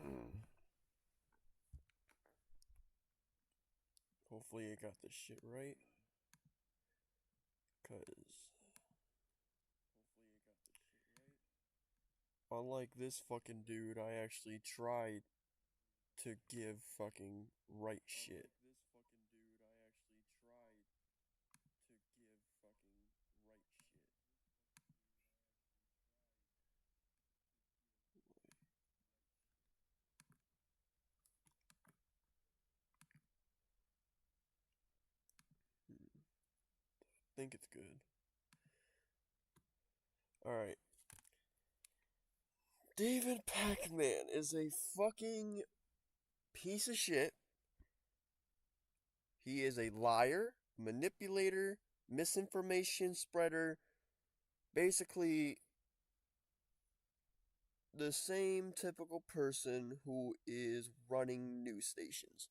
Mm. Hopefully I got this shit right. Cause unlike this fucking dude, I actually tried to give fucking right shit. Think it's good. Alright. David Pakman is a fucking piece of shit. He is a liar, manipulator, misinformation spreader, basically the same typical person who is running news stations.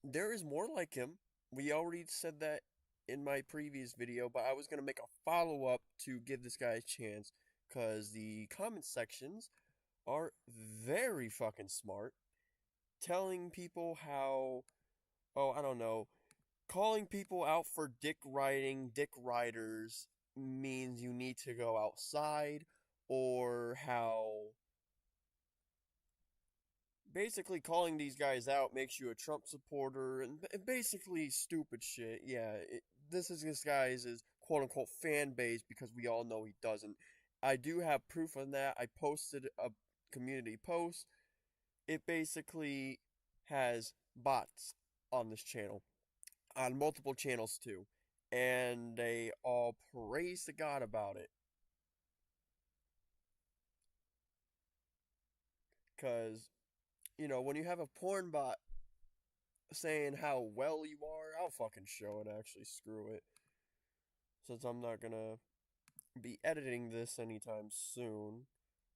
There is more like him. We already said that in my previous video, but I was going to make a follow up to give this guy a chance because the comment sections are very fucking smart, telling people how, oh, I don't know, calling people out for dick riding, dick riders means you need to go outside, or how basically calling these guys out makes you a Trump supporter, and basically stupid shit. Yeah, this guy's is quote unquote fan base because we all know he doesn't. I do have proof on that. I posted a community post. It basically has bots on this channel, on multiple channels too, and they all praise to God about it. Cause when you have a porn bot saying how well you are, I'll fucking show it. Actually, screw it. Since I'm not gonna be editing this anytime soon,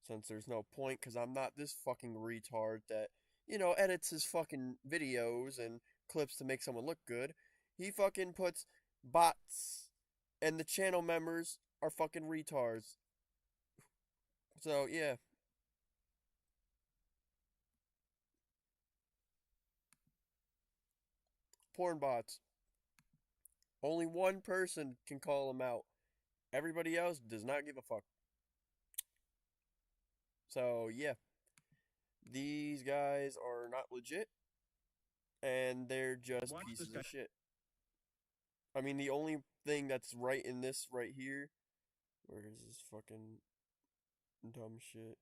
since there's no point, because I'm not this fucking retard that edits his fucking videos and clips to make someone look good. He fucking puts bots, and the channel members are fucking retards. So yeah, porn bots. Only one person can call them out. Everybody else does not give a fuck. So yeah, these guys are not legit, and they're just Watch this pieces guy. of shit. I mean, the only thing that's right in this right here, where is this fucking dumb shit?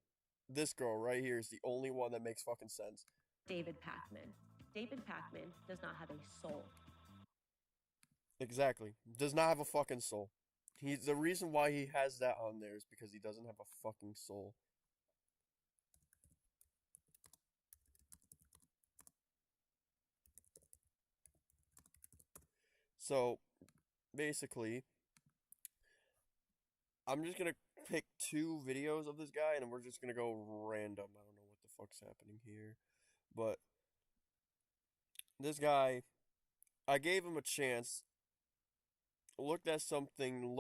This girl right here is the only one that makes fucking sense. David Pakman. David Pakman does not have a soul. Exactly. Does not have a fucking soul. He's the reason why he has that on there is because he doesn't have a fucking soul. So basically, I'm just gonna pick two videos of this guy and we're just gonna go random. I don't know what the fuck's happening here. But this guy, I gave him a chance, looked at something,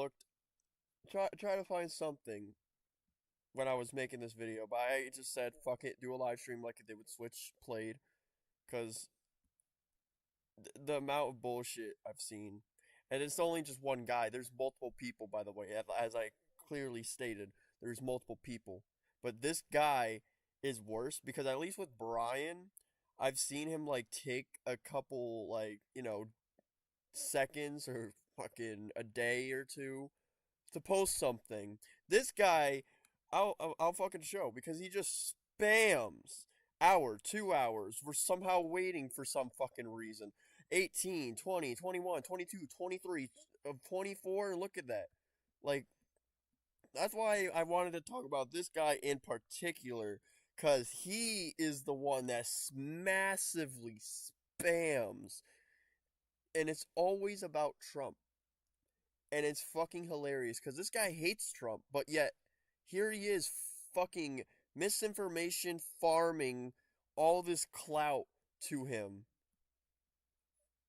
try to find something when I was making this video, but I just said fuck it, do a live stream like they would Switch played, because the amount of bullshit I've seen, and it's only just one guy. There's multiple people, by the way, as I clearly stated. There's multiple people, but this guy is worse because at least with Brian, I've seen him like take a couple like seconds or fucking a day or two to post something. This guy, I'll fucking show because he just spams hour, 2 hours. We're somehow waiting for some fucking reason. 18, 20, 21, 22, 23, 24, and look at that. Like, that's why I wanted to talk about this guy in particular, because he is the one that massively spams, and it's always about Trump. And it's fucking hilarious because this guy hates Trump, but yet here he is fucking misinformation farming all this clout to him.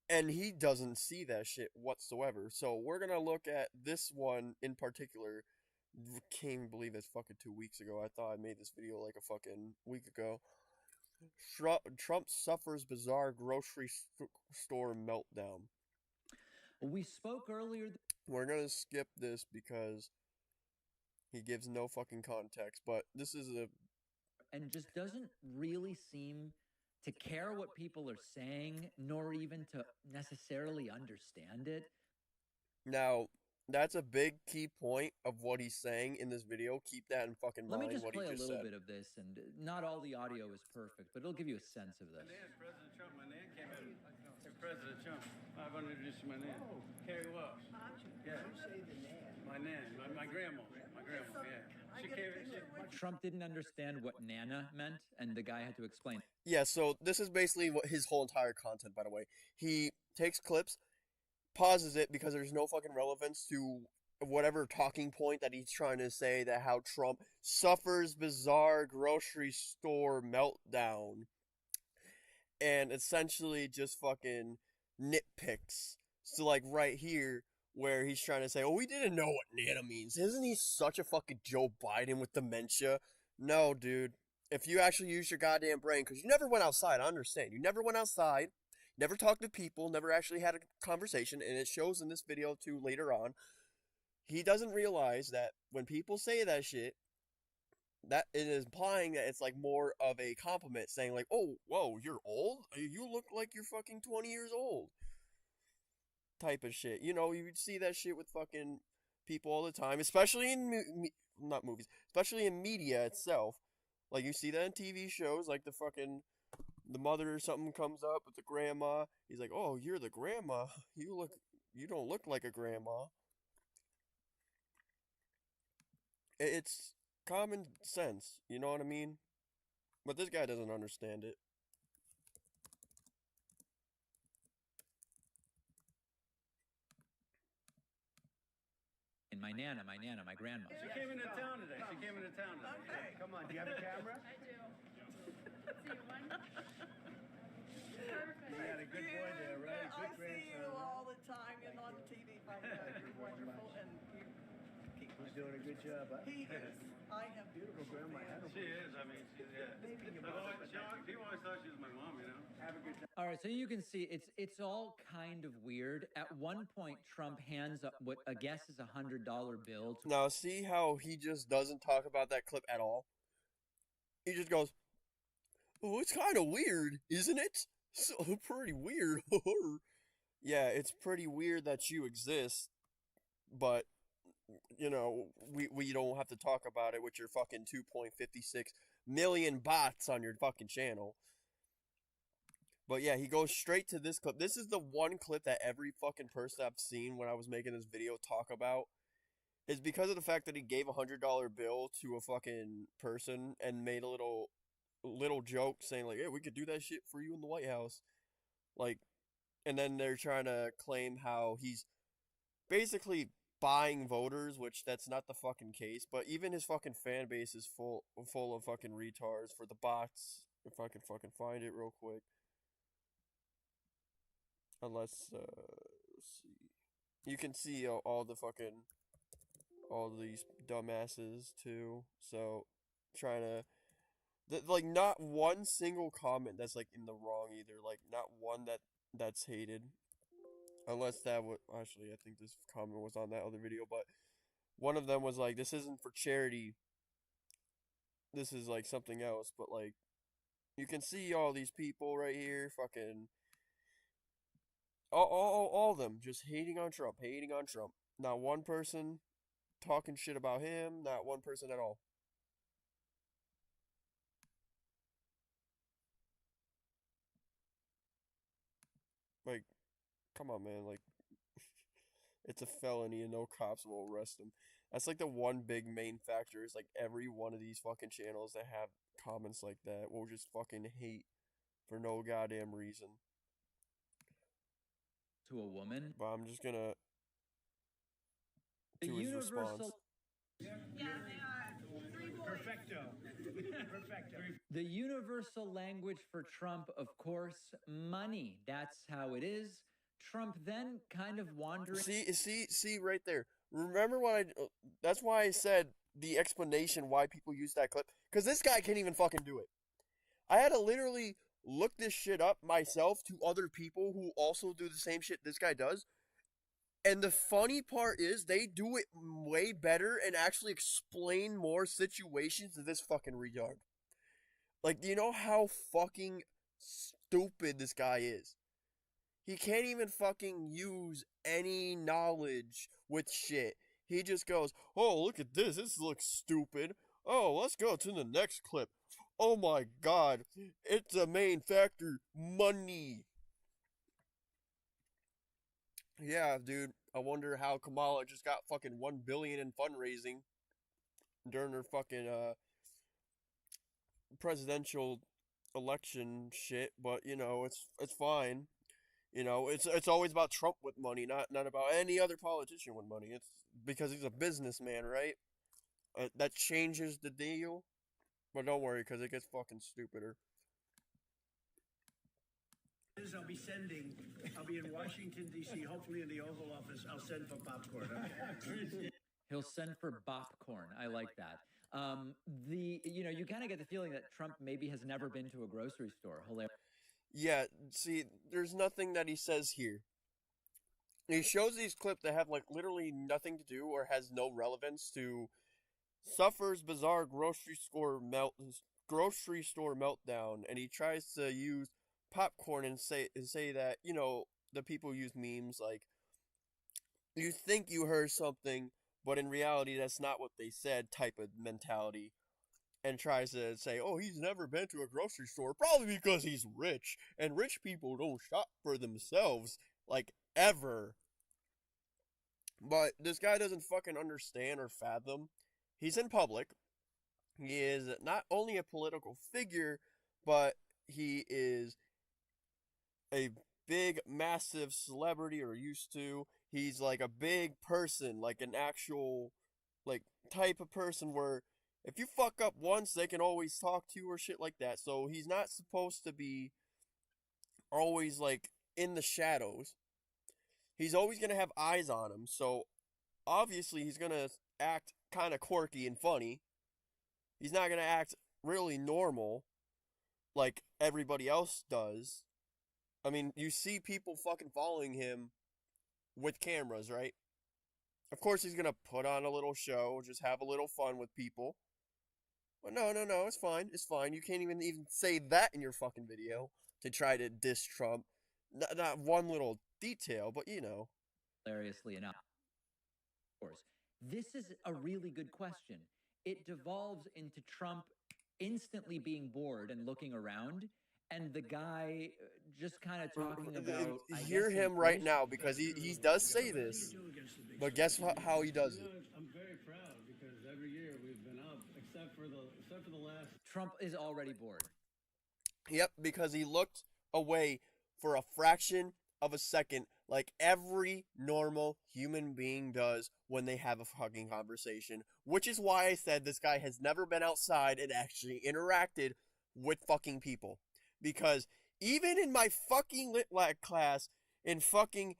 And he doesn't see that shit whatsoever. So we're gonna look at this one in particular Can't even believe it's fucking 2 weeks ago. I thought I made this video like a fucking week ago. Trump suffers bizarre grocery store meltdown. We spoke earlier. We're gonna skip this because he gives no fucking context, but this is a... And just doesn't really seem to care what people are saying, nor even to necessarily understand it. Now, that's a big key point of what he's saying in this video. Keep that in fucking mind. Let me just what play he a just little said. bit of this, and not all the audio is perfect, but it'll give you a sense of this. My name is President Trump. My name came in. Hey, President Trump. I want to introduce you my name. Carrie Welsh. Yeah. My nan. My grandma. My grandma, yeah. She came in. Trump didn't understand what Nana meant, and the guy had to explain. Yeah, so this is basically what his whole entire content, by the way. He takes clips, pauses it because there's no fucking relevance to whatever talking point that he's trying to say, that how Trump suffers bizarre grocery store meltdown, and essentially just fucking nitpicks. So like right here where he's trying to say, "Oh, we didn't know what Nana means. Isn't he such a fucking Joe Biden with dementia?" No, dude. If you actually use your goddamn brain, because you never went outside, I understand. You never went outside, never talked to people, never actually had a conversation, and it shows in this video too later on. He doesn't realize that when people say that shit, that it is implying that it's like more of a compliment, saying like, "Oh, whoa, you're old? You look like you're fucking 20 years old." Type of shit. You know, you would see that shit with fucking people all the time, especially in not movies, especially in media itself. Like you see that in TV shows, like the mother or something comes up with the grandma. He's like, "Oh, you're the grandma. You don't look like a grandma." It's common sense, you know what I mean? But this guy doesn't understand it. And my Nana, my grandma. She came into town today. Okay. Come on. Do you have a camera? I do. See you one. Perfect. You got a good boy there, right? I see you all the time. You're on TV. You're wonderful, and He's doing a good job. Huh? he is. I have Beautiful grandma. She is. I mean, she's, yeah. People always thought she was my mom, you know? Have a good time. All right, so you can see it's all kind of weird. At one point, Trump hands up what I guess is $100 bill to... Now, see how he just doesn't talk about that clip at all? He just goes, "Oh, it's kind of weird, isn't it? So pretty weird." Yeah, it's pretty weird that you exist, but you know, we don't have to talk about it with your fucking 2.56 million bots on your fucking channel. But yeah, he goes straight to this clip. This is the one clip that every fucking person I've seen when I was making this video talk about. Is because of the fact that he gave a $100 bill to a fucking person and made a little joke saying like, "Hey, we could do that shit for you in the White House." Like, and then they're trying to claim how he's basically buying voters, which that's not the fucking case. But even his fucking fan base is full of fucking retards for the bots. If I can fucking find it real quick. Unless, let's see. You can see all these dumbasses too. So, trying to... like, not one single comment that's, like, in the wrong either. Like, not one that's hated. Unless that would... Actually, I think this comment was on that other video, but... One of them was like, "This isn't for charity. This is, like, something else." But, like... You can see all these people right here, fucking... All of them just hating on Trump. Not one person talking shit about him, not one person at all. Like, come on, man. Like, it's a felony and no cops will arrest him. That's like the one big main factor is like every one of these fucking channels that have comments like that will just fucking hate for no goddamn reason. To a woman. But I'm just gonna... to his response. Yeah, they are. 3 boys. Perfecto. The universal language for Trump, of course, money. That's how it is. Trump then kind of wandering... See right there. Remember when that's why I said the explanation why people use that clip. Because this guy can't even fucking do it. I had to literally look this shit up myself to other people who also do the same shit this guy does. And the funny part is, they do it way better and actually explain more situations than this fucking retard. Like, do you know how fucking stupid this guy is? He can't even fucking use any knowledge with shit. He just goes, oh, look at this. This looks stupid. Oh, let's go to the next clip. Oh my god. It's a main factor. Money. Yeah, dude. I wonder how Kamala just got fucking $1 billion in fundraising during her fucking presidential election shit, but you know, it's fine. You know, it's always about Trump with money, not about any other politician with money. It's because he's a businessman, right? That changes the deal. But don't worry, because it gets fucking stupider. I'll be in Washington, D.C., hopefully in the Oval Office. I'll send for popcorn. Okay? He'll send for popcorn. I like that. You kind of get the feeling that Trump maybe has never been to a grocery store. Hilarious. Yeah, see, there's nothing that he says here. He shows these clips that have like literally nothing to do or has no relevance to suffers bizarre grocery store meltdown, and he tries to use popcorn and say that, you know, the people use memes like, you think you heard something, but in reality that's not what they said type of mentality, and tries to say, oh, he's never been to a grocery store, probably because he's rich, and rich people don't shop for themselves, like, ever. But this guy doesn't fucking understand or fathom. He's in public. He is not only a political figure, but he is a big, massive celebrity, or used to. He's like a big person, like an actual, like, type of person where if you fuck up once, they can always talk to you or shit like that. So he's not supposed to be always, like, in the shadows. He's always going to have eyes on him. So obviously he's going to act kind of quirky and funny. He's not going to act really normal like everybody else does. I mean, you see people fucking following him with cameras, right? Of course he's going to put on a little show, just have a little fun with people. But no, it's fine. It's fine. You can't even say that in your fucking video to try to diss Trump. Not one little detail, but you know. Hilariously enough. Of course. This is a really good question. It devolves into Trump instantly being bored and looking around, and the guy just kind of talking about. Hear him right now, because he does say this, but guess how he does it. I'm very proud because every year we've been up, except for the last. Trump is already bored. Yep, because he looked away for a fraction of a second, like every normal human being does when they have a fucking conversation. Which is why I said this guy has never been outside and actually interacted with fucking people. Because even in my fucking lit lag class in fucking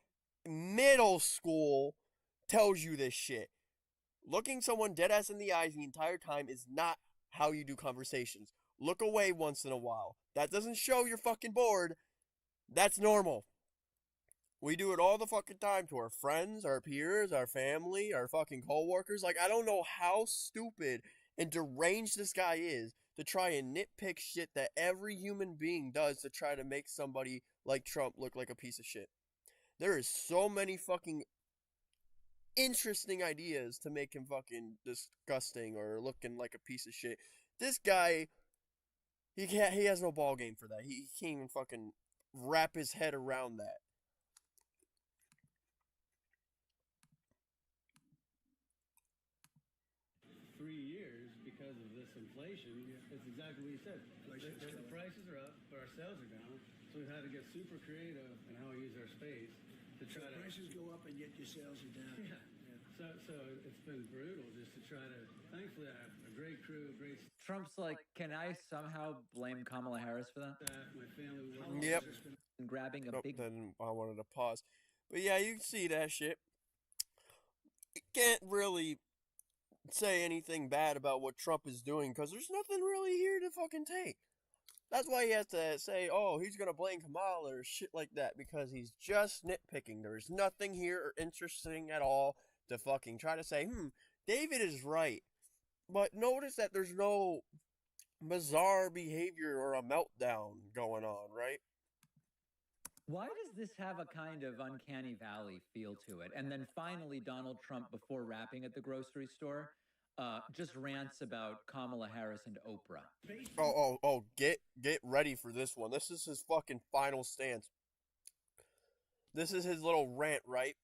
middle school tells you this shit. Looking someone dead ass in the eyes the entire time is not how you do conversations. Look away once in a while. That doesn't show you're fucking bored. That's normal. We do it all the fucking time to our friends, our peers, our family, our fucking coworkers. Like, I don't know how stupid and deranged this guy is to try and nitpick shit that every human being does to try to make somebody like Trump look like a piece of shit. There is so many fucking interesting ideas to make him fucking disgusting or looking like a piece of shit. This guy, he has no ball game for that. He can't even fucking wrap his head around that. Years because of this inflation. It's exactly what you said. The prices are up, but our sales are down. So we've had to get super creative in how we use our space to try to. Prices go up and yet your sales are down. Yeah. So it's been brutal just to try to. Thankfully, I have a great crew, great. Trump's like, can I somehow blame Kamala Harris for that? My family. Yep. Grabbing a big. Then I wanted to pause, but yeah, you can see that shit. can't really say anything bad about what Trump is doing because there's nothing really here to fucking take. That's why he has to say, oh, he's gonna blame Kamala or shit like that, because he's just nitpicking. There's nothing here interesting at all to fucking try to say, David is right. But notice that there's no bizarre behavior or a meltdown going on, right? Why does this have a kind of uncanny valley feel to it? And then finally, Donald Trump, before rapping at the grocery store, just rants about Kamala Harris and Oprah. Get ready for this one. This is his fucking final stance. This is his little rant, right?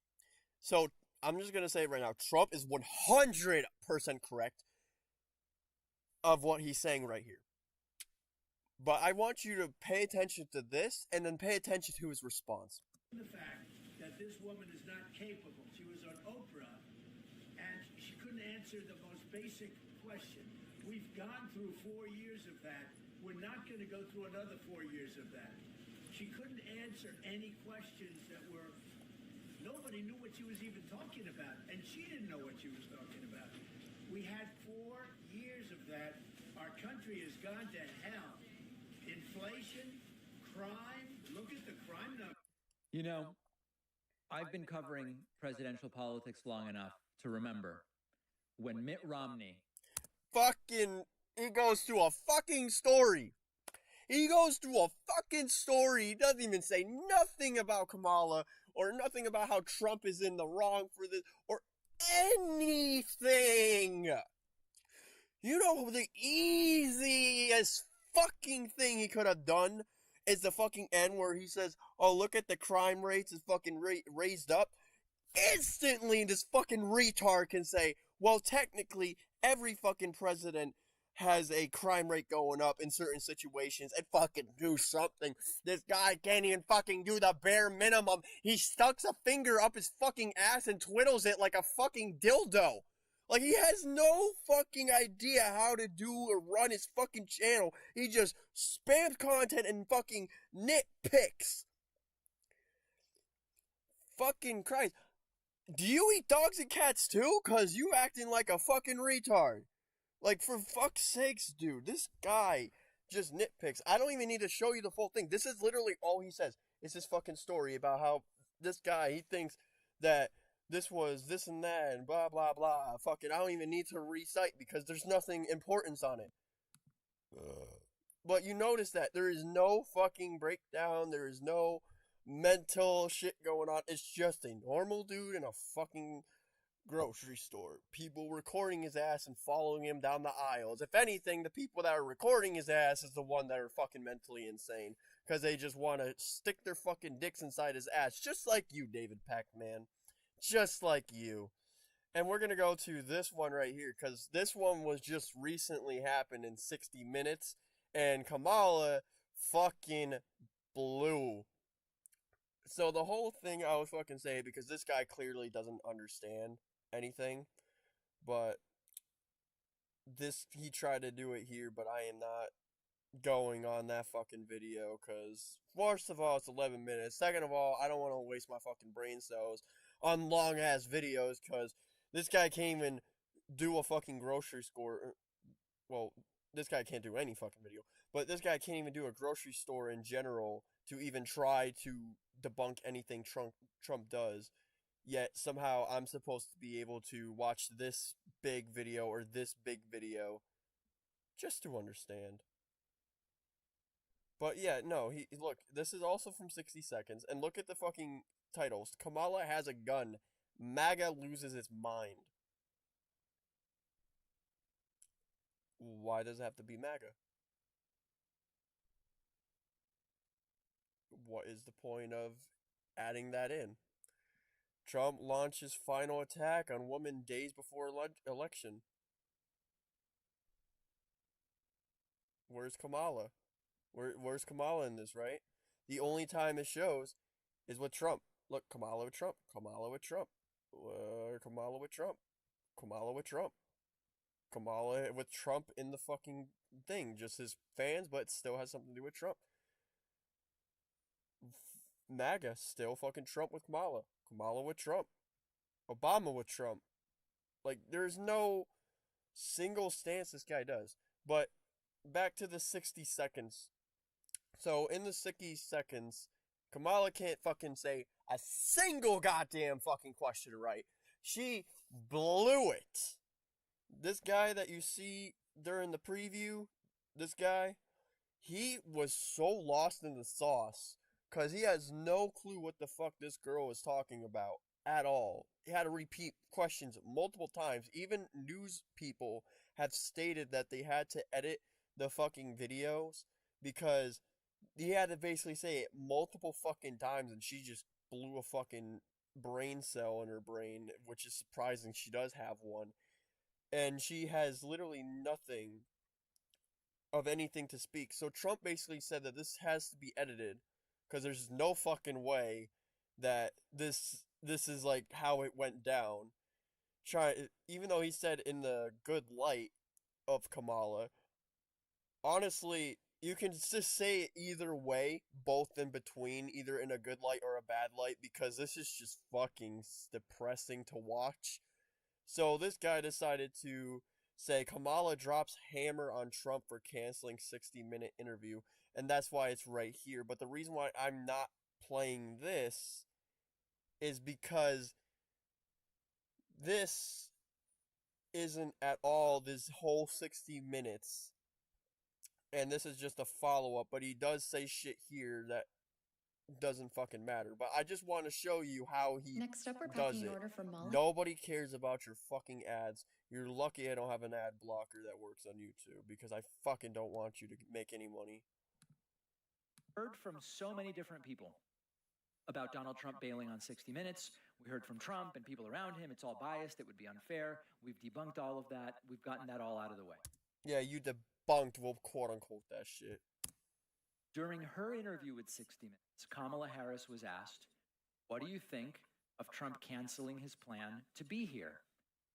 So, I'm just gonna say right now, Trump is 100% correct of what he's saying right here. But I want you to pay attention to this, and then pay attention to his response. The fact that this woman is not capable. She was on Oprah, and she couldn't answer the most basic question. We've gone through 4 years of that. We're not going to go through another 4 years of that. She couldn't answer any questions that were... Nobody knew what she was even talking about, and she didn't know what she was talking about. We had 4 years of that. Our country has gone to hell. Inflation, crime, look at the crime number. You know, I've been covering presidential politics long enough to remember when Mitt Romney... He goes through a fucking story. He goes through a fucking story. He doesn't even say nothing about Kamala or nothing about how Trump is in the wrong for this or anything. You know, the easiest fucking thing he could have done is the fucking end where he says, oh, look at the crime rates is fucking raised up. Instantly, this fucking retard can say, well, technically, every fucking president has a crime rate going up in certain situations and fucking do something. This guy can't even fucking do the bare minimum. He stucks a finger up his fucking ass and twiddles it like a fucking dildo. Like, he has no fucking idea how to do or run his fucking channel. He just spams content and fucking nitpicks. Fucking Christ. Do you eat dogs and cats too? Cause you acting like a fucking retard. Like, for fuck's sakes, dude. This guy just nitpicks. I don't even need to show you the full thing. This is literally all he says. It's his fucking story about how this guy, he thinks that this was this and that and blah, blah, blah. Fucking, I don't even need to recite because there's nothing importance on it. But you notice that there is no fucking breakdown. There is no mental shit going on. It's just a normal dude in a fucking grocery store. People recording his ass and following him down the aisles. If anything, the people that are recording his ass is the one that are fucking mentally insane. Because they just want to stick their fucking dicks inside his ass. Just like you, David Pakman. Just like you. And we're going to go to this one right here. Because this one was just recently happened in 60 minutes. And Kamala fucking blew. So the whole thing I was fucking saying, because this guy clearly doesn't understand anything, but he tried to do it here, but I am not going on that fucking video, because first of all, it's 11 minutes, second of all, I don't want to waste my fucking brain cells on long ass videos, because this guy can't even do a fucking grocery store. Well, this guy can't do any fucking video, but this guy can't even do a grocery store in general to even try to debunk anything Trump does. Yet somehow I'm supposed to be able to watch this big video or this big video just to understand. But yeah, no, look, this is also from 60 Seconds, and look at the fucking titles. Kamala has a gun. MAGA loses its mind. Why does it have to be MAGA? What is the point of adding that in? Trump launches final attack on woman days before election. Where's Kamala? Where's Kamala in this, right? The only time it shows is with Trump. Look, Kamala with Trump. Kamala with Trump. Kamala with Trump. Kamala with Trump. Kamala with Trump in the fucking thing. Just his fans, but it still has something to do with Trump. MAGA, still fucking Trump with Kamala. Kamala with Trump. Obama with Trump. Like, there's no single stance this guy does. But back to the 60 seconds. So in the 60 seconds, Kamala can't fucking say a single goddamn fucking question right. She blew it. This guy that you see during the preview, this guy, he was so lost in the sauce because he has no clue what the fuck this girl is talking about at all. He had to repeat questions multiple times. Even news people have stated that they had to edit the fucking videos because he had to basically say it multiple fucking times, and she just blew a fucking brain cell in her brain, which is surprising. She does have one. And she has literally nothing of anything to speak. So Trump basically said that this has to be edited because there's no fucking way that this is like how it went down. Even though he said in the good light of Kamala, honestly, you can just say it either way, both in between, either in a good light or a bad light, because this is just fucking depressing to watch. So this guy decided to say Kamala drops hammer on Trump for canceling 60-minute interview, and that's why it's right here. But the reason why I'm not playing this is because this isn't at all this whole 60 minutes. And this is just a follow-up, but he does say shit here that doesn't fucking matter. But I just want to show you how he Next up, we're does packing an it. order for Molly. Nobody cares about your fucking ads. You're lucky I don't have an ad blocker that works on YouTube because I fucking don't want you to make any money. Heard from so many different people about Donald Trump bailing on 60 Minutes. We heard from Trump and people around him. It's all biased. It would be unfair. We've debunked all of that. We've gotten that all out of the way. Yeah, you debunked, well, quote-unquote, that shit. During her interview with 60 Minutes, Kamala Harris was asked, what do you think of Trump canceling his plan to be here?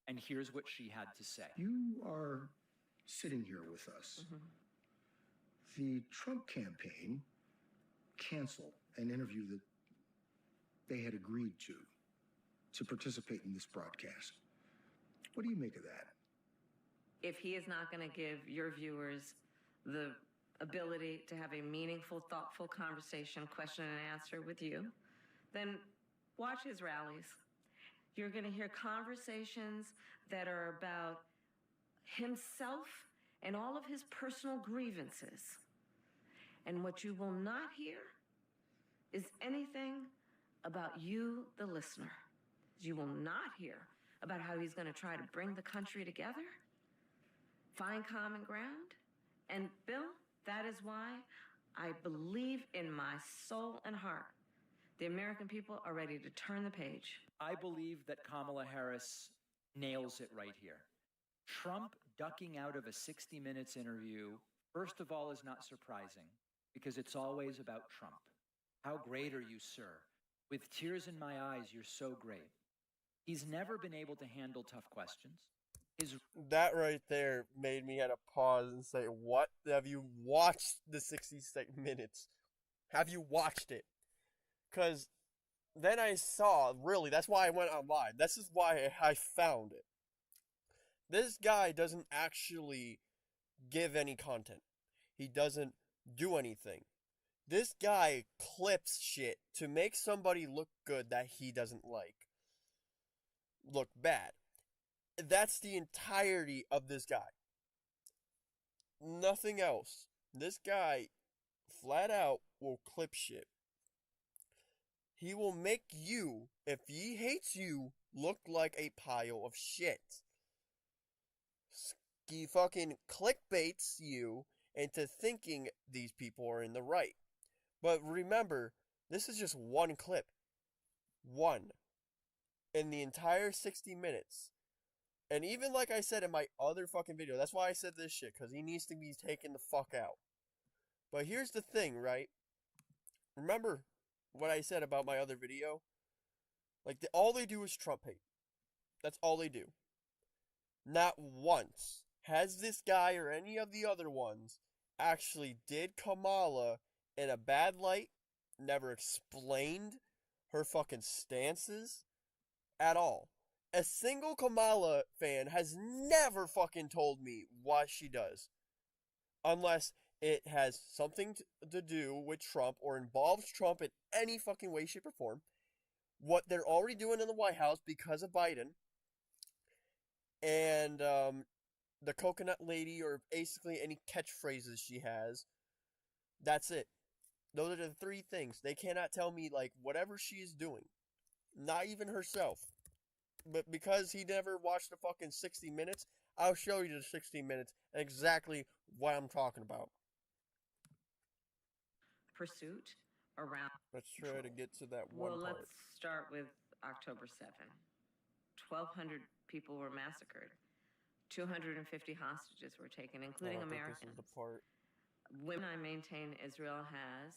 And here's what she had to say. You are sitting here with us. Mm-hmm. The Trump campaign canceled an interview that they had agreed to participate in this broadcast. What do you make of that? If he is not going to give your viewers the ability to have a meaningful, thoughtful conversation, question and answer with you, then watch his rallies. You're going to hear conversations that are about himself and all of his personal grievances. And what you will not hear is anything about you, the listener. You will not hear about how he's going to try to bring the country together, find common ground. And Bill, that is why I believe in my soul and heart the American people are ready to turn the page. I believe that Kamala Harris nails it right here. Trump ducking out of a 60 Minutes interview, first of all, is not surprising because it's always about Trump. How great are you, sir? With tears in my eyes, you're so great. He's never been able to handle tough questions. That right there made me have to pause and say, what? Have you watched the 60 Minutes? Have you watched it? Because then I saw, really, that's why I went online. This is why I found it. This guy doesn't actually give any content. He doesn't do anything. This guy clips shit to make somebody look good that he doesn't like look bad. That's the entirety of this guy. Nothing else. This guy, flat out, will clip shit. He will make you, if he hates you, look like a pile of shit. He fucking clickbaits you into thinking these people are in the right. But remember, this is just one clip. One. In the entire 60 minutes. And even like I said in my other fucking video, that's why I said this shit, because he needs to be taken the fuck out. But here's the thing, right? Remember what I said about my other video? Like, all they do is Trump hate. That's all they do. Not once has this guy or any of the other ones actually did Kamala in a bad light, never explained her fucking stances at all. A single Kamala fan has never fucking told me what she does. Unless it has something to do with Trump or involves Trump in any fucking way, shape, or form. What they're already doing in the White House because of Biden. And the coconut lady, or basically any catchphrases she has. That's it. Those are the three things. They cannot tell me, like, whatever she is doing. Not even herself. But because he never watched the fucking 60 Minutes, I'll show you the 60 Minutes and exactly what I'm talking about. Pursuit around. Let's try to get to that one Well, part. let's start with October 7. 1,200 people were massacred. 250 hostages were taken, including Americans. This is the part. Women, I maintain Israel has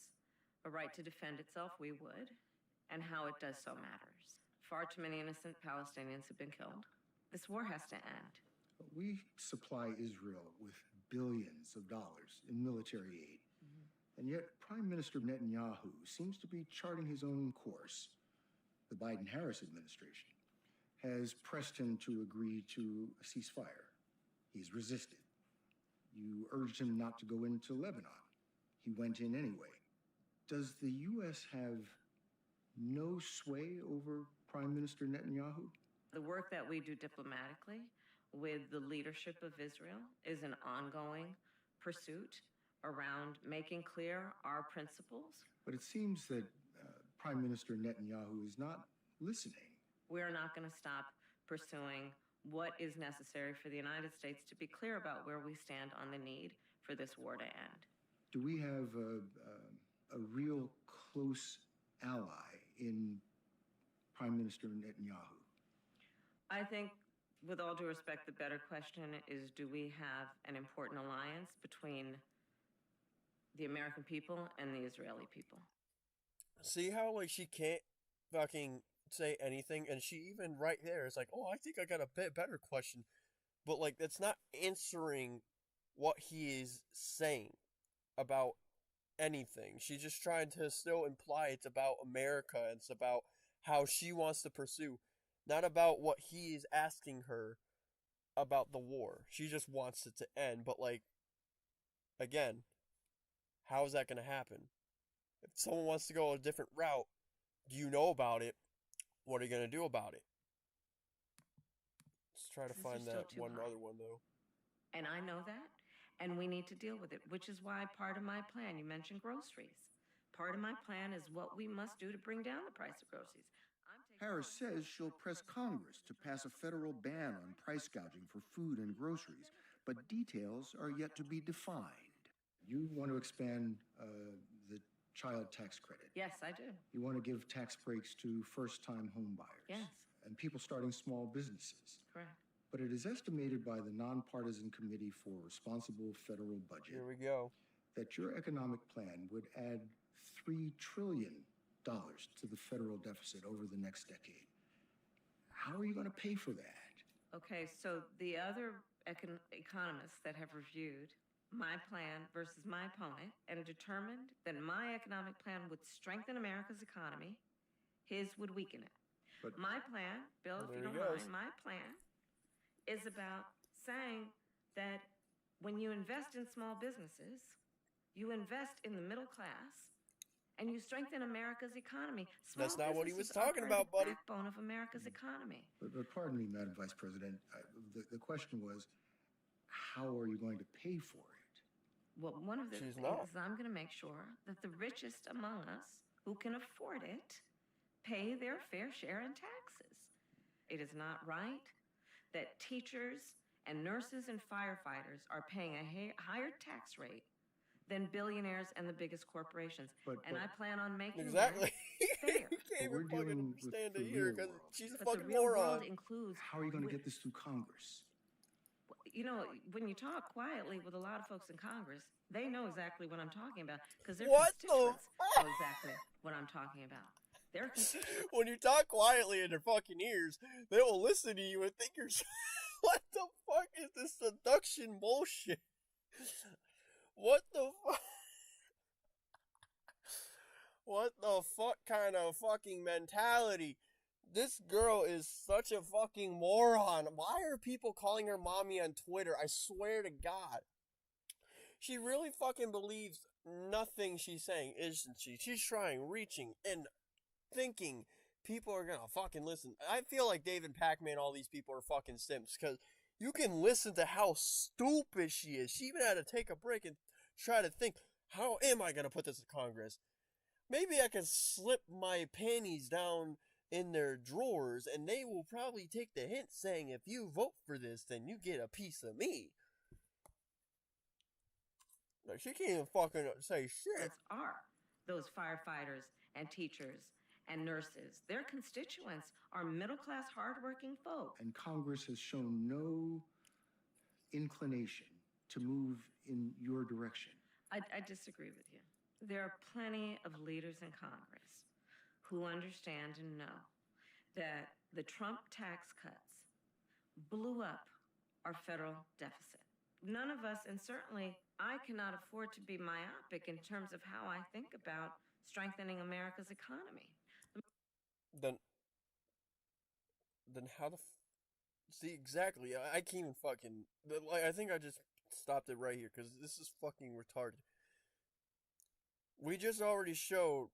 a right to defend itself. We would. And how it does so matters. Far too many innocent Palestinians have been killed. This war has to end. We supply Israel with billions of dollars in military aid. And yet, Prime Minister Netanyahu seems to be charting his own course. The Biden-Harris administration has pressed him to agree to a ceasefire. He's resisted. You urged him not to go into Lebanon. He went in anyway. Does the U.S. have no sway over Prime Minister Netanyahu? The work that we do diplomatically with the leadership of Israel is an ongoing pursuit around making clear our principles. But it seems that Prime Minister Netanyahu is not listening. We're not going to stop pursuing what is necessary for the United States to be clear about where we stand on the need for this war to end. Do we have a real close ally in Prime Minister Netanyahu? I think, with all due respect, the better question is, do we have an important alliance between the American people and the Israeli people? See how, like, she can't fucking say anything, and she even right there is like, oh, I think I got a bit better question. But, like, that's not answering what he is saying about anything. She's just trying to still imply it's about America, and it's about how she wants to pursue, not about what he is asking her about the war. She just wants it to end, but, like, again, how is that going to happen? If someone wants to go a different route, do you know about it? What are you going to do about it? Let's try to find that one other one, though. And I know that, and we need to deal with it, which is why part of my plan, you mentioned groceries. Part of my plan is what we must do to bring down the price of groceries. Harris says she'll press Congress to pass a federal ban on price gouging for food and groceries, but details are yet to be defined. You want to expand the child tax credit. Yes, I do. You want to give tax breaks to first-time home buyers. Yes. And people starting small businesses. Correct. But it is estimated by the Nonpartisan Committee for Responsible Federal Budget Here we go. that your economic plan would add $3 trillion to the federal deficit over the next decade. How are you going to pay for that? Okay, so the other economists that have reviewed my plan versus my opponent and determined that my economic plan would strengthen America's economy, his would weaken it. But my plan, Bill, if you don't mind, my plan is about saying that when you invest in small businesses, you invest in the middle class, and you strengthen America's economy. Small That's not what he was businesses talking are about, the buddy. backbone of America's economy. But pardon me, Madam Vice President, the question was, how are you going to pay for it? Well, one of the She's things not. is I'm going to make sure that the richest among us who can afford it pay their fair share in taxes. It is not right that teachers and nurses and firefighters are paying a higher tax rate than billionaires and the biggest corporations. And I plan on making exactly. that fair. You can't even fucking understand it here because she's a But fucking the real moron. world includes. How are you going to get this through Congress? You know, when you talk quietly with a lot of folks in Congress, they know exactly what I'm talking about because their constituents know exactly what I'm talking about. Their constituents. When you talk quietly in their fucking ears, they will listen to you and think you're. What the fuck is this seduction bullshit? What the fuck? What the fuck kind of fucking mentality This girl is such a fucking moron. Why are people calling her mommy on Twitter? I swear to God. She really fucking believes nothing she's saying, isn't she? She's trying, reaching, and thinking people are gonna fucking listen. I feel like David Pakman, all these people are fucking simps, because you can listen to how stupid she is. She even had to take a break and try to think, how am I gonna put this to Congress? Maybe I can slip my panties down in their drawers and they will probably take the hint saying, if you vote for this, then you get a piece of me. Like, she can't even fucking say shit. Are those firefighters and teachers and nurses. Their constituents are middle-class, hardworking folk. And Congress has shown no inclination to move in your direction. I disagree with you. There are plenty of leaders in Congress who understand and know that the Trump tax cuts blew up our federal deficit. None of us, and certainly I cannot afford to be myopic in terms of how I think about strengthening America's economy. Then how the see, exactly, I can't even fucking, like, I think I just stopped it right here, because this is fucking retarded. We just already showed,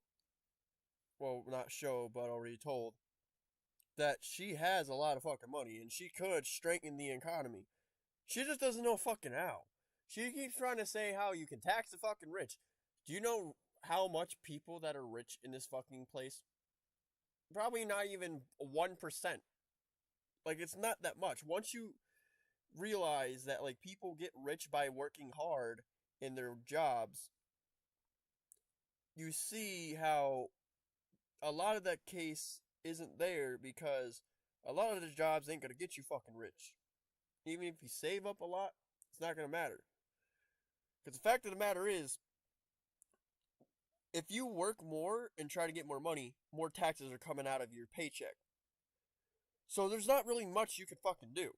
well, not showed, but already told, that she has a lot of fucking money, and she could strengthen the economy. She just doesn't know fucking how. She keeps trying to say how you can tax the fucking rich. Do you know how much people that are rich in this fucking place? Probably not even 1%. Like, it's not that much. Once you realize that, like, people get rich by working hard in their jobs, you see how a lot of that case isn't there, because a lot of the jobs ain't gonna get you fucking rich. Even if you save up a lot, it's not gonna matter. Because the fact of the matter is, if you work more and try to get more money, more taxes are coming out of your paycheck. So there's not really much you can fucking do.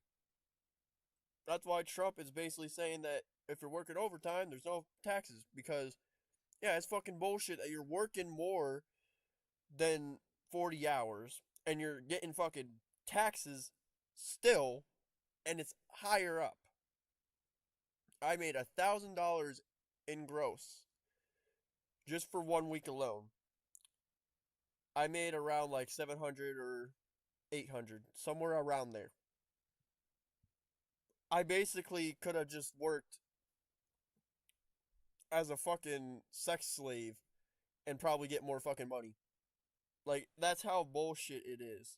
That's why Trump is basically saying that if you're working overtime, there's no taxes. Because, yeah, it's fucking bullshit that you're working more than 40 hours and you're getting fucking taxes still, and it's higher up. I made $1,000 in gross just for 1 week alone. I made around like 700 or 800, somewhere around there. I basically could have just worked as a fucking sex slave and probably get more fucking money. Like, that's how bullshit it is.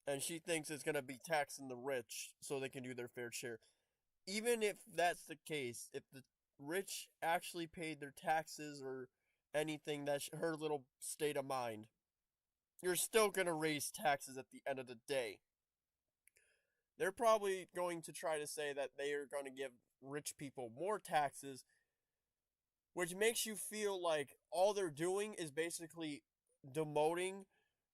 And she thinks it's gonna be taxing the rich so they can do their fair share. Even if that's the case, if the rich actually paid their taxes or anything, that's her little state of mind, you're still gonna raise taxes at the end of the day. They're probably going to try to say that they are going to give rich people more taxes, which makes you feel like all they're doing is basically demoting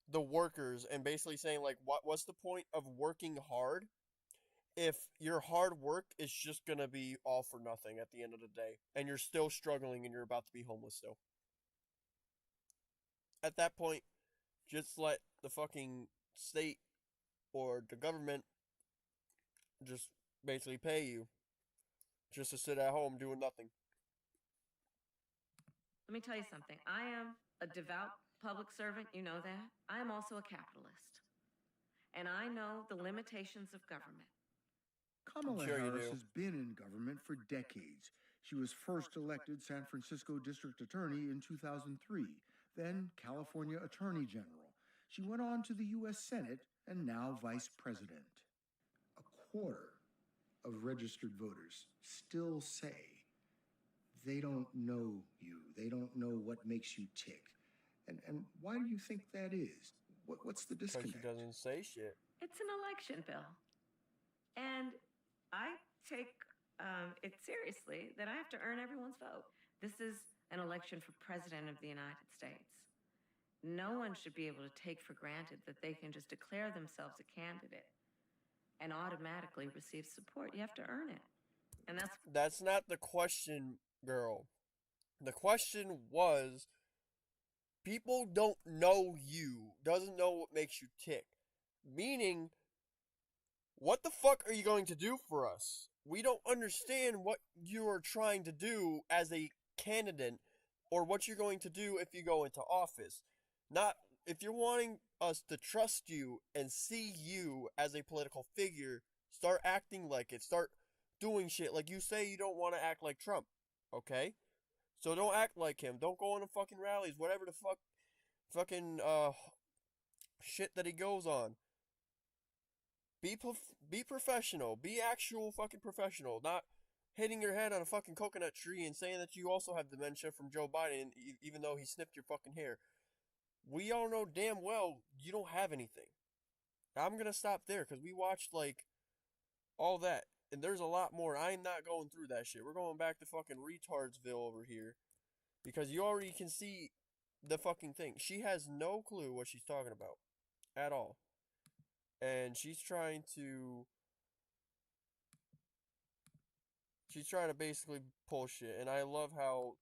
the workers and basically saying, like, what's the point of working hard if your hard work is just going to be all for nothing at the end of the day, and you're still struggling and you're about to be homeless still. At that point, just let the fucking state or the government just basically pay you just to sit at home doing nothing. Let me tell you something. I am a devout public servant. You know that. I am also a capitalist. And I know the limitations of government. Kamala Sure you Harris do. has been in government for decades. She was first elected San Francisco District Attorney in 2003, then California Attorney General. She went on to the U.S. Senate and now Vice President. A quarter of registered voters still say they don't know you. They don't know what makes you tick. And why do you think that is? What's the Because disconnect? she doesn't say shit. It's an election bill. And I take it seriously that I have to earn everyone's vote. This is an election for President of the United States. No one should be able to take for granted that they can just declare themselves a candidate and automatically receive support. You have to earn it. And That's not the question, girl. The question was, People don't know you, doesn't know what makes you tick. Meaning, what the fuck are you going to do for us? We don't understand what you are trying to do as a candidate or what you're going to do if you go into office. Not if you're wanting us to trust you and see you as a political figure, start acting like it. Start doing shit like you say you don't want to act like Trump. Okay? So don't act like him. Don't go on the fucking rallies, whatever the fucking shit that he goes on. Be professional. Be actual fucking professional. Not hitting your head on a fucking coconut tree and saying that you also have dementia from Joe Biden, even though he snipped your fucking hair. We all know damn well you don't have anything. I'm gonna stop there because we watched like all that, and there's a lot more. I'm not going through that shit. We're going back to fucking retardsville over here because you already can see the fucking thing. She has no clue what she's talking about at all. And she's trying to basically pull shit, and I love how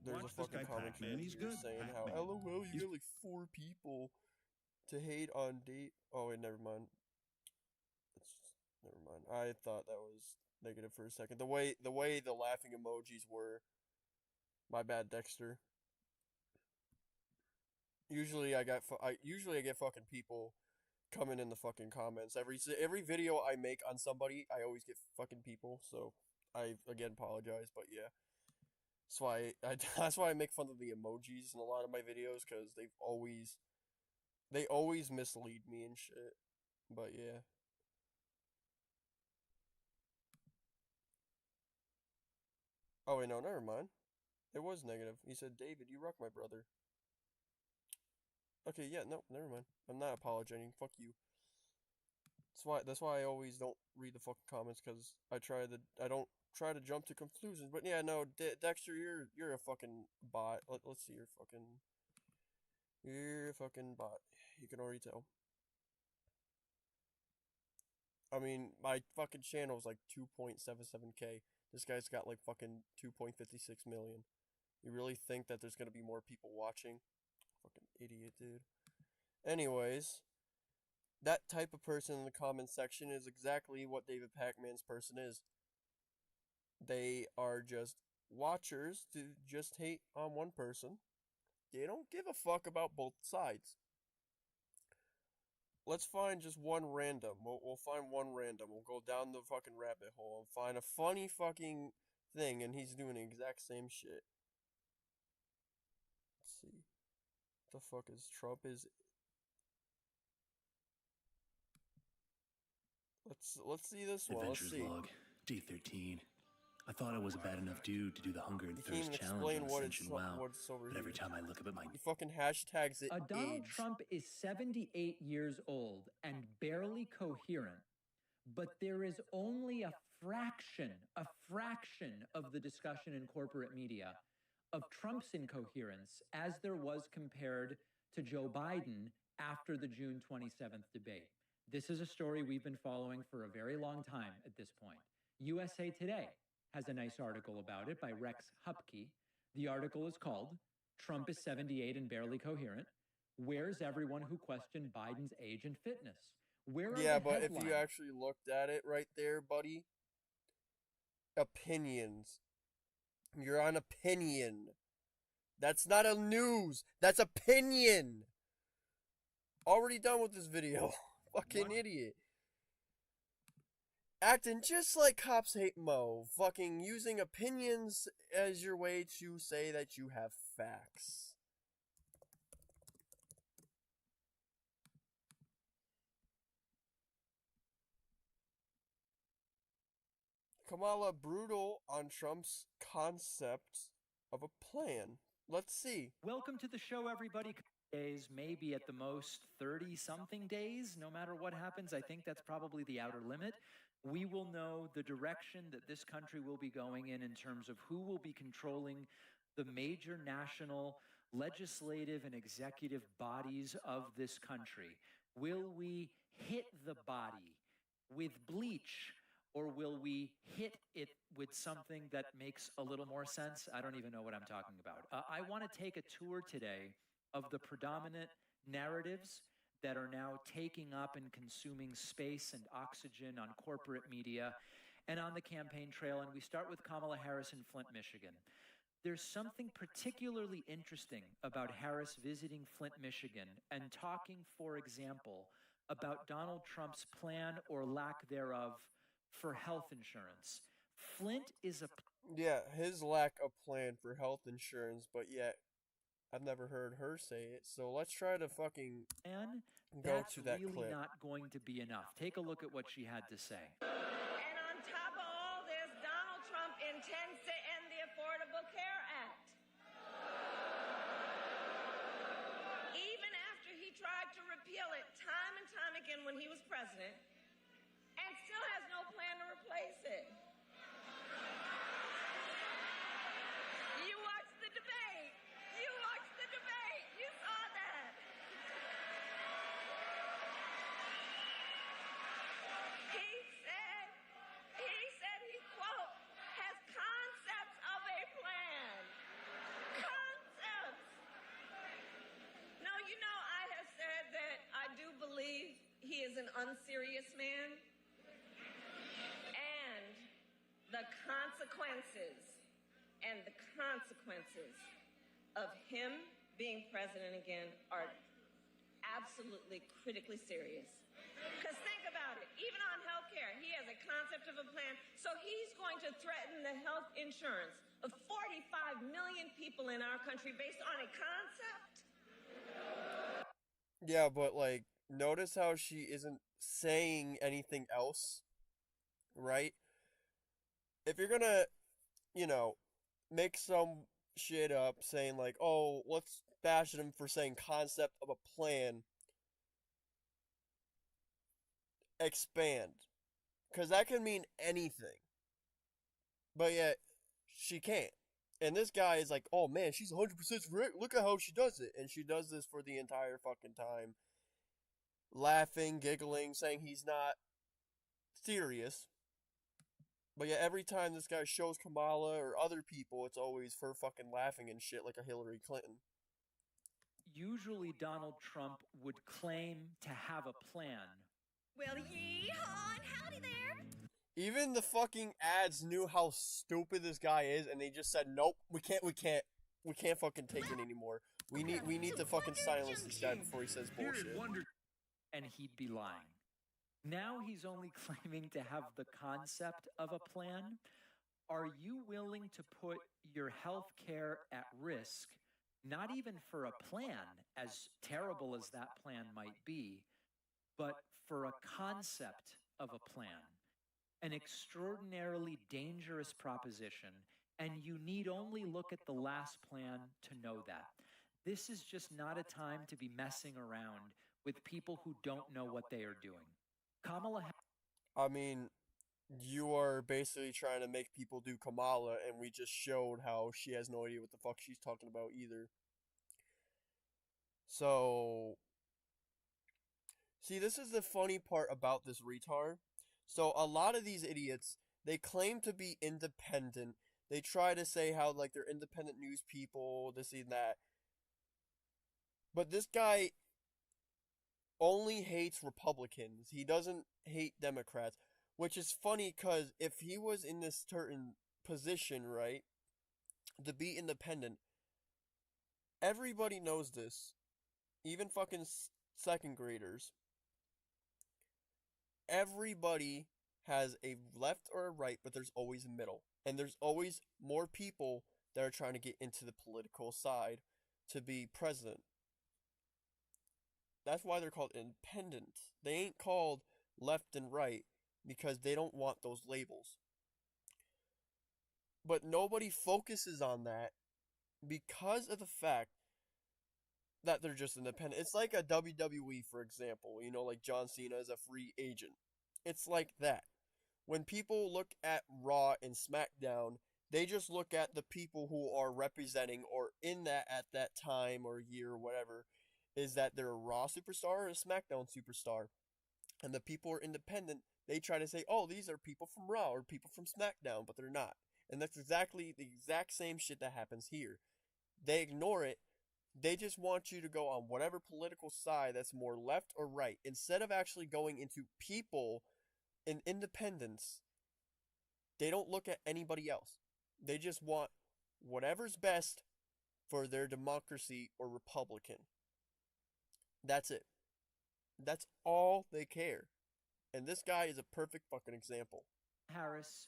there's a fucking commentary here saying how LOL you get like 4 people to hate on date. Oh wait, never mind. Never mind. I thought that was negative for a second. The way the laughing emojis were. My bad, Dexter. Usually I get fucking people coming in the fucking comments. Every video I make on somebody, I always get fucking people. So I again apologize, but yeah, that's why I make fun of the emojis in a lot of my videos because they always mislead me and shit. But yeah. Oh wait, no, never mind. It was negative. He said, "David, you rock, my brother." Okay, yeah, no, never mind. I'm not apologizing. Fuck you. That's why I always don't read the fucking comments because I don't try to jump to conclusions. But yeah, no, Dexter, you're a fucking bot. Let's see you're a fucking bot. You can already tell. I mean, my fucking channel is like 2.77K. This guy's got like fucking 2.56 million. You really think that there's gonna be more people watching? Fucking idiot, dude. Anyways, that type of person in the comment section is exactly what David Pakman's person is. They are just watchers to just hate on one person. They don't give a fuck about both sides. Let's find just one random. We'll find one random. We'll go down the fucking rabbit hole and find a funny fucking thing, and he's doing the exact same shit. Let's see. What the fuck is Trump is? Let's see this one. Let's see. Log, day 13. I thought I was a bad enough dude to do the hunger and You can't thirst even challenge explain on what Ascension WoW, what's over but here. every time I look up at my... He fucking hashtags it Donald age. Trump is 78 years old and barely coherent, but there is only a fraction of the discussion in corporate media of Trump's incoherence as there was compared to Joe Biden after the June 27th debate. This is a story we've been following for a very long time at this point. USA Today has a nice article about it by Rex Hupke. The article is called "Trump is 78 and barely coherent. Where's everyone who questioned Biden's age and fitness?" Yeah, but if you actually looked at it right there, buddy, opinions. You're on opinion. That's not a news. That's opinion. Already done with this video. Fucking idiot. Acting just like cops hate Mo. Fucking using opinions as your way to say that you have facts. Kamala brutal on Trump's concept of a plan. Let's see. Welcome to the show, everybody. Days, maybe at the most 30-something days, no matter what happens. I think that's probably the outer limit. We will know the direction that this country will be going in terms of who will be controlling the major national legislative and executive bodies of this country. Will we hit the body with bleach, or will we hit it with something that makes a little more sense? I don't even know what I'm talking about. I want to take a tour today of the predominant narratives that are now taking up and consuming space and oxygen on corporate media and on the campaign trail. And we start with Kamala Harris in Flint, Michigan. There's something particularly interesting about Harris visiting Flint, Michigan, and talking, for example, about Donald Trump's plan or lack thereof for health insurance. Flint is a... Yeah, his lack of plan for health insurance, but yet I've never heard her say it. So let's try to fucking go to that really clip. Not going to be enough. Take a look at what she had to say. And on top of all this, Donald Trump intends to end the Affordable Care Act. Even after he tried to repeal it time and time again when he was president, and still has no plan to replace it. You watched the debate. You watched the debate. You saw that. He said he, quote, has concepts of a plan. Concepts. No, you know, I have said that I do believe he is an unserious man. And the consequences of him being president again are absolutely critically serious. Because think about it, even on health care, he has a concept of a plan, so he's going to threaten the health insurance of 45 million people in our country based on a concept? Yeah, but like, notice how she isn't saying anything else, right? If you're gonna, make some shit up saying like, oh, let's bash him for saying concept of a plan, expand. Because that can mean anything. But yet, she can't. And this guy is like, oh man, she's 100% right. Look at how she does it. And she does this for the entire fucking time. Laughing, giggling, saying he's not serious. But yeah, every time this guy shows Kamala or other people, it's always her fucking laughing and shit like a Hillary Clinton. Usually Donald Trump would claim to have a plan. Well, yee-haw and howdy there. Even the fucking ads knew how stupid this guy is, and they just said, nope, we can't fucking take it anymore. We need to fucking silence this guy before he says bullshit. And he'd be lying. Now he's only claiming to have the concept of a plan. Are you willing to put your health care at risk, not even for a plan, as terrible as that plan might be, but for a concept of a plan? An extraordinarily dangerous proposition, and you need only look at the last plan to know that. This is just not a time to be messing around with people who don't know what they are doing. I mean, you are basically trying to make people do Kamala, and we just showed how she has no idea what the fuck she's talking about either. So, see, this is the funny part about this retard. So, a lot of these idiots, they claim to be independent. They try to say how, like, they're independent news people, this and that. But this guy only hates Republicans. He doesn't hate Democrats. Which is funny, because if he was in this certain position, right, to be independent, everybody knows this. Even fucking second graders. Everybody has a left or a right, but there's always a middle. And there's always more people that are trying to get into the political side to be president. That's why they're called independent. They ain't called left and right because they don't want those labels. But nobody focuses on that because of the fact that they're just independent. It's like a WWE, for example. Like John Cena is a free agent. It's like that. When people look at Raw and SmackDown, they just look at the people who are representing or in that at that time or year or whatever, is that they're a Raw superstar or a SmackDown superstar. And the people who are independent, they try to say, oh, these are people from Raw or people from SmackDown, but they're not. And that's exactly the exact same shit that happens here. They ignore it They just want you to go on whatever political side that's more left or right, instead of actually going into people and independence. They don't look at anybody else. They just want whatever's best for their democracy or Republican. That's it. That's all they care. And this guy is a perfect fucking example. Harris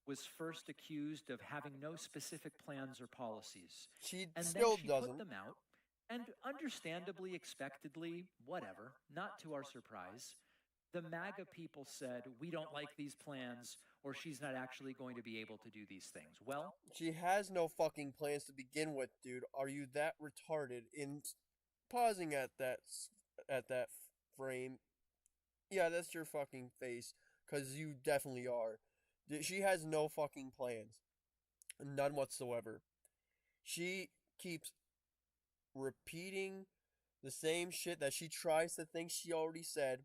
was first accused of having no specific plans or policies. She and still then she doesn't. put them out, and understandably, expectedly, whatever, not to our surprise, the MAGA people said, we don't like these plans, or she's not actually going to be able to do these things. Well, she has no fucking plans to begin with, dude. Are you that retarded? In pausing at that frame, yeah, that's your fucking face, because you definitely are. She has no fucking plans. None whatsoever. She keeps repeating the same shit that she tries to think she already said,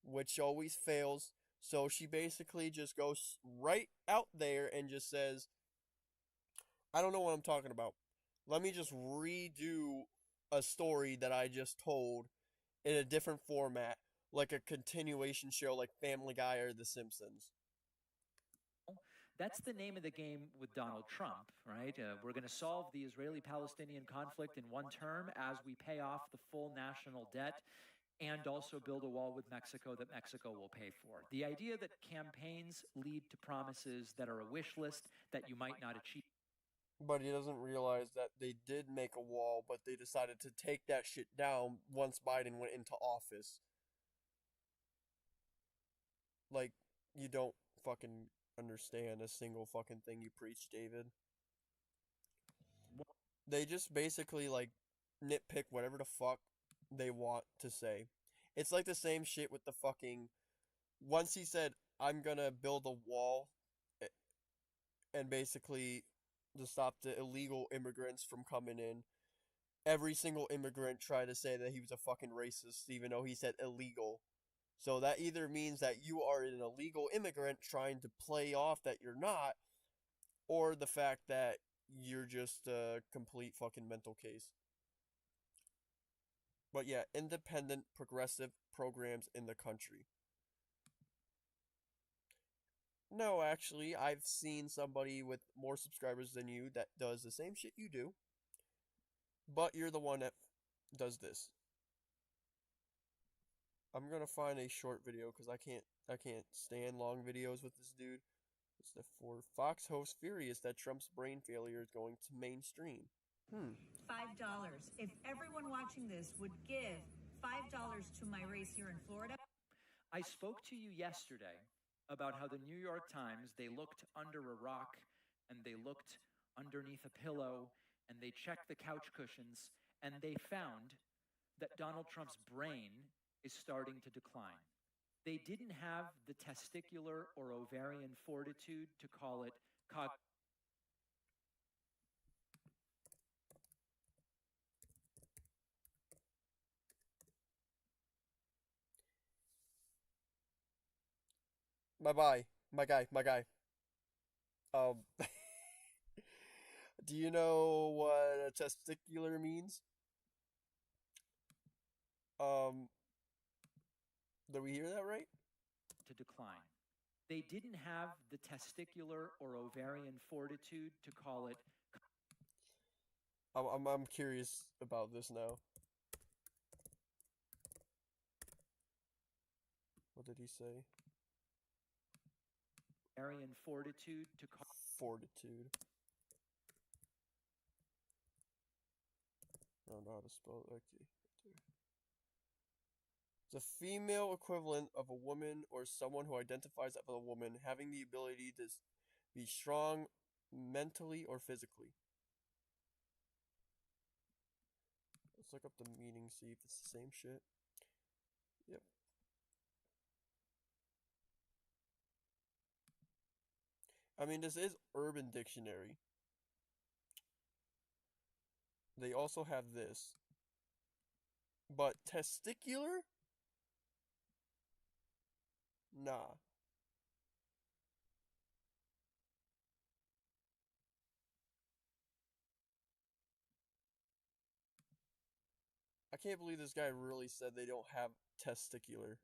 which always fails. So she basically just goes right out there and just says, I don't know what I'm talking about. Let me just redo a story that I just told in a different format, like a continuation show like Family Guy or The Simpsons. that's the name of the game with Donald Trump, right? We're going to solve the Israeli-Palestinian conflict in one term as we pay off the full national debt and also build a wall with Mexico that Mexico will pay for. The idea that campaigns lead to promises that are a wish list that you might not achieve. But he doesn't realize that they did make a wall, but they decided to take that shit down once Biden went into office. Like, you don't fucking understand a single fucking thing you preach, David. They just basically, like, nitpick whatever the fuck they want to say. It's like the same shit with the fucking... Once he said, I'm gonna build a wall and basically to stop the illegal immigrants from coming in, every single immigrant tried to say that he was a fucking racist, even though he said illegal. So that either means that you are an illegal immigrant trying to play off that you're not, or the fact that you're just a complete fucking mental case. But yeah, independent, progressive programs in the country. No, actually, I've seen somebody with more subscribers than you that does the same shit you do. But you're the one that does this. I'm gonna find a short video because I can't stand long videos with this dude. It's the for Fox host furious that Trump's brain failure is going to mainstream. $5. If everyone watching this would give $5 to my race here in Florida. I spoke to you yesterday about how the New York Times, they looked under a rock and they looked underneath a pillow and they checked the couch cushions and they found that Donald Trump's brain is starting to decline. They didn't have the testicular or ovarian fortitude to call it Bye-bye. My guy. Do you know what a testicular means? Did we hear that right? To decline. They didn't have the testicular or ovarian fortitude to call it. I'm curious about this now. What did he say? Ovarian fortitude to call. Fortitude. I don't know how to spell it. Okay. It's a female equivalent of a woman or someone who identifies as a woman, having the ability to be strong mentally or physically. Let's look up the meaning, see if it's the same shit. Yep. I mean, this is Urban Dictionary. They also have this. But testicular? Nah. can't believe this guy really said they don't have testicular.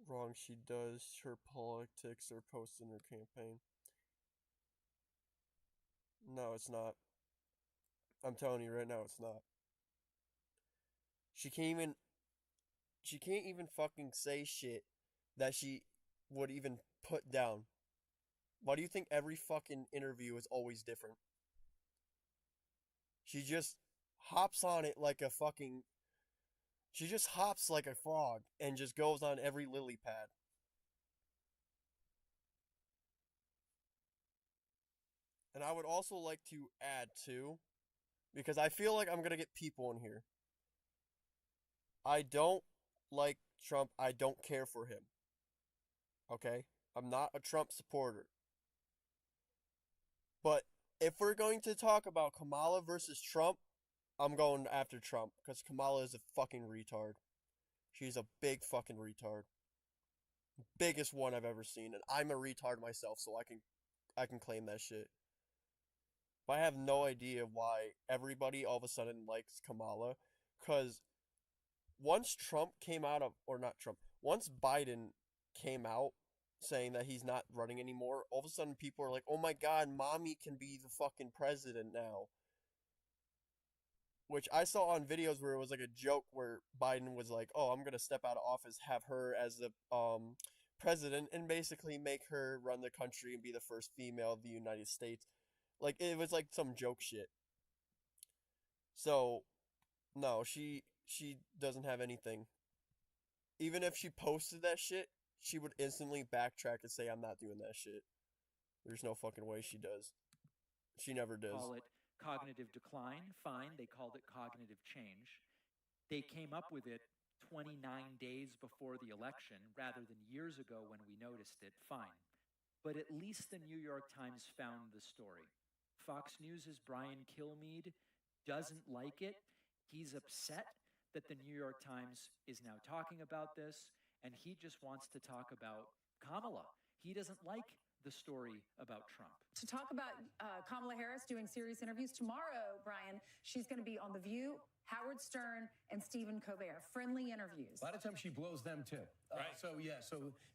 Wrong she does. Her politics are posted in her campaign. No, it's not. I'm telling you right now, it's not. She can't even fucking say shit that she would even put down. Why do you think every fucking interview is always different? She just hops on it like a fucking... She just hops like a frog and just goes on every lily pad. And I would also like to add too, because I feel like I'm gonna get people in here. I don't like Trump. I don't care for him. Okay? I'm not a Trump supporter. But if we're going to talk about Kamala versus Trump, I'm going after Trump, because Kamala is a fucking retard. She's a big fucking retard. Biggest one I've ever seen, and I'm a retard myself, so I can claim that shit. But I have no idea why everybody all of a sudden likes Kamala, because once Trump came out of, or not Trump, once Biden came out saying that he's not running anymore, all of a sudden people are like, oh my god, mommy can be the fucking president now. Which I saw on videos where it was like a joke where Biden was like, oh, I'm gonna step out of office, have her as the president, and basically make her run the country and be the first female of the United States. Like, it was like some joke shit. So, no, she doesn't have anything. Even if she posted that shit, she would instantly backtrack and say, I'm not doing that shit. There's no fucking way she does. She never does. Call it cognitive decline, fine. They called it cognitive change. They came up with it 29 days before the election rather than years ago when we noticed it, fine. But at least the New York Times found the story. Fox News' Brian Kilmeade doesn't like it. He's upset that the New York Times is now talking about this, and he just wants to talk about Kamala. He doesn't like the story about Trump. To talk about Kamala Harris doing serious interviews tomorrow, Brian, she's going to be on The View, Howard Stern, and Stephen Colbert. Friendly interviews. A lot of times she blows them too. Right. So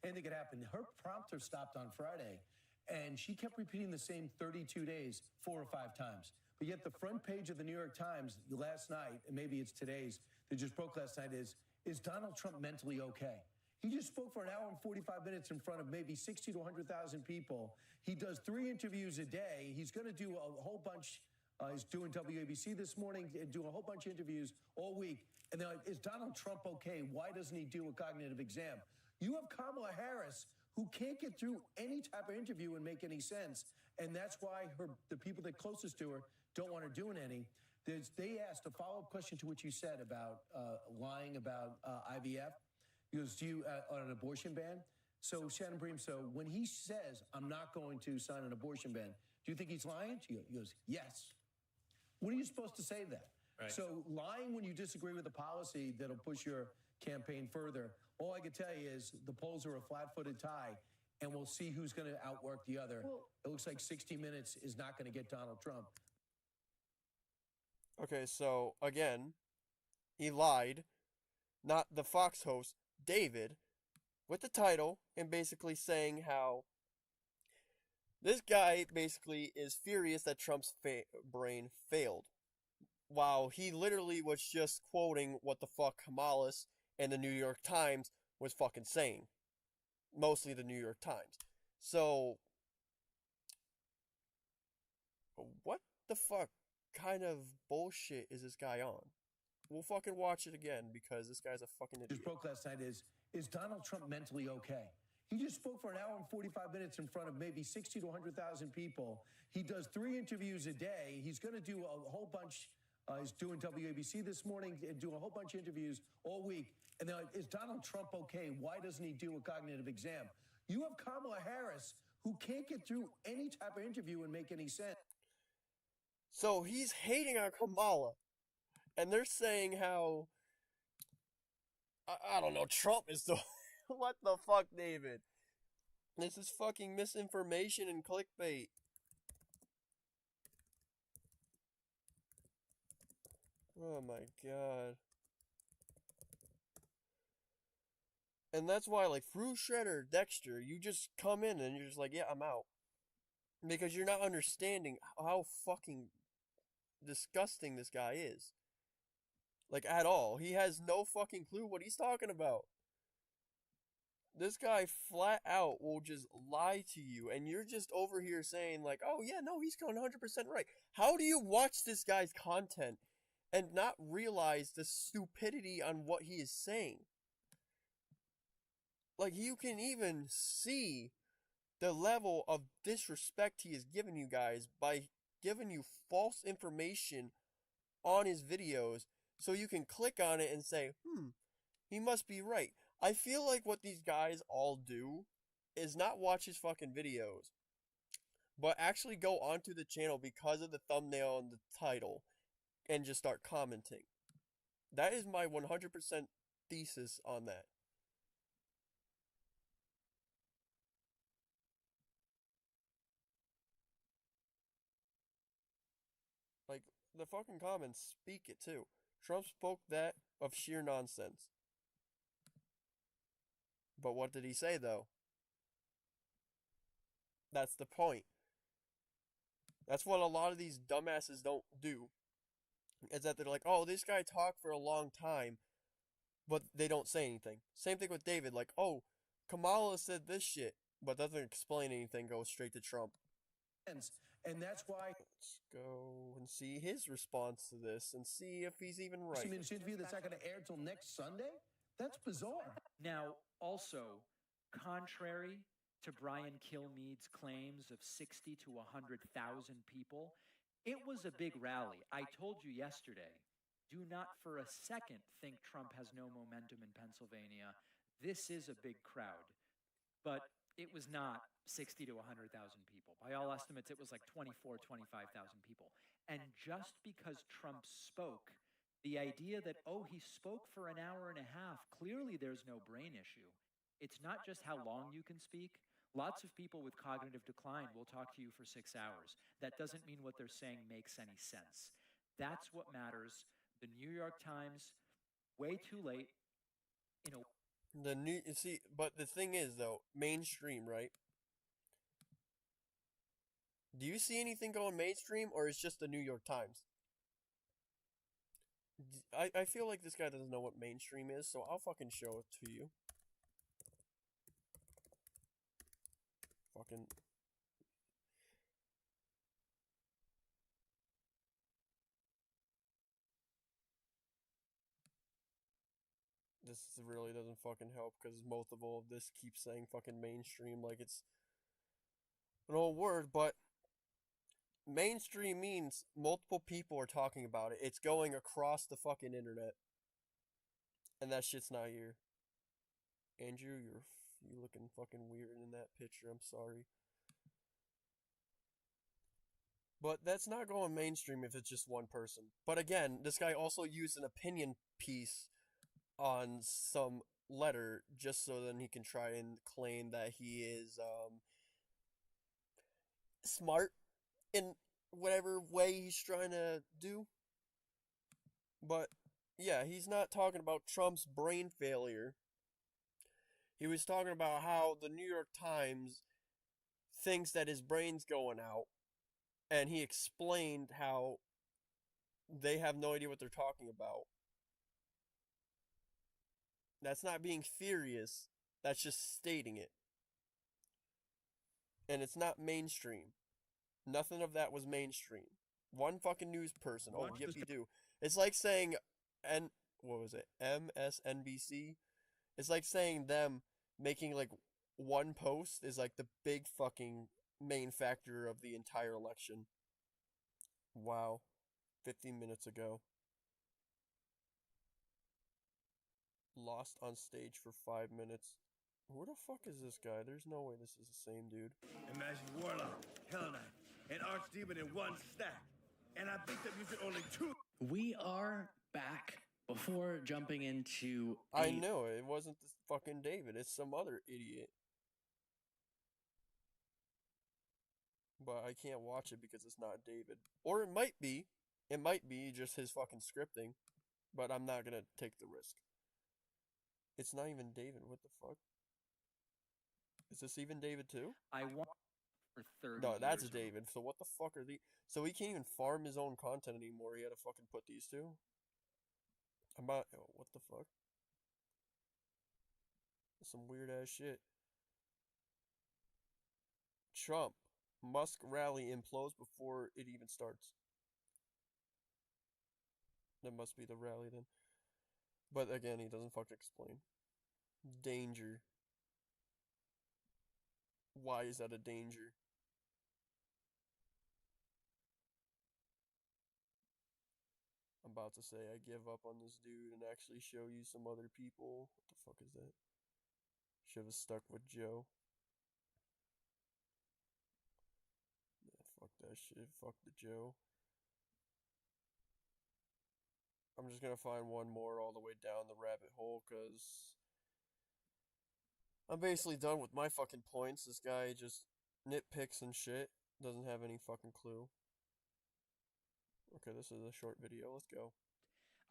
anything could happen. Her prompter stopped on Friday, and she kept repeating the same 32 days 4 or 5 times. But yet the front page of the New York Times last night, and maybe it's today's, that just broke last night, is Donald Trump mentally okay? He just spoke for an hour and 45 minutes in front of maybe 60 to 100,000 people. He does 3 interviews a day. He's going to do a whole bunch. He's doing WABC this morning, doing a whole bunch of interviews all week. And they're like, is Donald Trump okay? Why doesn't he do a cognitive exam? You have Kamala Harris, who can't get through any type of interview and make any sense. And that's why the people that are closest to her don't want her doing any. They asked a follow-up question to what you said about lying about IVF. He goes, do you, on an abortion ban? So Shannon Bream, when he says, I'm not going to sign an abortion ban, do you think he's lying? He goes, yes. What are you supposed to say to that? Right. So lying when you disagree with a policy that'll push your campaign further, all I can tell you is the polls are a flat-footed tie, and we'll see who's going to outwork the other. Well, it looks like 60 Minutes is not going to get Donald Trump. Okay, so, again, he lied. Not the Fox host, David, with the title, and basically saying how this guy basically is furious that Trump's brain failed, while he literally was just quoting what the fuck Kamala and the New York Times was fucking saying. Mostly the New York Times. So, what the fuck kind of bullshit is this guy on? We'll fucking watch it again, because this guy's a fucking idiot. Just broke last night is Donald Trump mentally okay? He just spoke for an hour and 45 minutes in front of maybe 60 to 100,000 people. He does 3 interviews a day. He's going to do a whole bunch. He's doing WABC this morning and doing a whole bunch of interviews all week. And they're like, is Donald Trump okay? Why doesn't he do a cognitive exam? You have Kamala Harris, who can't get through any type of interview and make any sense. So he's hating on Kamala. And they're saying how, I don't know, Trump is the... What the fuck, David? This is fucking misinformation and clickbait. Oh my god. And that's why, like, Fruit Shredder, Dexter, you just come in and you're just like, yeah, I'm out. Because you're not understanding how fucking disgusting this guy is. Like, at all. He has no fucking clue what he's talking about. This guy flat out will just lie to you, and you're just over here saying, like, oh yeah, no, he's going 100% right. How do you watch this guy's content and not realize the stupidity on what he is saying? Like, you can even see the level of disrespect he is giving you guys by giving you false information on his videos so you can click on it and say, he must be right. I feel like what these guys all do is not watch his fucking videos, but actually go onto the channel because of the thumbnail and the title and just start commenting. That is my 100% thesis on that. Like, the fucking comments speak it too. Trump spoke that of sheer nonsense. But what did he say, though? That's the point. That's what a lot of these dumbasses don't do. Is that they're like, oh, this guy talked for a long time, but they don't say anything. Same thing with David. Like, oh, Kamala said this shit, but doesn't explain anything, goes straight to Trump. And that's why. Let's go and see his response to this and see if he's even right. You mean an interview that's not going to air till next Sunday? That's bizarre. Now, also, contrary to Brian Kilmeade's claims of 60 to 100,000 people, it was a big rally. I told you yesterday, do not for a second think Trump has no momentum in Pennsylvania. This is a big crowd. But it was not 60 to 100,000 people. By all estimates, it was like 24, 25,000 people. And just because Trump spoke, the idea that, oh, he spoke for an hour and a half, clearly there's no brain issue. It's not just how long you can speak. Lots of people with cognitive decline will talk to you for 6 hours. That doesn't mean what they're saying makes any sense. That's what matters. The New York Times, way too late. But the thing is, though, mainstream, right? Do you see anything going mainstream, or is just the New York Times? I feel like this guy doesn't know what mainstream is, so I'll fucking show it to you. Fucking... This really doesn't fucking help, because multiple of this keeps saying fucking mainstream like it's an old word, but mainstream means multiple people are talking about it. It's going across the fucking internet. And that shit's not here. Andrew, you're looking fucking weird in that picture. I'm sorry. But that's not going mainstream if it's just one person. But again, this guy also used an opinion piece on some letter just so then he can try and claim that he is smart in whatever way he's trying to do. But yeah, he's not talking about Trump's brain failure. He was talking about how the New York Times thinks that his brain's going out, and he explained how they have no idea what they're talking about. That's not being furious, that's just stating it. And it's not mainstream. Nothing of that was mainstream. One fucking news person. Oh, yippee-doo. It's like saying, what was it? MSNBC? It's like saying them making, like, one post is, like, the big fucking main factor of the entire election. Wow. 15 minutes ago. Lost on stage for 5 minutes. Where the fuck is this guy? There's no way this is the same dude. Imagine Warlock, Hell Knight, and Archdemon in one stack. And I beat them using only 2. We are back. Before jumping into... I know, it wasn't this fucking David. It's some other idiot. But I can't watch it because it's not David. Or it might be. It might be just his fucking scripting. But I'm not gonna take the risk. It's not even David. What the fuck? Is this even David too? I want for 30 No, that's years. David. So what the fuck are these? So he can't even farm his own content anymore. He had to fucking put these two. What the fuck? Some weird ass shit. Trump. Musk rally implodes before it even starts. That must be the rally then. But again, he doesn't fucking explain. Danger. Why is that a danger? I'm about to say I give up on this dude and actually show you some other people. What the fuck is that? Should have stuck with Joe. Yeah, fuck that shit. Fuck the Joe. I'm just gonna find one more all the way down the rabbit hole, cause I'm basically done with my fucking points. This guy just nitpicks and shit. Doesn't have any fucking clue. Okay, this is a short video. Let's go.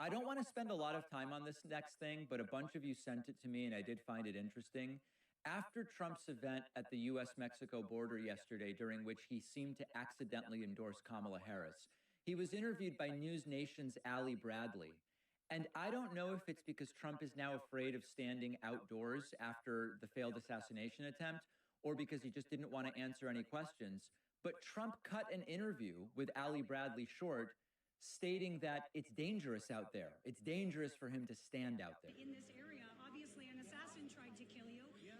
I don't want to spend a lot of time on this next thing, but a bunch of you sent it to me and I did find it interesting. After Trump's event at the US-Mexico border yesterday, during which he seemed to accidentally endorse Kamala Harris, he was interviewed by News Nation's Ali Bradley. And I don't know if it's because Trump is now afraid of standing outdoors after the failed assassination attempt, or because he just didn't want to answer any questions, but Trump cut an interview with Ali Bradley short, stating that it's dangerous out there. It's dangerous for him to stand out there. In this area, obviously, an assassin tried to kill you. Yeah.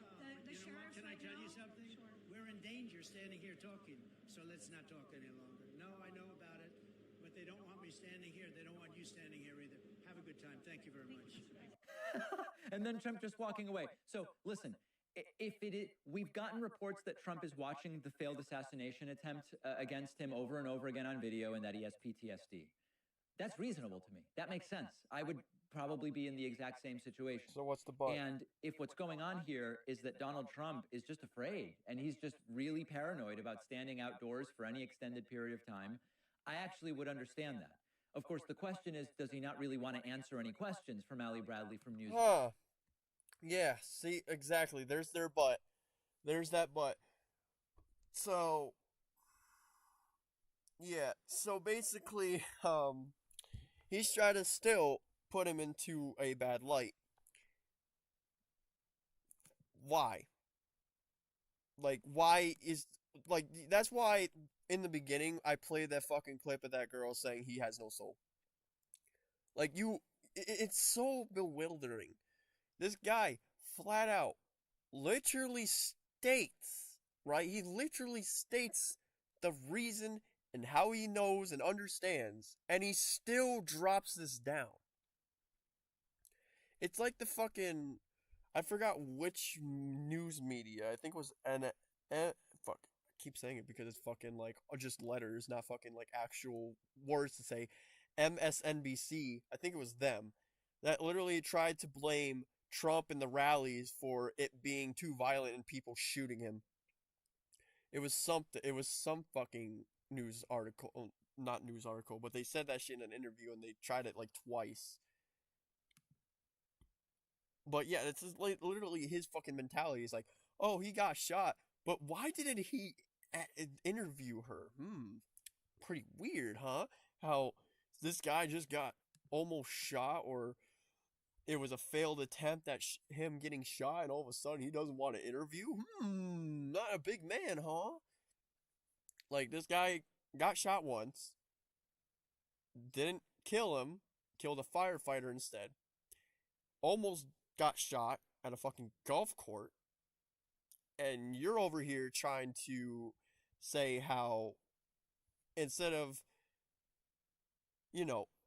The sheriff. Can I tell you something? Sure. We're in danger standing here talking, so let's not talk any longer. No, I know about it, but they don't want me standing here. They don't want you standing here either. Have a good time. Thank you very much. And then Trump just walking away. So listen, we've gotten reports that Trump is watching the failed assassination attempt against him over and over again on video, and that he has PTSD. That's reasonable to me. That makes sense. I would probably be in the exact same situation. So what's the but? And if what's going on here is that Donald Trump is just afraid, and he's just really paranoid about standing outdoors for any extended period of time, I actually would understand that. Of course, the question is, does he not really want to answer any questions from Ali Bradley from News? Yeah, see, exactly. There's their but. There's that but. So, yeah. So basically, he's trying to still put him into a bad light. Why? That's why in the beginning I played that fucking clip of that girl saying he has no soul. It's so bewildering. This guy, flat out, literally states, right? He literally states the reason and how he knows and understands, and he still drops this down. It's like the fucking, I forgot which news media, I think it was fuck, I keep saying it because it's fucking like just letters, not fucking like actual words to say. MSNBC, I think it was them, that literally tried to blame Trump in the rallies for it being too violent and people shooting him. It was some fucking news article, not news article, but they said that shit in an interview and they tried it like twice. But yeah, it's just like literally his fucking mentality is like, oh, he got shot, but why didn't he interview her? Pretty weird, huh? How this guy just got almost shot, or it was a failed attempt at him getting shot, and all of a sudden he doesn't want to interview? Not a big man, huh? Like, this guy got shot once, didn't kill him, killed a firefighter instead, almost got shot at a fucking golf court, and you're over here trying to say how instead of,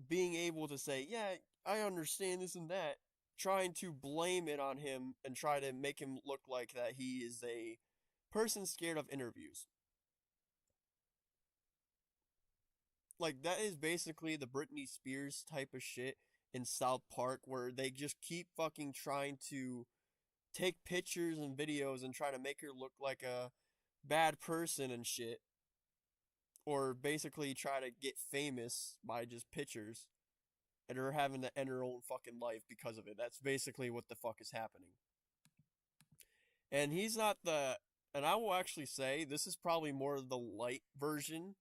being able to say, yeah, I understand this and that, trying to blame it on him and try to make him look like that he is a person scared of interviews. Like, that is basically the Britney Spears type of shit in South Park, where they just keep fucking trying to take pictures and videos and try to make her look like a bad person and shit. or basically try to get famous by just pictures, and her having to end her own fucking life because of it. That's basically what the fuck is happening. And he's not the. And I will actually say, this is probably more the light version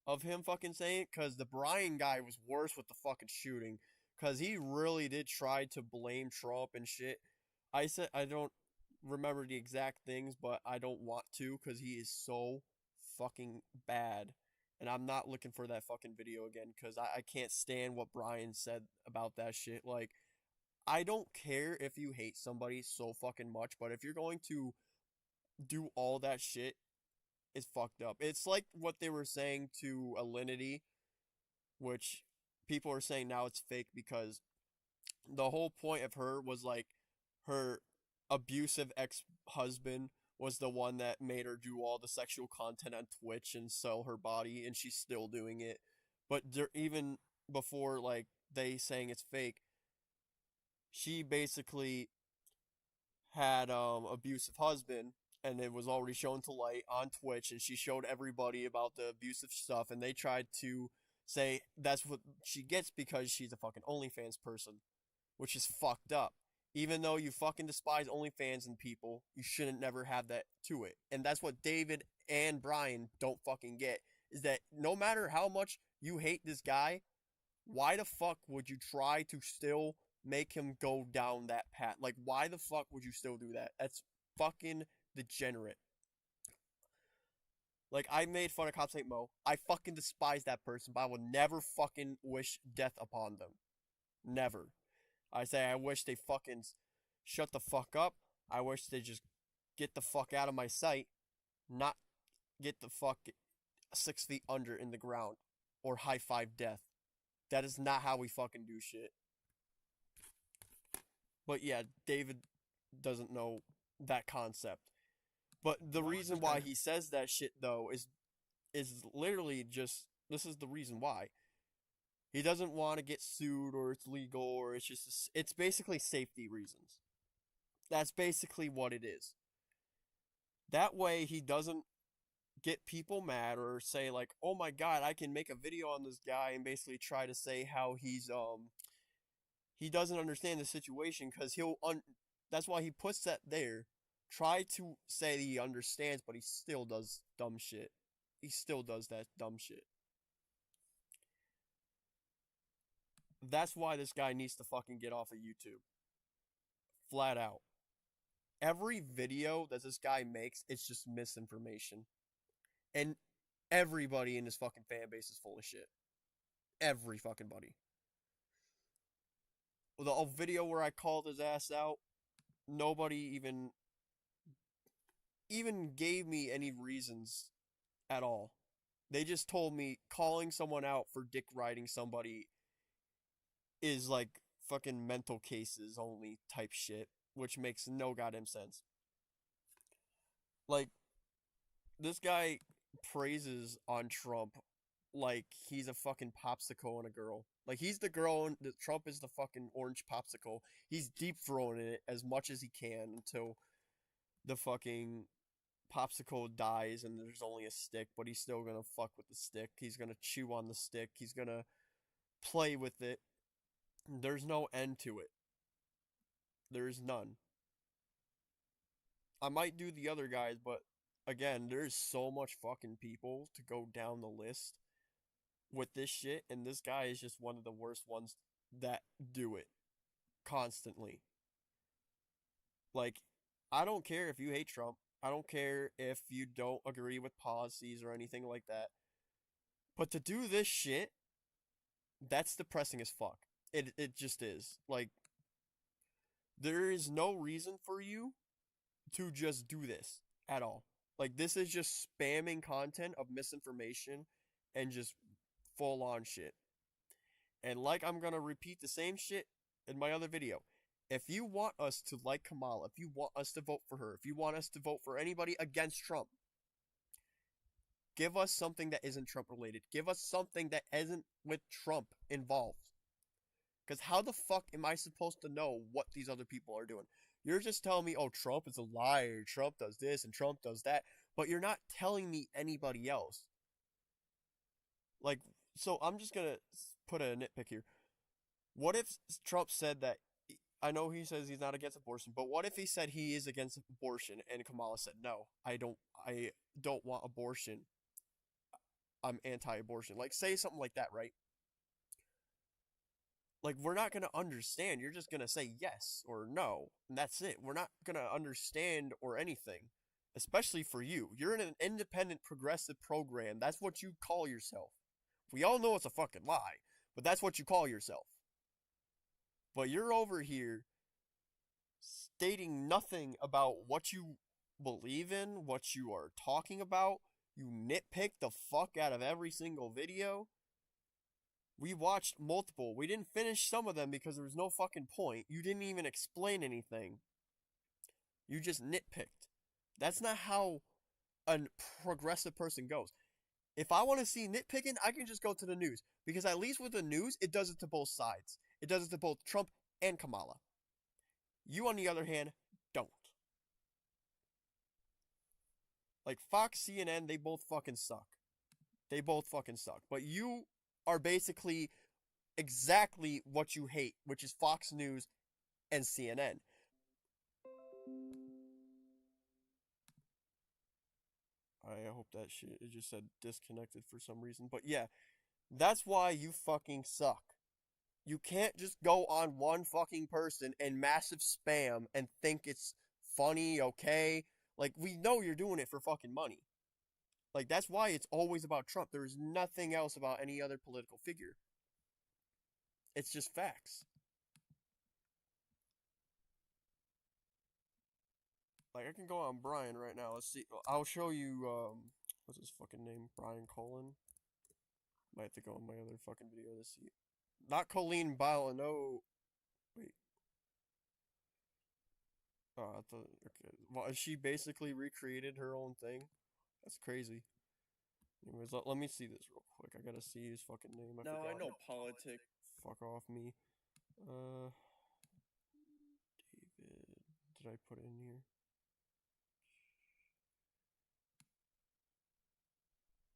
of him fucking saying it, because the Brian guy was worse with the fucking shooting, because he really did try to blame Trump and shit. I said, I don't remember the exact things, but I don't want to, because he is so fucking bad. And I'm not looking for that fucking video again, because I can't stand what Brian said about that shit. Like, I don't care if you hate somebody so fucking much, but if you're going to do all that shit, it's fucked up. It's like what they were saying to Alinity, which people are saying now it's fake, because the whole point of her was like her abusive ex-husband was the one that made her do all the sexual content on Twitch and sell her body, and she's still doing it. But even before, like, they saying it's fake, she basically had abusive husband, and it was already shown to light on Twitch, and she showed everybody about the abusive stuff, and they tried to say that's what she gets because she's a fucking OnlyFans person, which is fucked up. Even though you fucking despise OnlyFans and people, you shouldn't never have that to it. And that's what David and Brian don't fucking get, is that no matter how much you hate this guy, why the fuck would you try to still make him go down that path? Like, why the fuck would you still do that? That's fucking degenerate. Like, I made fun of Cops Hate Mo. I fucking despise that person, but I will never fucking wish death upon them. Never. I say I wish they fucking shut the fuck up. I wish they just get the fuck out of my sight. Not get the fuck 6 feet under in the ground. Or high five death. That is not how we fucking do shit. But yeah, David doesn't know that concept. But the reason why he says that shit, though, is literally just, this is the reason why. He doesn't want to get sued, or it's legal, or it's just, it's basically safety reasons. That's basically what it is. That way, he doesn't get people mad, or say like, oh my god, I can make a video on this guy, and basically try to say how he's, he doesn't understand the situation, because that's why he puts that there. Try to say he understands, but he still does dumb shit. He still does that dumb shit. That's why this guy needs to fucking get off of YouTube. Flat out. Every video that this guy makes, it's just misinformation. And everybody in this fucking fan base is full of shit. Every fucking buddy. The video where I called his ass out, nobody even gave me any reasons at all. They just told me calling someone out for dick riding somebody is like fucking mental cases only type shit, which makes no goddamn sense. Like, this guy praises on Trump like he's a fucking popsicle and a girl. Like, he's the girl and Trump is the fucking orange popsicle. He's deep throwing it as much as he can until the fucking popsicle dies and there's only a stick, but he's still gonna fuck with the stick. He's gonna chew on the stick. He's gonna play with it. There's no end to it. There's none. I might do the other guys, but again, there's so much fucking people to go down the list with this shit, and this guy is just one of the worst ones that do it constantly. Like, I don't care if you hate Trump. I don't care if you don't agree with policies or anything like that. But to do this shit, that's depressing as fuck. It just is. Like, there is no reason for you to just do this at all. Like, this is just spamming content of misinformation and just full on shit. And like, I'm gonna repeat the same shit in my other video. If you want us to like Kamala, if you want us to vote for her, if you want us to vote for anybody against Trump, give us something that isn't Trump related. Give us something that isn't with Trump involved. Because how the fuck am I supposed to know what these other people are doing? You're just telling me, oh, Trump is a liar, Trump does this, and Trump does that, but you're not telling me anybody else. Like, so I'm just gonna put a nitpick here. What if Trump said that? I know he says he's not against abortion, but what if he said he is against abortion and Kamala said no, I don't want abortion. I'm anti-abortion. Like, say something like that, right? Like, we're not gonna understand. You're just gonna say yes or no, and that's it. We're not gonna understand or anything. Especially for you. You're in an independent progressive program. That's what you call yourself. We all know it's a fucking lie, but that's what you call yourself. But you're over here stating nothing about what you believe in, what you are talking about. You nitpick the fuck out of every single video. We watched multiple. We didn't finish some of them because there was no fucking point. You didn't even explain anything. You just nitpicked. That's not how a progressive person goes. If I want to see nitpicking, I can just go to the news. Because at least with the news, it does it to both sides. It does it to both Trump and Kamala. You, on the other hand, don't. Like, Fox, CNN, they both fucking suck. They both fucking suck. But you are basically exactly what you hate, which is Fox News and CNN. I hope that shit, it just said disconnected for some reason. But yeah, that's why you fucking suck. You can't just go on one fucking person and massive spam and think it's funny, okay? Like, we know you're doing it for fucking money. Like, that's why it's always about Trump. There is nothing else about any other political figure. It's just facts. Like, I can go on Brian right now. Let's see. I'll show you, what's his fucking name? Brian Cullen? Might have to go on my other fucking video to see. Not Colleen Bala, no. Wait. Oh, I thought, okay. Well, she basically recreated her own thing? That's crazy. Anyways, let me see this real quick. I gotta see his fucking name. I know politics. Fuck off me. David. Did I put it in here?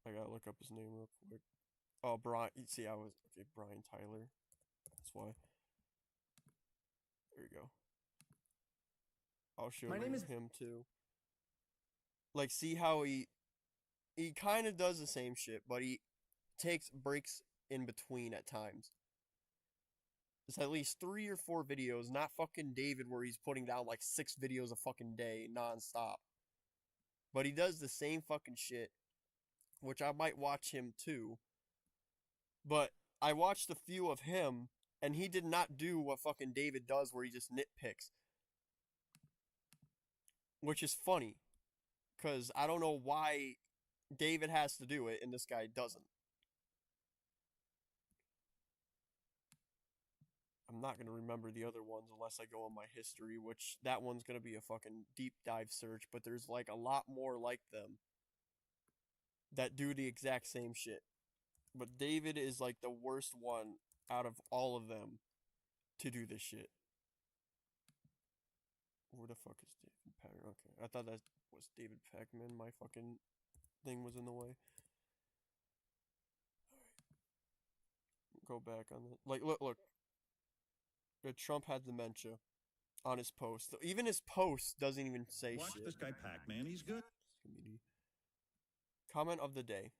I gotta look up his name real quick. Oh, Brian. See, okay, Brian Tyler. That's why. There you go. I'll show you him too. Like, see how he kind of does the same shit, but he takes breaks in between at times. There's at least 3 or 4 videos, not fucking David where he's putting down like 6 videos a fucking day, non-stop. But he does the same fucking shit, which I might watch him too. But I watched a few of him, and he did not do what fucking David does where he just nitpicks. Which is funny. Because I don't know why David has to do it and this guy doesn't. I'm not going to remember the other ones unless I go on my history, which that one's going to be a fucking deep dive search, but there's like a lot more like them that do the exact same shit. But David is like the worst one out of all of them to do this shit. Where the fuck is David Pakman? Okay, I thought that was David Pakman. My fucking thing was in the way. Alright. Go back on the... Like, look. Trump had dementia on his post. Even his post doesn't even say Watch shit. this guy Pac-Man, he's good. Comment of the day.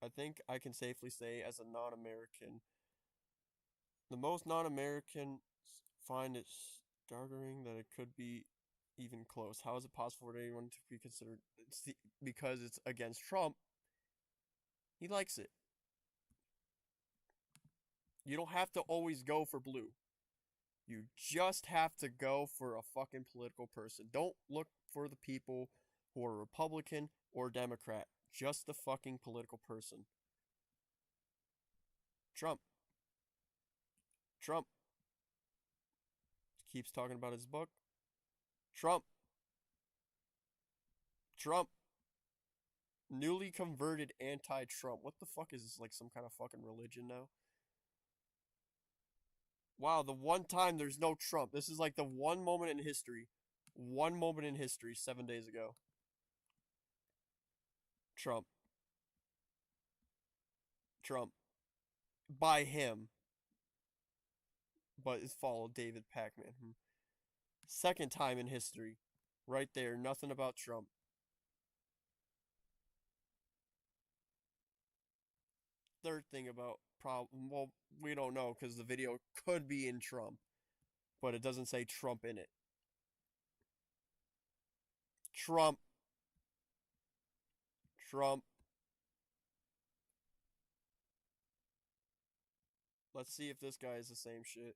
I think I can safely say, as a non-American, the most non-Americans find it staggering that it could be even close. How is it possible for anyone to be considered? Because it's against Trump. He likes it. You don't have to always go for blue. You just have to go for a fucking political person. Don't look for the people who are Republican or Democrat. Just the fucking political person. Trump. Trump. Keeps talking about his book. Trump. Trump. Newly converted anti-Trump. What the fuck is this? Like some kind of fucking religion now? Wow, the one time there's no Trump. This is like the one moment in history. 1 moment in history 7 days ago. Trump. Trump by him, but it's followed David Pakman. Second time in history. Right there, nothing about Trump. Third thing about problem, well, we don't know because the video could be in Trump, but it doesn't say Trump in it. Trump. Trump. Let's see if this guy is the same shit.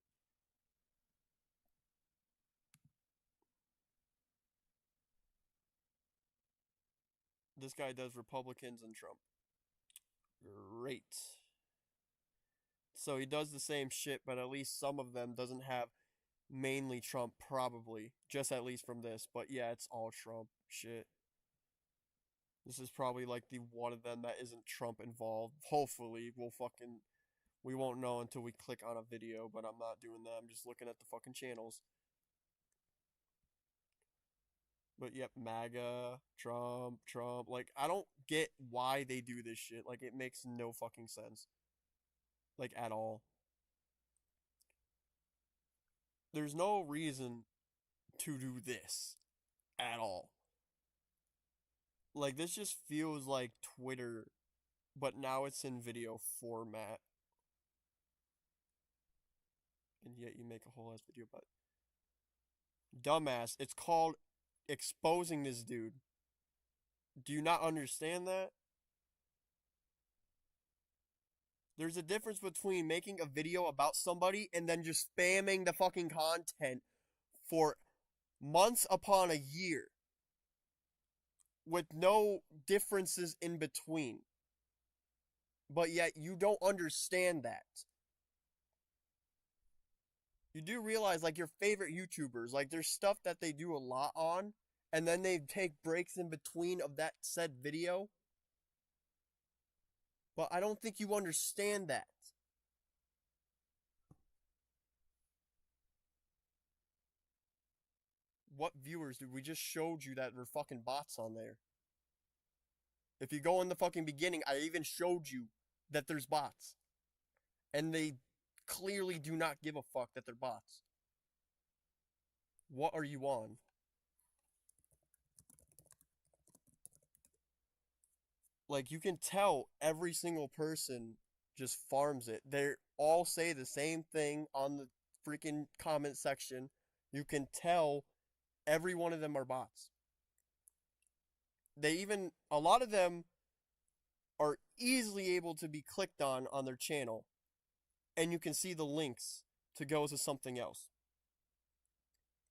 This guy does Republicans and Trump. Great. So he does the same shit, but at least some of them doesn't have mainly Trump, probably. Just at least from this. But yeah, it's all Trump shit. This is probably like the one of them that isn't Trump involved. Hopefully, we won't know until we click on a video, but I'm not doing that. I'm just looking at the fucking channels. But yep, MAGA, Trump. Like, I don't get why they do this shit. Like, it makes no fucking sense. Like, at all. There's no reason to do this. At all. Like, this just feels like Twitter, but now it's in video format. And yet you make a whole ass video about it. Dumbass. It's called exposing this dude. Do you not understand that? There's a difference between making a video about somebody and then just spamming the fucking content for months upon a year with no differences in between. But yet you don't understand that. You do realize, like, your favorite YouTubers, like, there's stuff that they do a lot on, and then they take breaks in between of that said video. But I don't think you understand that. What viewers, dude? We just showed you that there are fucking bots on there. If you go in the fucking beginning, I even showed you that there's bots. And they clearly do not give a fuck that they're bots. What are you on? Like, you can tell every single person just farms it. They all say the same thing on the freaking comment section. You can tell every one of them are bots. A lot of them are easily able to be clicked on their channel. And you can see the links to go to something else.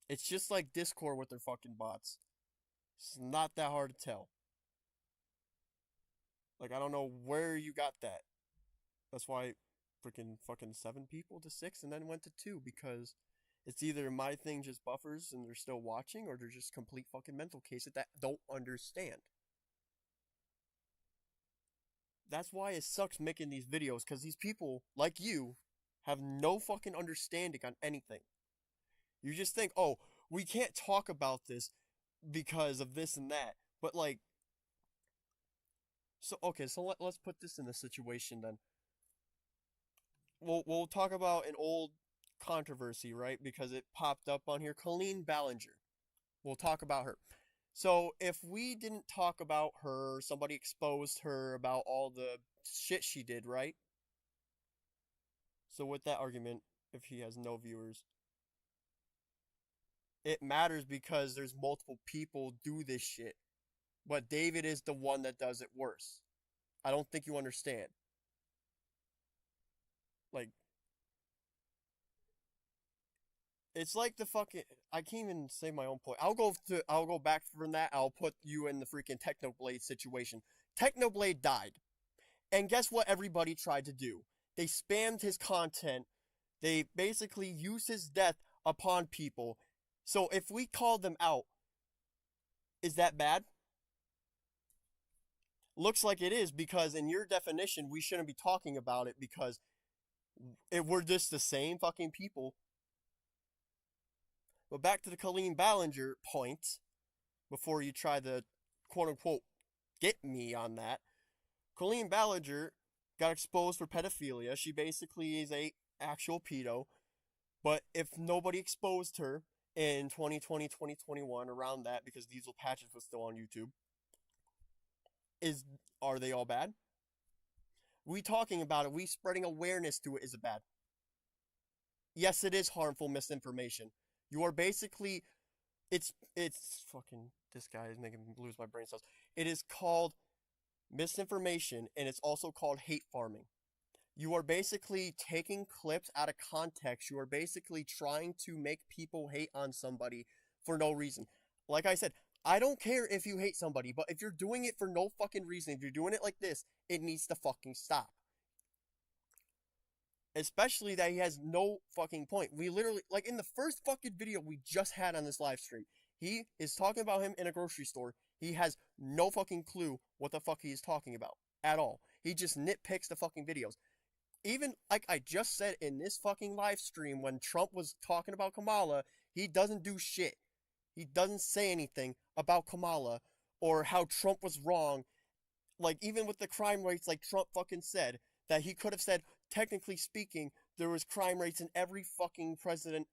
It's just like Discord with their fucking bots. It's not that hard to tell. Like, I don't know where you got that. That's why freaking fucking 7 people to 6 and then went to 2, because it's either my thing just buffers and they're still watching, or they're just complete fucking mental cases that don't understand. That's why it sucks making these videos, because these people, like you, have no fucking understanding on anything. You just think, oh, we can't talk about this because of this and that. But, like, so, okay, so let's put this in a situation then. We'll talk about an old controversy, right? Because it popped up on here. Colleen Ballinger. We'll talk about her. So, if we didn't talk about her, somebody exposed her about all the shit she did, right? So, with that argument, if he has no viewers, it matters because there's multiple people do this shit. But David is the one that does it worse. I don't think you understand. Like, it's like the fucking, I can't even say my own point. I'll go back from that. I'll put you in the freaking Technoblade situation. Technoblade died. And guess what everybody tried to do? They spammed his content. They basically used his death upon people. So if we call them out, is that bad? Looks like it is, because in your definition, we shouldn't be talking about it, because if we're just the same fucking people. But back to the Colleen Ballinger point, before you try to, quote-unquote, get me on that. Colleen Ballinger got exposed for pedophilia. She basically is a actual pedo. But if nobody exposed her in 2020, 2021, around that, because Diesel Patches was still on YouTube, are they all bad? We talking about it, we spreading awareness to it, is it bad? Yes, it is harmful misinformation. You are basically, it's fucking, this guy is making me lose my brain cells. It is called misinformation, and it's also called hate farming. You are basically taking clips out of context. You are basically trying to make people hate on somebody for no reason. Like I said, I don't care if you hate somebody, but if you're doing it for no fucking reason, if you're doing it like this, it needs to fucking stop. Especially that he has no fucking point. We literally, like in the first fucking video we just had on this live stream, he is talking about him in a grocery store. He has no fucking clue what the fuck he is talking about at all. He just nitpicks the fucking videos. Even like I just said in this fucking live stream when Trump was talking about Kamala, he doesn't do shit. He doesn't say anything about Kamala or how Trump was wrong. Like, even with the crime rates, like Trump fucking said, that he could have said, technically speaking, there was crime rates in every fucking president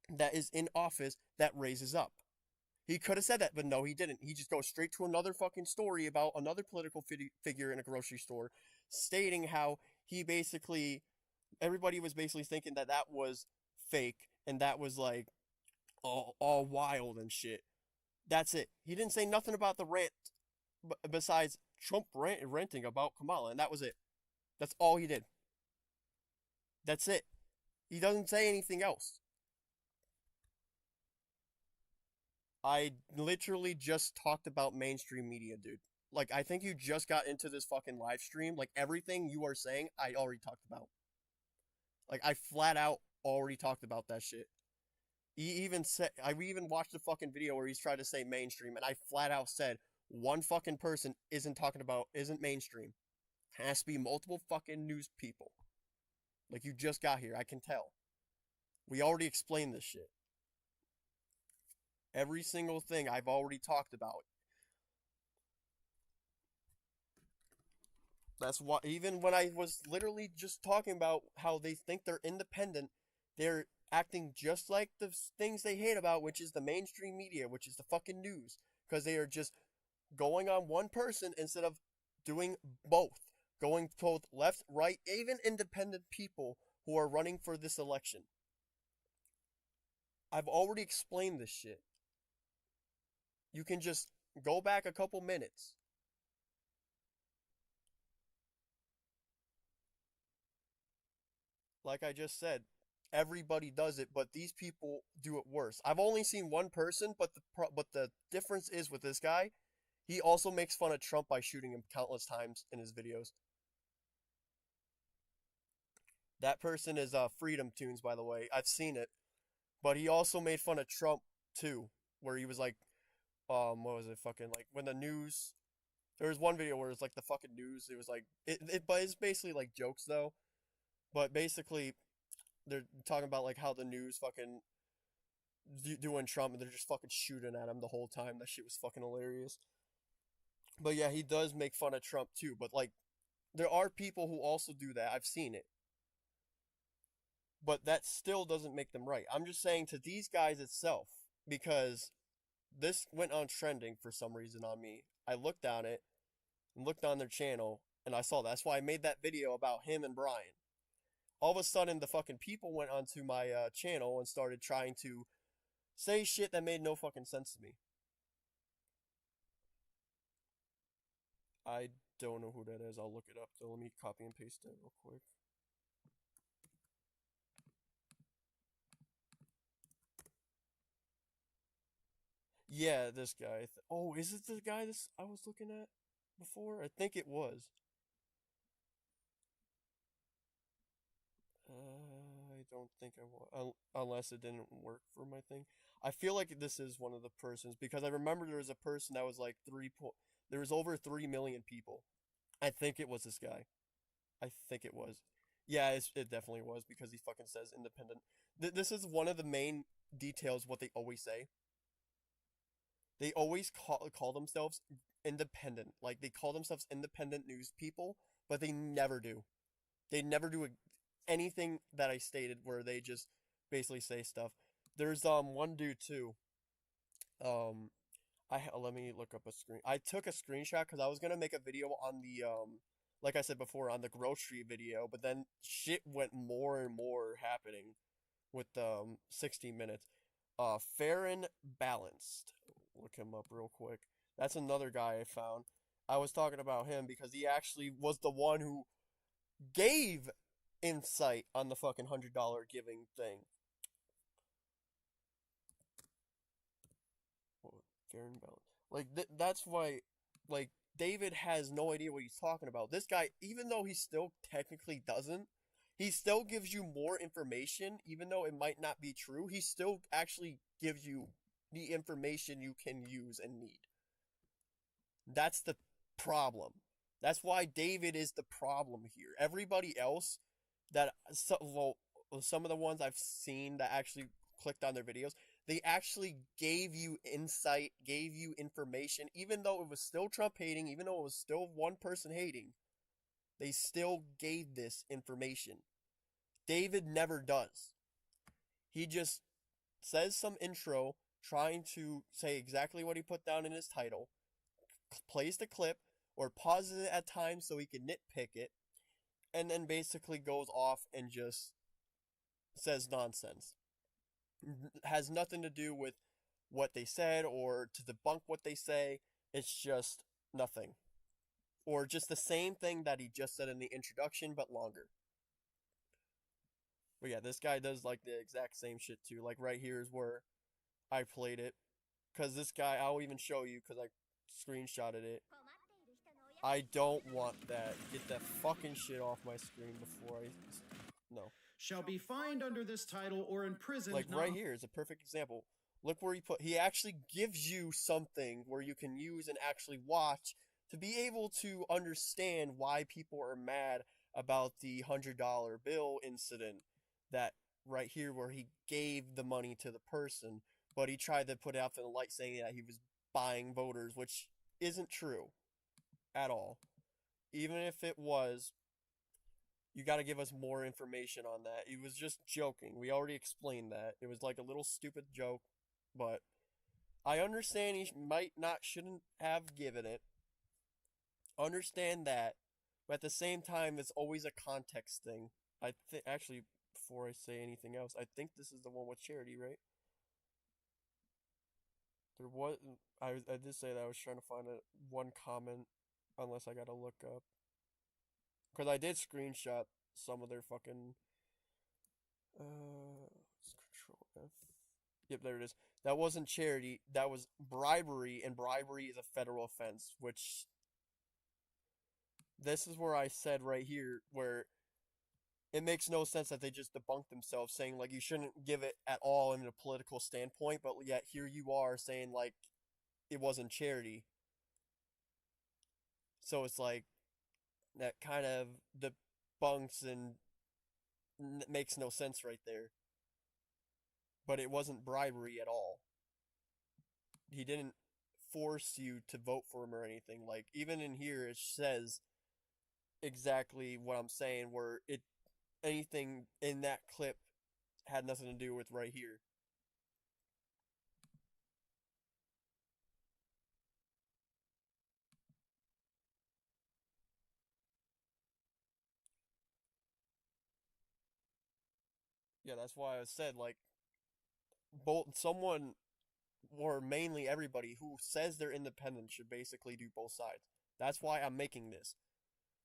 that is in office that raises up. He could have said that, but no, he didn't. He just goes straight to another fucking story about another political figure in a grocery store, stating how he basically, everybody was basically thinking that that was fake, and that was like, all wild and shit. That's it. He didn't say nothing about the rant, besides Trump ranting about Kamala, and that was it. That's all he did. That's it. He doesn't say anything else. I literally just talked about mainstream media, dude. Like, I think you just got into this fucking live stream. Like, everything you are saying, I already talked about. Like, I flat out already talked about that shit. He even said, I even watched the fucking video where he's trying to say mainstream, and I flat out said, one fucking person isn't mainstream. It has to be multiple fucking news people. Like, you just got here, I can tell. We already explained this shit. Every single thing I've already talked about. That's why, even when I was literally just talking about how they think they're independent, they're acting just like the things they hate about, which is the mainstream media, which is the fucking news. Because they are just going on one person instead of doing both. Going both left, right, even independent people who are running for this election. I've already explained this shit. You can just go back a couple minutes. Like I just said, everybody does it, but these people do it worse. I've only seen one person, but the difference is with this guy, he also makes fun of Trump by shooting him countless times in his videos. That person is Freedom Tunes, by the way. I've seen it. But he also made fun of Trump, too. Where he was like, what was it, fucking, like, when the news... There was one video where it was like the fucking news. It was like, but it's basically like jokes, though. But basically, they're talking about like how the news fucking doing Trump, and they're just fucking shooting at him the whole time. That shit was fucking hilarious. But yeah, he does make fun of Trump, too. But like, there are people who also do that. I've seen it. But that still doesn't make them right. I'm just saying to these guys itself, because this went on trending for some reason on me. I looked on it, and looked on their channel, and I saw that. That's why I made that video about him and Brian. All of a sudden, the fucking people went onto my channel and started trying to say shit that made no fucking sense to me. I don't know who that is. I'll look it up, so let me copy and paste it real quick. Yeah, this guy. Oh, is it the guy I was looking at before? I think it was. I don't think I was. Unless it didn't work for my thing. I feel like this is one of the persons, because I remember there was a person that was like there was over 3 million people. I think it was this guy. I think it was. Yeah, it definitely was, because he fucking says independent. This is one of the main details, what they always say. They always call themselves independent. Like, they call themselves independent news people, but they never do. They never do anything that I stated where they just basically say stuff. There's one dude too. Let me look up a screen. I took a screenshot because I was gonna make a video on the like I said before, on the grocery video, but then shit went more and more happening with 60 minutes. Fair and Balanced. Look him up real quick. That's another guy I found. I was talking about him because he actually was the one who gave insight on the fucking $100 giving thing. Fair and Balanced. Like, that's why, like, David has no idea what he's talking about. This guy, even though he still technically doesn't, he still gives you more information, even though it might not be true. He still actually gives you the information you can use and need. That's the problem. That's why David is the problem here. Everybody else some of the ones I've seen that actually clicked on their videos, they actually gave you insight, gave you information, even though it was still Trump hating, even though it was still one person hating, they still gave this information. David never does. He just says some intro, trying to say exactly what he put down in his title, plays the clip, or pauses it at times so he can nitpick it, and then basically goes off and just says nonsense. Has nothing to do with what they said or to debunk what they say. It's just nothing. Or just the same thing that he just said in the introduction, but longer. But yeah, this guy does like the exact same shit too. Like right here is where I played it. Because this guy, I'll even show you because I screenshotted it. I don't want that. Get that fucking shit off my screen before I... No. Shall be fined under this title or imprisoned. Like right here is a perfect example. Look where he actually gives you something where you can use and actually watch to be able to understand why people are mad about the $100 bill incident. That right here where he gave the money to the person, but he tried to put it out in the light saying that he was buying voters, which isn't true at all. Even if it was, you got to give us more information on that. He was just joking. We already explained that. It was like a little stupid joke, but I understand he shouldn't have given it. Understand that, but at the same time, it's always a context thing. I think, actually, before I say anything else, I think this is the one with charity, right? There was, I did say that I was trying to find one comment, unless I gotta look up. Because I did screenshot some of their fucking, Control F. Yep, there it is. That wasn't charity, that was bribery, and bribery is a federal offense, which, this is where I said right here, where it makes no sense that they just debunked themselves, saying, like, you shouldn't give it at all in a political standpoint, but yet here you are saying, like, it wasn't charity. So it's like, that kind of debunks and makes no sense right there. But it wasn't bribery at all. He didn't force you to vote for him or anything. Like, even in here, it says exactly what I'm saying, where anything in that clip had nothing to do with right here. Yeah, that's why I said, like, someone, or mainly everybody, who says they're independent should basically do both sides. That's why I'm making this.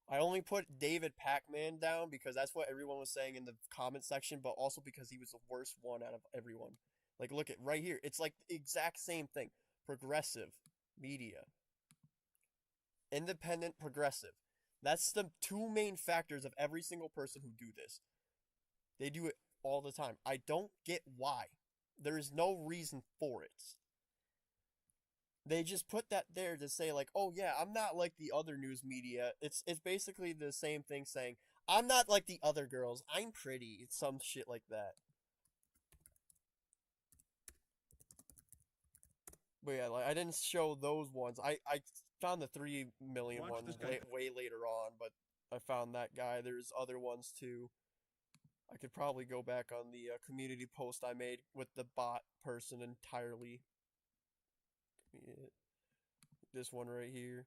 I only put David Pakman down because that's what everyone was saying in the comment section, but also because he was the worst one out of everyone. Like, look at right here. It's like the exact same thing. Progressive media. Independent, progressive. That's the two main factors of every single person who do this. They do it all the time. I don't get why. There is no reason for it. They just put that there to say, like, oh yeah, I'm not like the other news media. It's basically the same thing saying, I'm not like the other girls. I'm pretty. It's some shit like that. But yeah, like, I didn't show those ones. I found the 3 million ones way later on, but I found that guy. There's other ones too. I could probably go back on the community post I made with the bot person entirely. This one right here.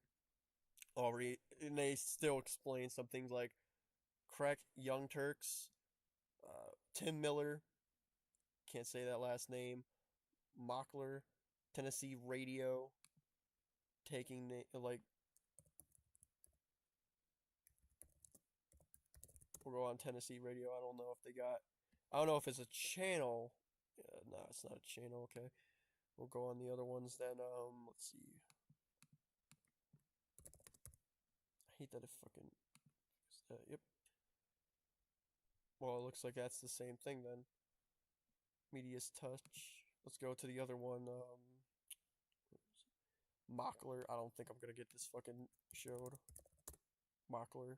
Already, and they still explain some things like Crack Young Turks, Tim Miller, can't say that last name, Mockler, Tennessee Radio, taking like. We'll go on Tennessee Radio. I don't know if they got. I don't know if it's a channel. No, it's not a channel. Okay, we'll go on the other ones then. Let's see. I hate that it fucking. Yep. Well, it looks like that's the same thing then. Media's Touch. Let's go to the other one. Mockler. I don't think I'm gonna get this fucking showed. Mockler.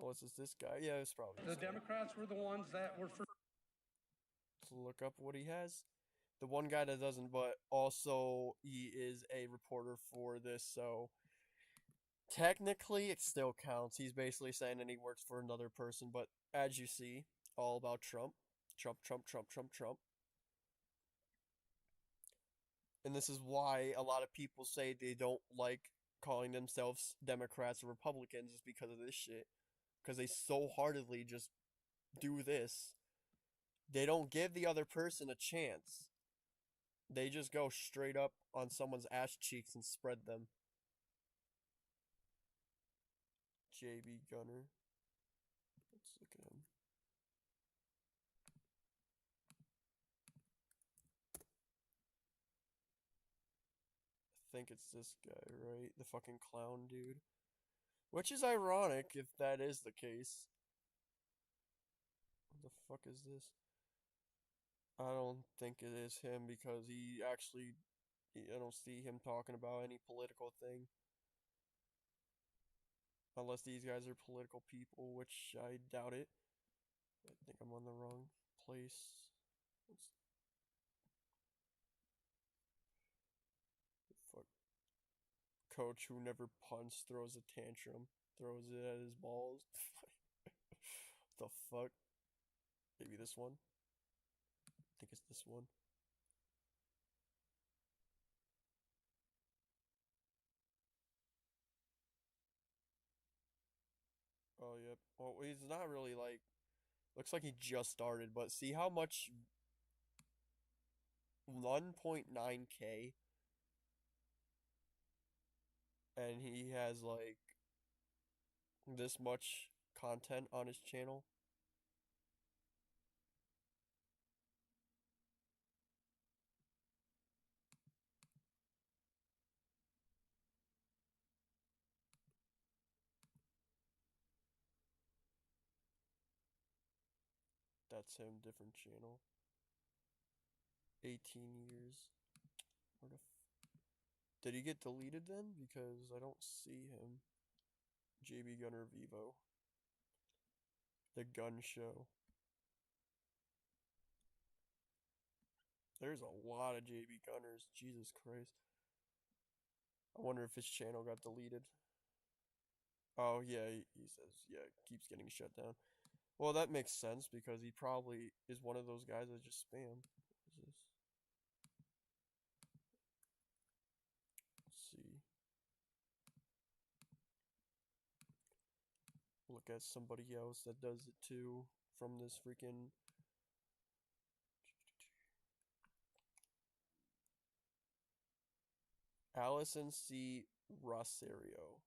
Oh, is this guy? Yeah, it's probably The Democrats were the ones that were for. Let's look up what he has. The one guy that doesn't, but also he is a reporter for this, so technically it still counts. He's basically saying that he works for another person, but as you see, all about Trump. Trump, Trump, Trump, Trump, Trump. And this is why a lot of people say they don't like calling themselves Democrats or Republicans, is because of this shit. Because they so heartedly just do this. They don't give the other person a chance. They just go straight up on someone's ass cheeks and spread them. JB Gunner. Let's look at him. I think it's this guy, right? The fucking clown dude. Which is ironic if that is the case. What the fuck is this? I don't think it is him because he actually, I don't see him talking about any political thing. Unless these guys are political people, which I doubt it. I think I'm on the wrong place. Fuck. Coach who never punts throws a tantrum. Throws it at his balls. The fuck? Maybe this one? I think it's this one. Oh, yep. Well, he's not really like. Looks like he just started, but see how much. 1.9K. And he has like. This much content on his channel. That's him, different channel. 18 years. Where the did he get deleted then? Because I don't see him. JB Gunner Vivo. The Gun Show. There's a lot of JB Gunners. Jesus Christ. I wonder if his channel got deleted. Oh, yeah, he says, yeah, it keeps getting shut down. Well, that makes sense because he probably is one of those guys that just spam. What is this? Let's see. Look at somebody else that does it too from this freaking. Allison C. Rosario.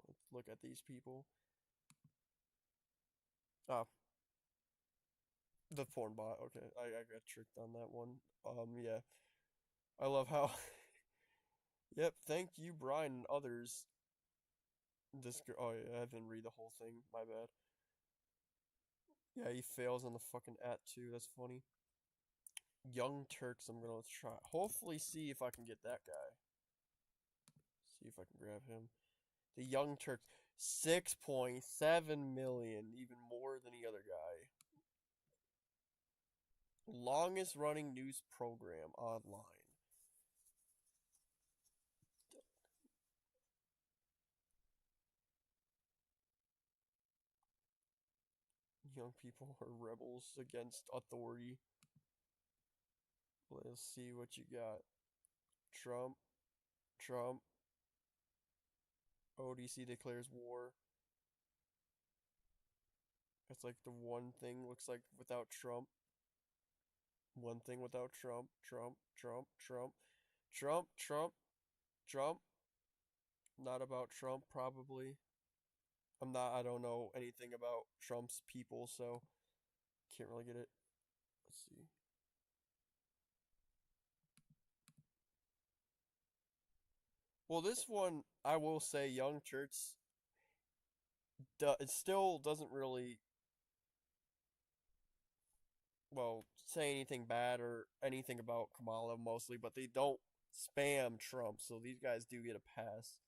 Let's look at these people. Oh. The porn bot. Okay, I got tricked on that one. Yeah. I love how. Yep, thank you, Brian, and others. This girl. Oh, yeah, I didn't read the whole thing. My bad. Yeah, he fails on the fucking at too. That's funny. Young Turks, I'm gonna try. Hopefully, see if I can get that guy. See if I can grab him. The Young Turks, 6.7 million, even more than the other guy. Longest running news program online. Young people are rebels against authority. Let's see what you got. Trump. ODC declares war. It's like the one thing looks like without Trump. One thing without Trump. Trump. Not about Trump, probably. I don't know anything about Trump's people, so can't really get it. Let's see. Well, this one, I will say, Young Turks, it still doesn't really, well, say anything bad or anything about Kamala mostly, but they don't spam Trump, so these guys do get a pass.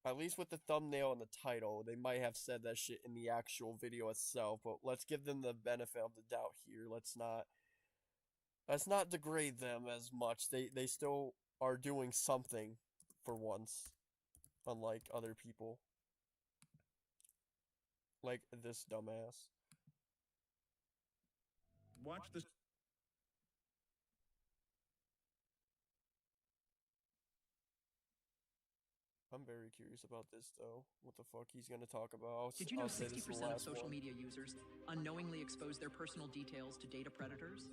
At least with the thumbnail and the title, they might have said that shit in the actual video itself, but let's give them the benefit of the doubt here. Let's not degrade them as much. They still are doing something for once, unlike other people. Like this dumbass. Watch this. I'm very curious about this though. What the fuck he's gonna talk about? Did you know I'll say this is the 60% of last social one. media users unknowingly expose their personal details to data predators?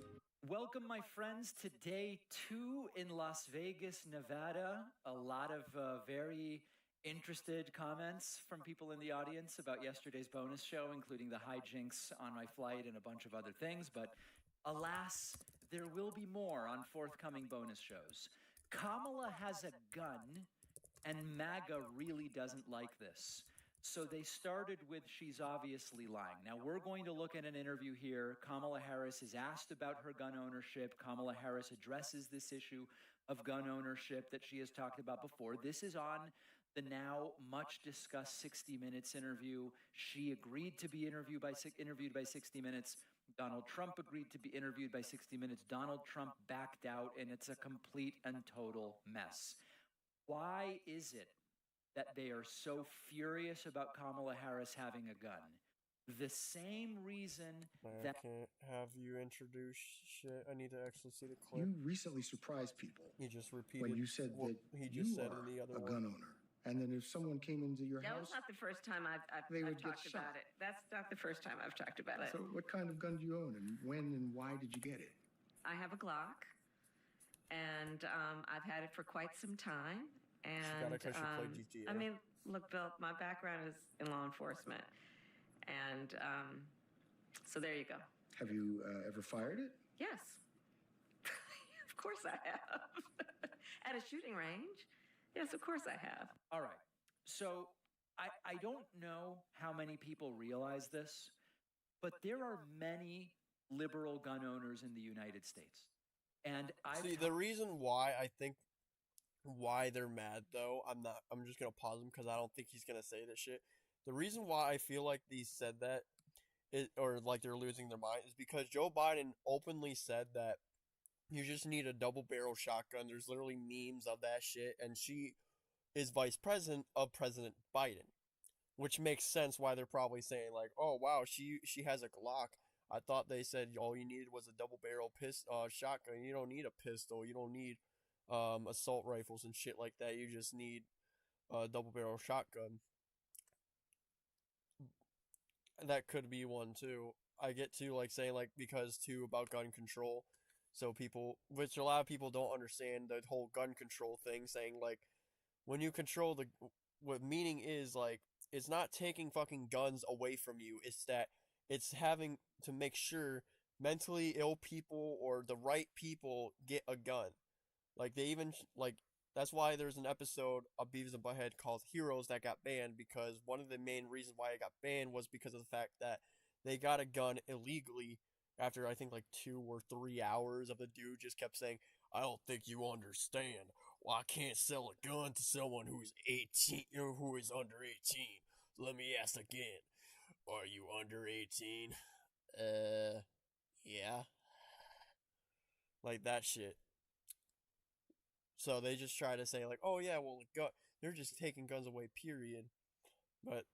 Welcome, my friends, to day 2 in Las Vegas, Nevada. A lot of very interested comments from people in the audience about yesterday's bonus show, including the hijinks on my flight and a bunch of other things. But alas, there will be more on forthcoming bonus shows. Kamala has a gun, and MAGA really doesn't like this. So they started with she's obviously lying. Now we're going to look at an interview here. Kamala Harris is asked about her gun ownership. Kamala Harris addresses this issue of gun ownership that she has talked about before. This is on the now much discussed 60 Minutes interview. She agreed to be interviewed by 60 Minutes. Donald Trump agreed to be interviewed by 60 Minutes. Donald Trump backed out, and it's a complete and total mess. Why is it that they are so furious about Kamala Harris having a gun? The same reason I that... can't have you introduce shit. I need to actually see the clip. You recently surprised people. He just repeated when you said what that he just you said are in the other a one. gun owner. And then if someone came into your That house, was not the first time I've they would get talked shot. about it. That's not the first time I've talked about it. So what kind of gun do you own, and when and why did you get it? I have a Glock, and I've had it for quite some time. And got it 'cause she played GTA. I mean, look, Bill, my background is in law enforcement, and so there you go. Have you ever fired it? Yes, of course I have. At a shooting range. Yes, of course I have. All right. So I don't know how many people realize this, but there are many liberal gun owners in the United States. And the reason why I think why they're mad though, I'm just gonna pause him because I don't think he's gonna say this shit. The reason why I feel like these said that or like they're losing their mind is because Joe Biden openly said that you just need a double barrel shotgun. There's literally memes of that shit, and she is vice president of President Biden, which makes sense why they're probably saying like, oh wow, she has a Glock. I thought they said all you needed was a double barrel shotgun. You don't need a pistol. You don't need assault rifles and shit like that. You just need a double barrel shotgun. That could be one too. I get to like saying like because too about gun control. So people, which a lot of people don't understand the whole gun control thing, saying like when you control what meaning is like it's not taking fucking guns away from you. It's that it's having to make sure mentally ill people or the right people get a gun. Like they even like that's why there's an episode of Beavis and Butthead called Heroes that got banned, because one of the main reasons why it got banned was because of the fact that they got a gun illegally after I think like 2 or 3 hours of the dude just kept saying, I don't think you understand. Well, I can't sell a gun to someone who's 18 or who is under 18. Let me ask again. Are you under 18? yeah. Like that shit. So they just try to say like, oh yeah, well, they're just taking guns away, period. But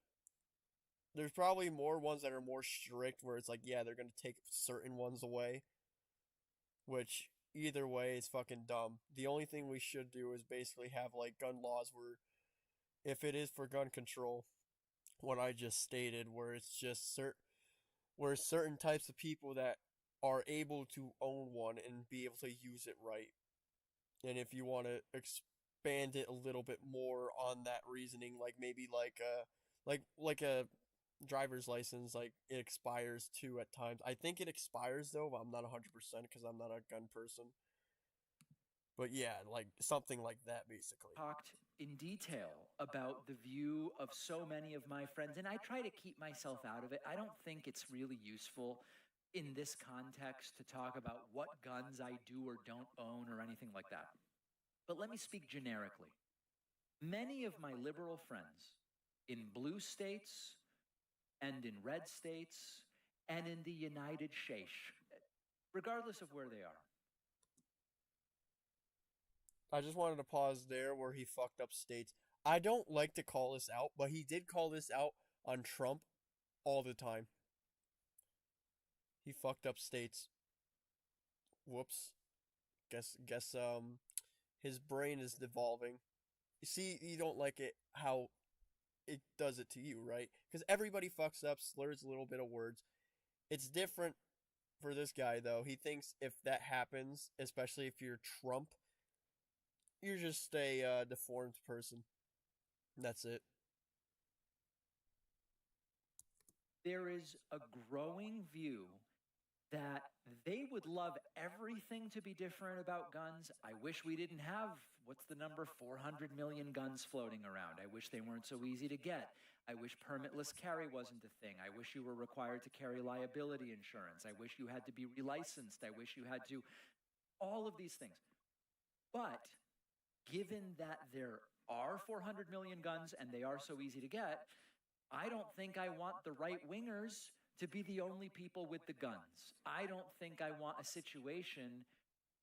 there's probably more ones that are more strict where it's like, yeah, they're gonna take certain ones away. Which either way is fucking dumb. The only thing we should do is basically have like gun laws where if it is for gun control, what I just stated, where it's just where certain types of people that are able to own one and be able to use it right. And if you want to expand it a little bit more on that reasoning, like maybe like a driver's license, like it expires too at times. I think it expires though, but I'm not 100% because I'm not a gun person. But yeah, like something like that basically. Talked in detail about the view of so many of my friends, and I try to keep myself out of it. I don't think it's really useful in this context to talk about what guns I do or don't own or anything like that. But let me speak generically. Many of my liberal friends in blue states and in red states and in the United States, regardless of where they are. I just wanted to pause there where he fucked up states. I don't like to call this out, but he did call this out on Trump all the time. He fucked up states. Whoops. Guess his brain is devolving. You see, you don't like it how it does it to you, right? Because everybody fucks up, slurs a little bit of words. It's different for this guy, though. He thinks if that happens, especially if you're Trump, you're just a deformed person. That's it. There is a growing view that they would love everything to be different about guns. I wish we didn't have, what's the number, 400 million guns floating around. I wish they weren't so easy to get. I wish permitless carry wasn't a thing. I wish you were required to carry liability insurance. I wish you had to be relicensed. I wish you had to, all of these things. But given that there are 400 million guns and they are so easy to get, I don't think I want the right-wingers to be the only people with the guns. I don't think I want a situation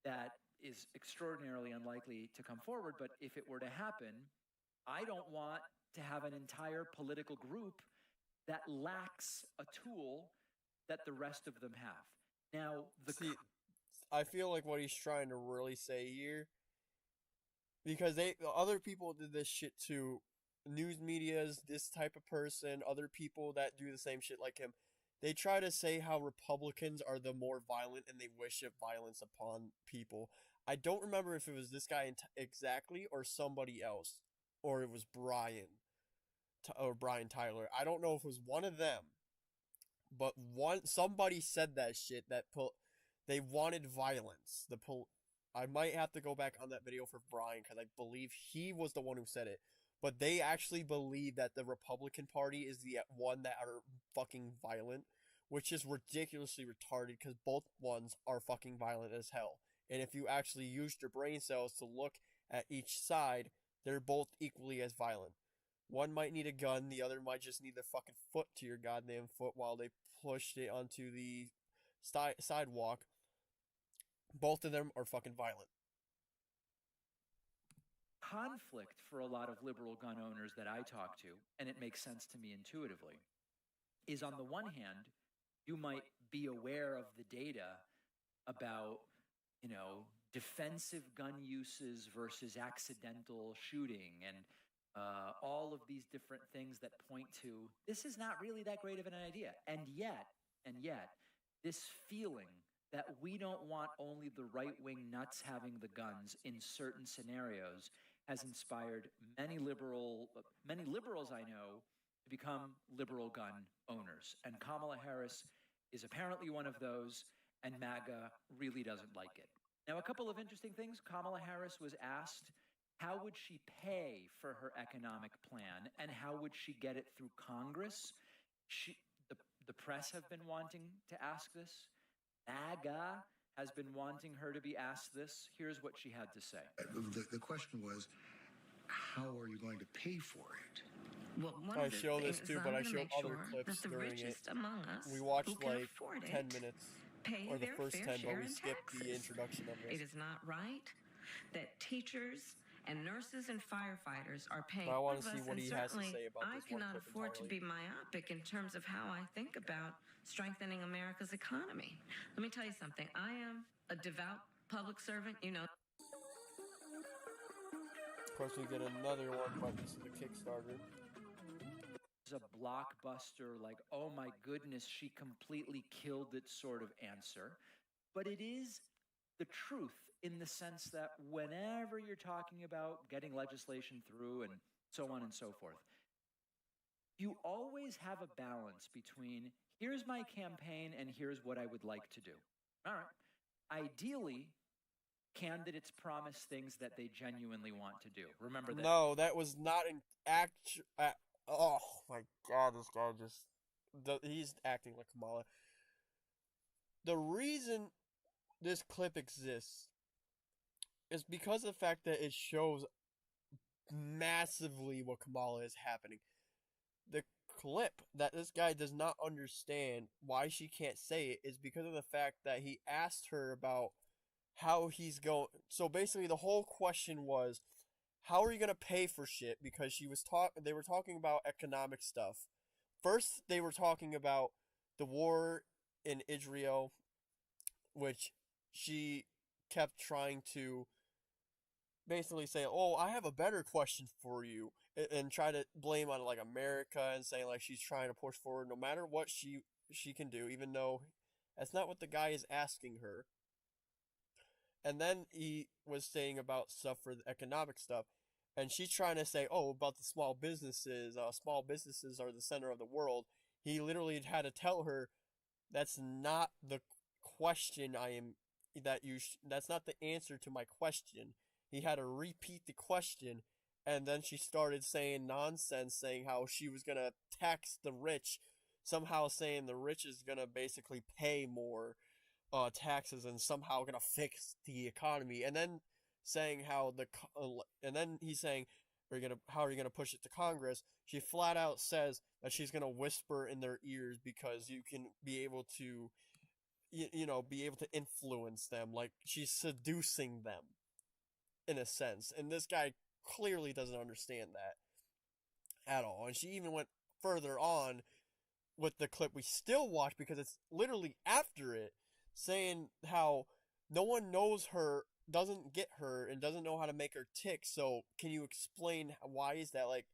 that is extraordinarily unlikely to come forward, but if it were to happen, I don't want to have an entire political group that lacks a tool that the rest of them have. Now, I feel like what he's trying to really say here, because other people did this shit too. News media's this type of person, other people that do the same shit like him. They try to say how Republicans are the more violent and they wish it violence upon people. I don't remember if it was this guy exactly or somebody else, or it was Brian Tyler. I don't know if it was one of them, but somebody said that shit that they wanted violence. I might have to go back on that video for Brian because I believe he was the one who said it. But they actually believe that the Republican Party is the one that are fucking violent, which is ridiculously retarded because both ones are fucking violent as hell. And if you actually used your brain cells to look at each side, they're both equally as violent. One might need a gun, the other might just need their fucking foot to your goddamn foot while they pushed it onto the sidewalk. Both of them are fucking violent. Conflict for a lot of liberal gun owners that I talk to, and it makes sense to me intuitively, is on the one hand, you might be aware of the data about, defensive gun uses versus accidental shooting and all of these different things that point to this is not really that great of an idea. And yet, this feeling that we don't want only the right-wing nuts having the guns in certain scenarios has inspired many liberals I know to become liberal gun owners. And Kamala Harris is apparently one of those, and MAGA really doesn't like it. Now, a couple of interesting things. Kamala Harris was asked how would she pay for her economic plan and how would she get it through Congress. The press have been wanting to ask this. MAGA has been wanting her to be asked this. Here's what she had to say. The question was, how are you going to pay for it? Well, I show this too, but I show other clips during it. Among us we watched who can like afford 10 it minutes. pay Or the their first fair 10, but share we in skipped the taxes. introduction of It this. is not right that teachers and nurses and firefighters are paying I all want of to see us, what and he has to certainly say about I this one cannot clip afford to entirely. be myopic in terms of how I think about strengthening America's economy. Let me tell you something. I am a devout public servant, you know. Of course, we get another one, but this is a Kickstarter. A blockbuster, like, oh my goodness, she completely killed it sort of answer. But it is the truth in the sense that whenever you're talking about getting legislation through and so on and so forth, you always have a balance between here's my campaign and here's what I would like to do. All right. Ideally, candidates promise things that they genuinely want to do. Remember that. No, that was not an oh my god, this guy just... he's acting like Kamala. The reason this clip exists is because of the fact that it shows massively what Kamala is happening. The clip that this guy does not understand why she can't say it is because of the fact that he asked her about how he's going. So basically the whole question was, how are you going to pay for shit? Because they were talking about economic stuff. First, they were talking about the war in Israel, which she kept trying to basically say, oh, I have a better question for you, and try to blame on like America and saying like she's trying to push forward no matter what she can do, even though that's not what the guy is asking her. And then he was saying about stuff for the economic stuff, and she's trying to say, oh, about the small businesses. Small businesses are the center of the world. He literally had to tell her that's not the question that's not the answer to my question. He had to repeat the question, and then she started saying nonsense, saying how she was going to tax the rich, somehow saying the rich is going to basically pay more taxes and somehow going to fix the economy, and then saying how and then he's saying, how are you going to push it to Congress? She flat out says that she's going to whisper in their ears because you can be able to, be able to influence them, like she's seducing them in a sense. And this guy clearly doesn't understand that at all. And she even went further on with the clip we still watch, because it's literally after it, saying how no one knows her, doesn't get her, and doesn't know how to make her tick. So can you explain why is that? Like,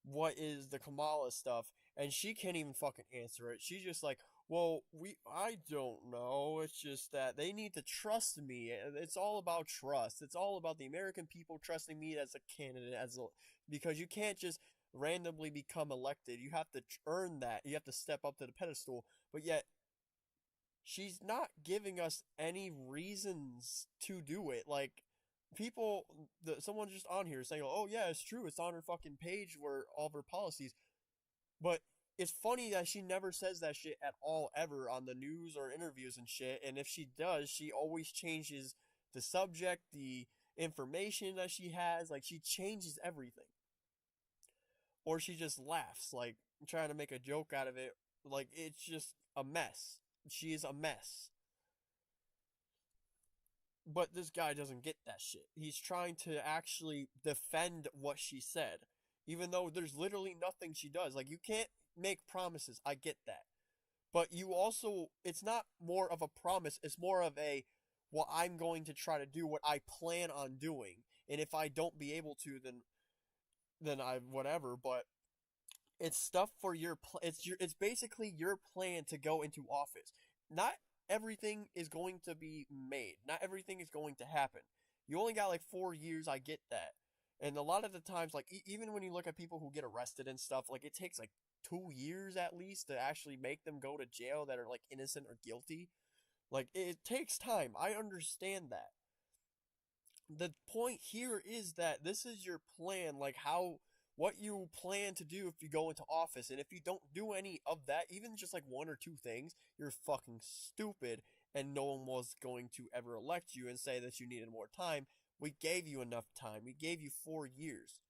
what is the Kamala stuff? And she can't even fucking answer it. She's just like, well, I don't know. It's just that they need to trust me. It's all about trust. It's all about the American people trusting me as a candidate, because you can't just randomly become elected. You have to earn that. You have to step up to the pedestal. But yet, she's not giving us any reasons to do it. Like, someone just on here saying, oh yeah, it's true, it's on her fucking page where all of her policies. But it's funny that she never says that shit at all, ever, on the news or interviews and shit. And if she does, she always changes the subject, the information that she has. Like, she changes everything. Or she just laughs, like, trying to make a joke out of it. Like, it's just a mess. She is a mess. But this guy doesn't get that shit. He's trying to actually defend what she said, even though there's literally nothing she does. Like, you can't make promises. I get that. But you also, it's not more of a promise. It's more of well, I'm going to try to do what I plan on doing. And if I don't be able to, then I, whatever. But it's stuff for it's basically your plan to go into office. Not everything is going to be made. Not everything is going to happen. You only got like 4 years, I get that. And a lot of the times, like, even when you look at people who get arrested and stuff, like, it takes like 2 years at least to actually make them go to jail that are like innocent or guilty. Like, it takes time. I understand that. The point here is that this is your plan, like what you plan to do if you go into office. And if you don't do any of that, even just like 1 or 2 things, you're fucking stupid, and no one was going to ever elect you and say that you needed more time. We gave you enough time. We gave you 4 years.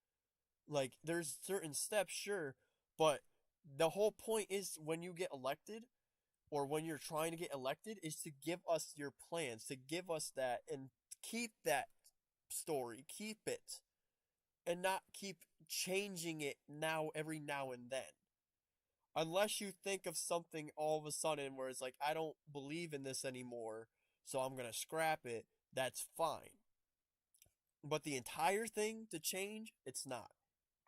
Like, there's certain steps, sure, but the whole point is when you get elected, or when you're trying to get elected is to give us your plans, to give us that and keep that story, keep it, and not keep changing it every now and then. Unless you think of something all of a sudden where it's like, I don't believe in this anymore, so I'm going to scrap it, that's fine. But the entire thing to change, it's not.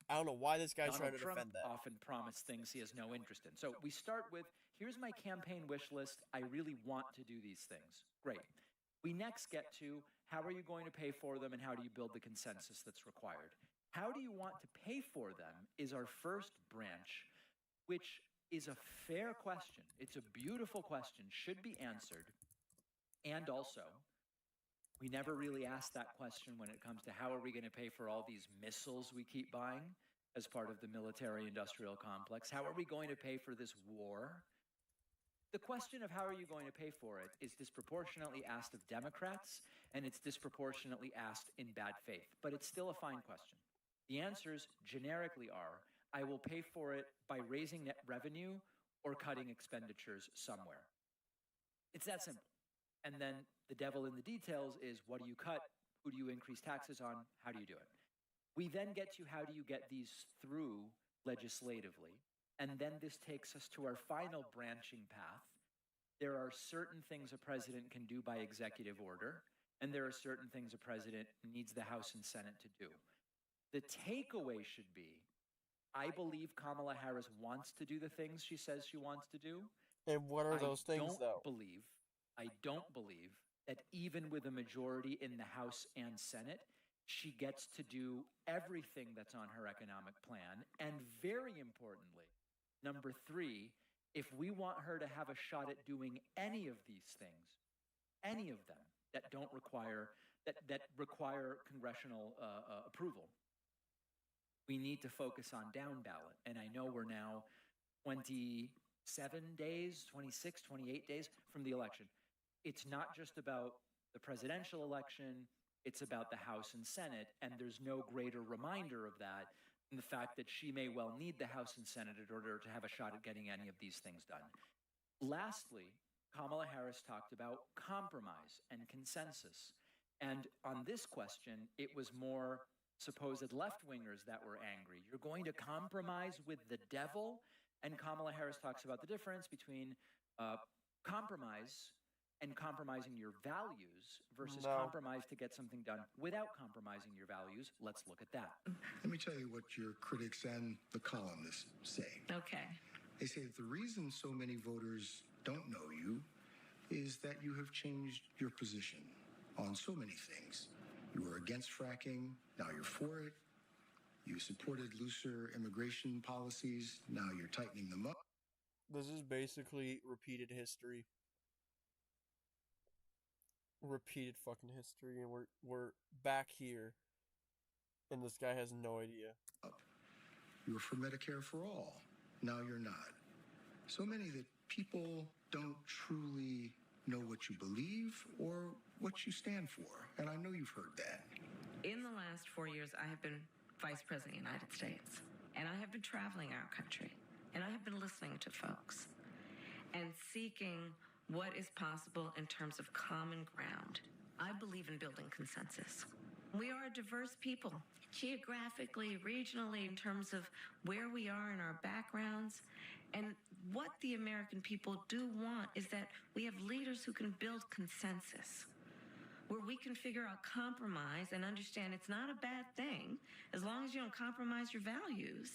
I don't know why this guy's trying to defend that. Often promise things he has no interest in. So we start with, here's my campaign wish list. I really want to do these things. Great. We next get to, how are you going to pay for them and how do you build the consensus that's required? How do you want to pay for them is our first branch, which is a fair question. It's a beautiful question, should be answered. And also, we never really ask that question when it comes to how are we going to pay for all these missiles we keep buying as part of the military-industrial complex? How are we going to pay for this war? The question of how are you going to pay for it is disproportionately asked of Democrats, and it's disproportionately asked in bad faith. But it's still a fine question. The answers generically are, I will pay for it by raising net revenue or cutting expenditures somewhere. It's that simple. And then the devil in the details is, what do you cut? Who do you increase taxes on? How do you do it? We then get to how do you get these through legislatively? And then this takes us to our final branching path. There are certain things a president can do by executive order, and there are certain things a president needs the House and Senate to do. The takeaway should be, I believe Kamala Harris wants to do the things she says she wants to do. And what are those things, though? I don't believe that even with a majority in the House and Senate, she gets to do everything that's on her economic plan. And very importantly, number 3, if we want her to have a shot at doing any of these things, any of them that don't require, that require congressional approval, we need to focus on down ballot. And I know we're now 27 days, 26, 28 days from the election. It's not just about the presidential election, it's about the House and Senate, and there's no greater reminder of that than the fact that she may well need the House and Senate in order to have a shot at getting any of these things done. Lastly, Kamala Harris talked about compromise and consensus. And on this question, it was more supposed left-wingers that were angry. You're going to compromise with the devil? And Kamala Harris talks about the difference between compromise and compromising your values versus compromise to get something done without compromising your values. Let's look at that. Let me tell you what your critics and the columnists say. Okay. They say that the reason so many voters don't know you is that you have changed your position on so many things. You were against fracking, now you're for it. You supported looser immigration policies, now you're tightening them up. This is basically repeated history. Repeated fucking history, and we're back here, and this guy has no idea. You were for Medicare for all, now you're not. So many that people don't truly know what you believe or what you stand for, and I know you've heard that. In the last 4 years, I have been Vice President of the United States, and I have been traveling our country, and I have been listening to folks and seeking what is possible in terms of common ground. I believe in building consensus. We are a diverse people, geographically, regionally, in terms of where we are in our backgrounds. And what the American people do want is that we have leaders who can build consensus, where we can figure out compromise and understand it's not a bad thing, as long as you don't compromise your values,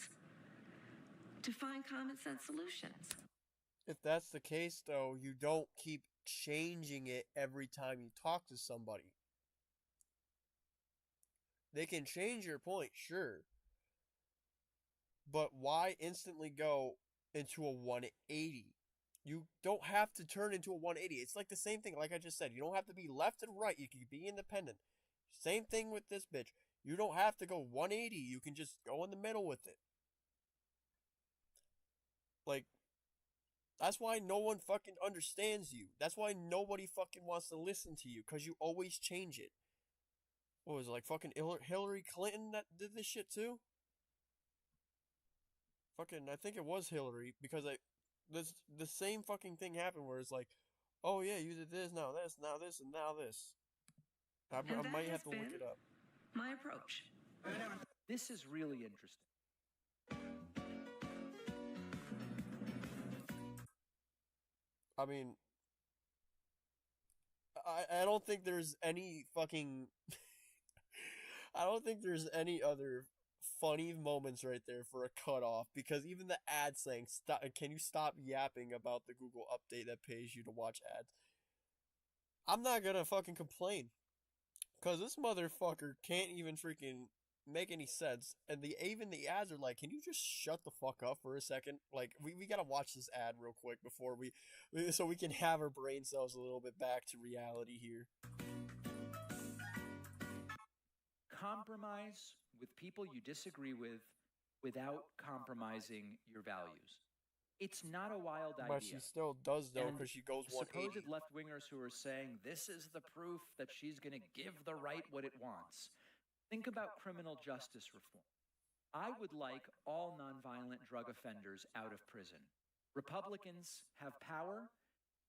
to find common sense solutions. If that's the case, though, you don't keep changing it every time you talk to somebody. They can change your point, sure. But why instantly go into a 180? You don't have to turn into a 180. It's like the same thing, like I just said. You don't have to be left and right. You can be independent. Same thing with this bitch. You don't have to go 180. You can just go in the middle with it. Like, that's why no one fucking understands you. That's why nobody fucking wants to listen to you, because you always change it. What was it, like fucking Hillary Clinton that did this shit too? Fucking, I think it was Hillary, because the same fucking thing happened where it's like, oh yeah, you did this, now this, now this, and now this. I might have to look it up. My approach. This is really interesting. I mean, I don't think there's any fucking I don't think there's any other funny moments right there for a cutoff, because even the ad saying, "Stop! Can you stop yapping about the Google update that pays you to watch ads?" I'm not gonna fucking complain, cause this motherfucker can't even freaking make any sense, and even the ads are like, "Can you just shut the fuck up for a second? Like, we gotta watch this ad real quick before so we can have our brain cells a little bit back to reality here." Compromise with people you disagree with without compromising your values. It's not a wild idea. But she still does, though, because she goes 180. Supposed left-wingers who are saying this is the proof that she's going to give the right what it wants. Think about criminal justice reform. I would like all nonviolent drug offenders out of prison. Republicans have power,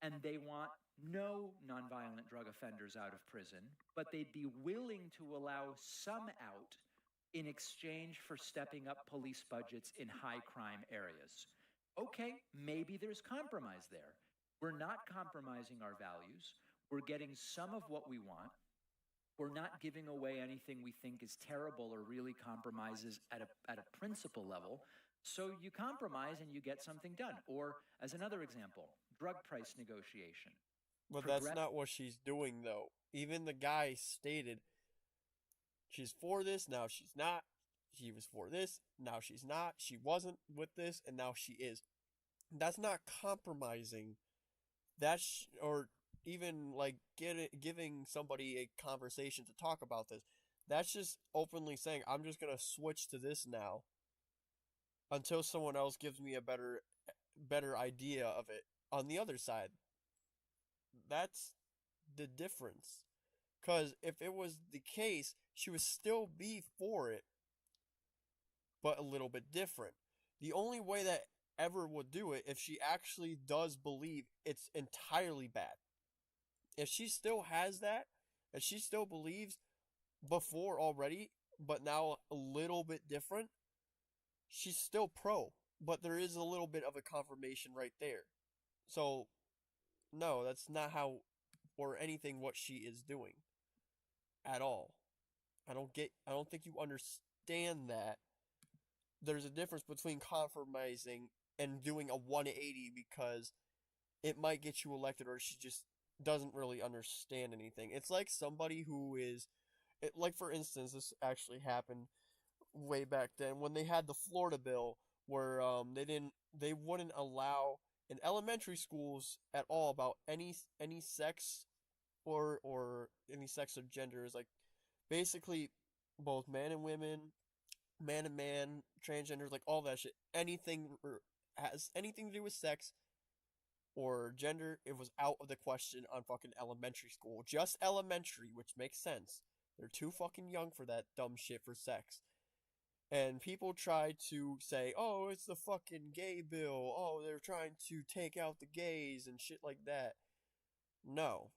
and they want no nonviolent drug offenders out of prison, but they'd be willing to allow some out in exchange for stepping up police budgets in high crime areas. Okay, maybe there's compromise there. We're not compromising our values. We're getting some of what we want. We're not giving away anything we think is terrible or really compromises at a principle level. So you compromise and you get something done. Or, as another example, drug price negotiation. But that's not what she's doing, though. Even the guy stated she's for this, now she's not. She was for this, now she's not. She wasn't with this, and now she is. That's not compromising. That's or even like giving somebody a conversation to talk about this. That's just openly saying, I'm just gonna switch to this now until someone else gives me a better idea of it on the other side. That's the difference. Because if it was the case, she would still be for it, but a little bit different. The only way that ever would do it if she actually does believe it's entirely bad. If she still has that, and she still believes before already, but now a little bit different, she's still pro. But there is a little bit of a confirmation right there. So, no, that's not how or anything what she is doing at all. I don't think you understand that there's a difference between compromising and doing a 180 because it might get you elected, or she just doesn't really understand anything. It's like somebody who is, like for instance, this actually happened way back then when they had the Florida bill where they wouldn't allow in elementary schools at all about any sex or any sex or genders, like basically both man and women, man and man, transgenders, like all that shit. Anything has anything to do with sex or gender, it was out of the question on fucking elementary school. Just elementary, which makes sense. They're too fucking young for that dumb shit for sex. And people try to say, oh, it's the fucking gay bill. Oh, they're trying to take out the gays and shit like that. No.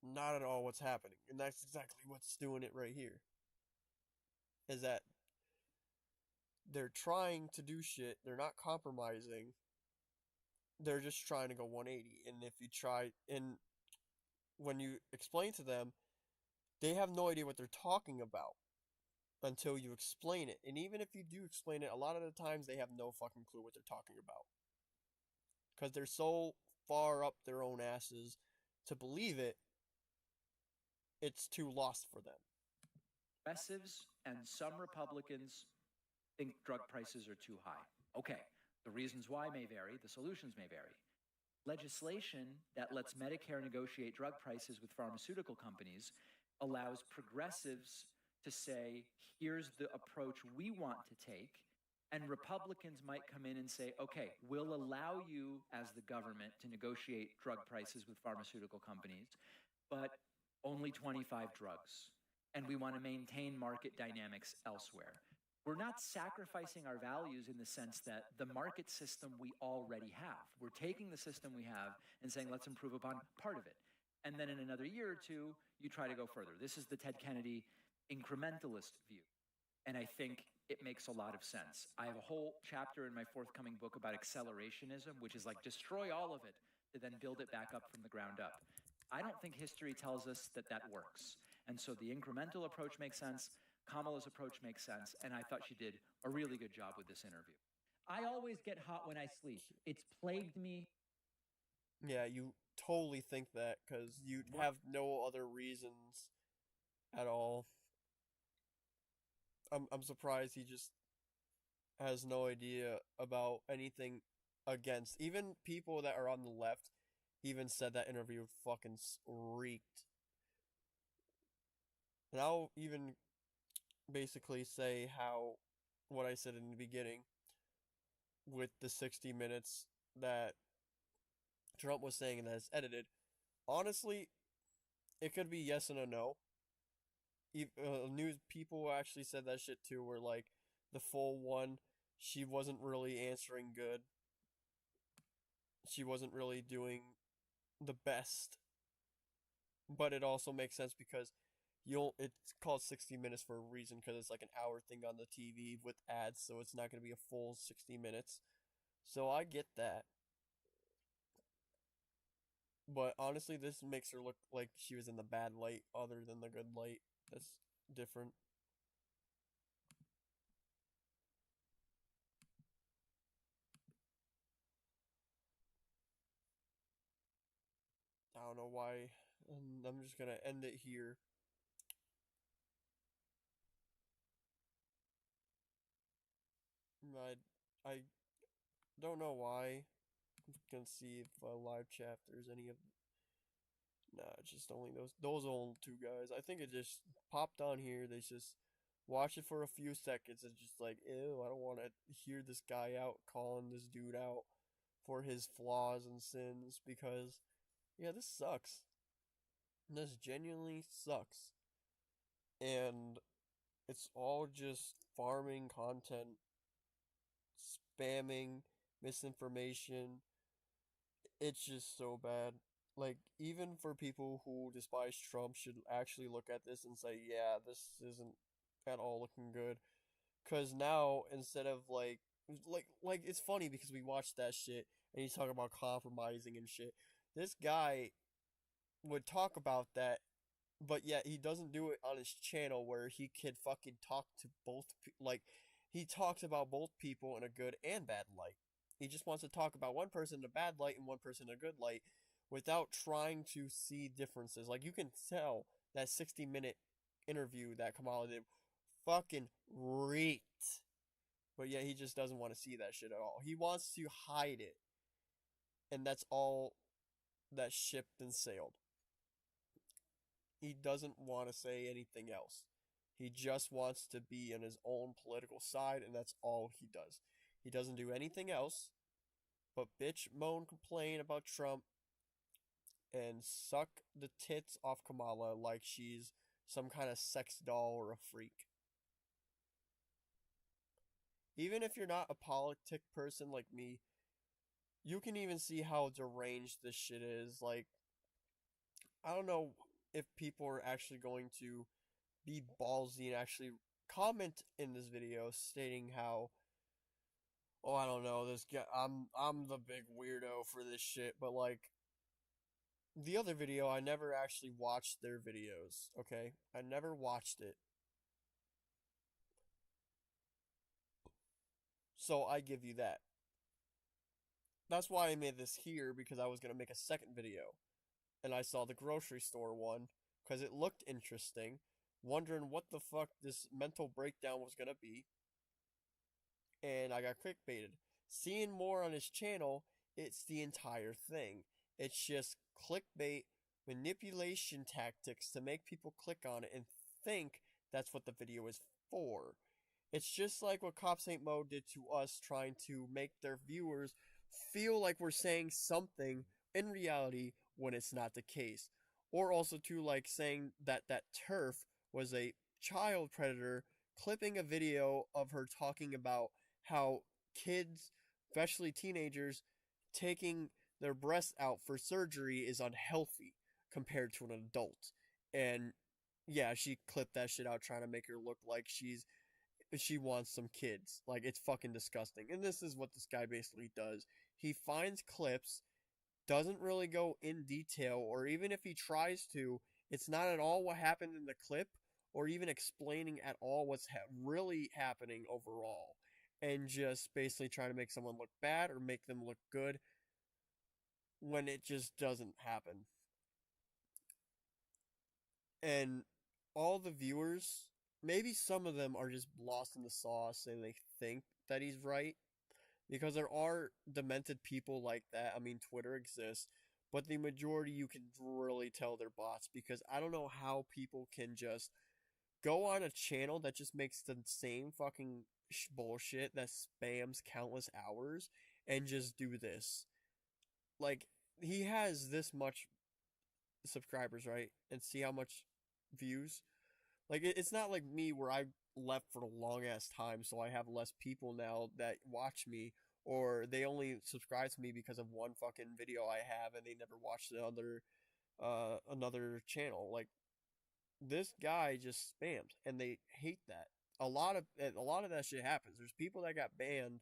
Not at all what's happening. And that's exactly what's doing it right here. Is that they're trying to do shit. They're not compromising. They're just trying to go 180. And if you try, and when you explain to them, they have no idea what they're talking about until you explain it. And even if you do explain it, a lot of the times they have no fucking clue what they're talking about. Because they're so far up their own asses to believe it, it's too lost for them. Progressives and some Republicans think drug prices are too high. Okay, the reasons why may vary, the solutions may vary. Legislation that lets Medicare negotiate drug prices with pharmaceutical companies allows progressives to say, here's the approach we want to take, and Republicans might come in and say, okay, we'll allow you as the government to negotiate drug prices with pharmaceutical companies, but only 25 drugs. And we want to maintain market dynamics elsewhere. we're not sacrificing our values in the sense that the market system we already have. We're taking the system we have and saying, let's improve upon part of it. And then in another year or two, you try to go further. This is the Ted Kennedy incrementalist view. And I think it makes a lot of sense. I have a whole chapter in my forthcoming book about accelerationism, which is like destroy all of it to then build it back up from the ground up. I don't think history tells us that that works. And so the incremental approach makes sense. Kamala's approach makes sense. And I thought she did a really good job with this interview. I always get hot when I sleep. It's plagued me. Yeah, you totally think that because you have no other reasons at all. I'm surprised he just has no idea about anything against. Even people that are on the left even said that interview fucking reeked. And I'll even basically say how what I said in the beginning with the 60 minutes that Trump was saying that is edited. Honestly, it could be yes and a no. News people actually said that shit too, where like the full one, she wasn't really answering good. She wasn't really doing the best. But it also makes sense because it's called 60 minutes for a reason, because it's like an hour thing on the TV with ads, so it's not going to be a full 60 minutes. So I get that. But honestly, this makes her look like she was in the bad light other than the good light. That's different. I don't know why. And I'm just going to end it here. I don't know why. I'm going to see if live chat there's any of. Nah, it's just only those old two guys. I think it just popped on here. They just watch it for a few seconds and just like, ew, I don't want to hear this guy out calling this dude out for his flaws and sins, because yeah, this sucks. This genuinely sucks. And it's all just farming content, spamming, misinformation. It's just so bad. Like, even for people who despise Trump should actually look at this and say, yeah, this isn't at all looking good. Because now, instead of like it's funny because we watched that shit and he's talking about compromising and shit. This guy would talk about that, but yet he doesn't do it on his channel where he could fucking talk to both. Like, he talks about both people in a good and bad light. He just wants to talk about one person in a bad light and one person in a good light without trying to see differences. Like, you can tell that 60-minute interview that Kamala did fucking reeked. But yeah, he just doesn't want to see that shit at all. He wants to hide it. And that's all that shipped and sailed. He doesn't want to say anything else. He just wants to be on his own political side, and that's all he does. He doesn't do anything else but bitch, moan, complain about Trump, and suck the tits off Kamala like she's some kind of sex doll or a freak. Even if you're not a politic person like me, you can even see how deranged this shit is. Like, I don't know if people are actually going to be ballsy and actually comment in this video stating how, oh, I don't know, this guy, I'm the big weirdo for this shit. But like, the other video, I never actually watched their videos, okay? I never watched it. So I give you that. That's why I made this here, because I was going to make a second video. And I saw the grocery store one, because it looked interesting. Wondering what the fuck this mental breakdown was going to be. And I got clickbaited. Seeing more on his channel, it's the entire thing. It's just clickbait, manipulation tactics to make people click on it and think that's what the video is for. It's just like what Cops Ain't Mo did to us, trying to make their viewers feel like we're saying something in reality when it's not the case. Or also too, like saying that that TERF was a child predator clipping a video of her talking about how kids, especially teenagers, taking their breasts out for surgery is unhealthy compared to an adult. And yeah, she clipped that shit out trying to make her look like she wants some kids. Like, it's fucking disgusting. And this is what this guy basically does. He finds clips, doesn't really go in detail, or even if he tries to, it's not at all what happened in the clip, or even explaining at all what's really happening overall. And just basically trying to make someone look bad or make them look good when it just doesn't happen. And all the viewers, maybe some of them are just lost in the sauce and they think that he's right. Because there are demented people like that. I mean, Twitter exists. But the majority, you can really tell they're bots. Because I don't know how people can just go on a channel that just makes the same fucking bullshit that spams countless hours and just do this. Like, he has this much subscribers, right? And see how much views? Like, it's not like me where I left for a long ass time, so I have less people now that watch me, or they only subscribe to me because of one fucking video I have and they never watch the another channel. Like, this guy just spams and they hate that. A lot of that shit happens. There's people that got banned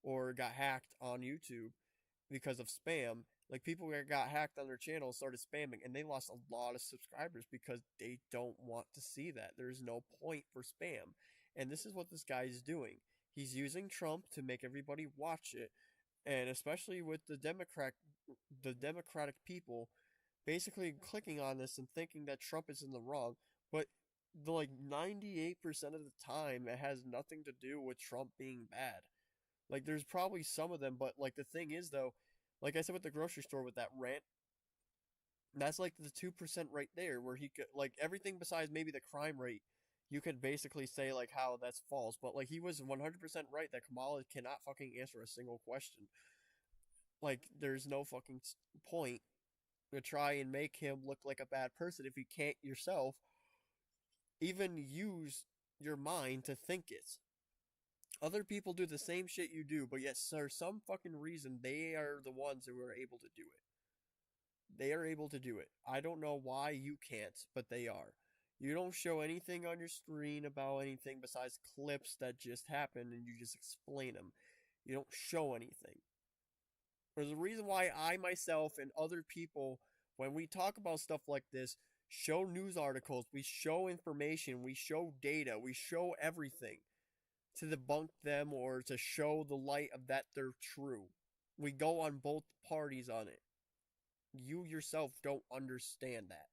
or got hacked on YouTube because of spam. Like, people that got hacked on their channel started spamming, and they lost a lot of subscribers because they don't want to see that. There's no point for spam. And this is what this guy is doing. He's using Trump to make everybody watch it, and especially with the Democratic people basically clicking on this and thinking that Trump is in the wrong, but like 98% of the time it has nothing to do with Trump being bad. Like, there's probably some of them, but like the thing is though, like I said with the grocery store with that rant, that's like the 2% right there where he could, like, everything besides maybe the crime rate, you could basically say like how that's false, but like he was 100% right that Kamala cannot fucking answer a single question. Like, there's no fucking point to try and make him look like a bad person if you can't yourself even use your mind to think it. Other people do the same shit you do, but yet for some fucking reason they are the ones who are able to do it. They are able to do it. I don't know why you can't, but they are. You don't show anything on your screen about anything besides clips that just happened and you just explain them. You don't show anything. There's a reason why I myself and other people, when we talk about stuff like this, show news articles, we show information, we show data, we show everything to debunk them or to show the light of that they're true. We go on both parties on it. You yourself don't understand that.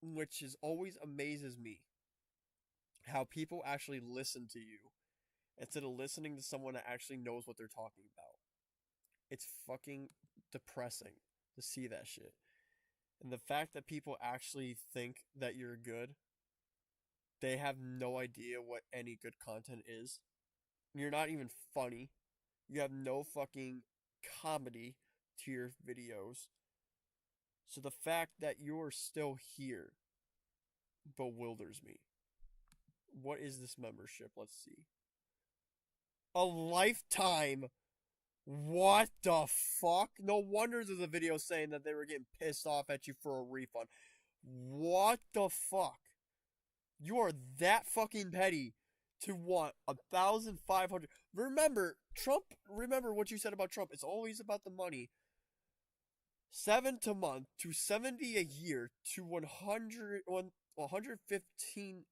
Which is always amazes me. How people actually listen to you instead of listening to someone that actually knows what they're talking about. It's fucking depressing to see that shit. And the fact that people actually think that you're good, they have no idea what any good content is. You're not even funny. You have no fucking comedy to your videos. So the fact that you're still here bewilders me. What is this membership? Let's see. A lifetime. What the fuck? No wonder there's a video saying that they were getting pissed off at you for a refund. What the fuck? You are that fucking petty to want 1,500. Remember, Trump, remember what you said about Trump. It's always about the money. 7 to month to 70 a year to 115.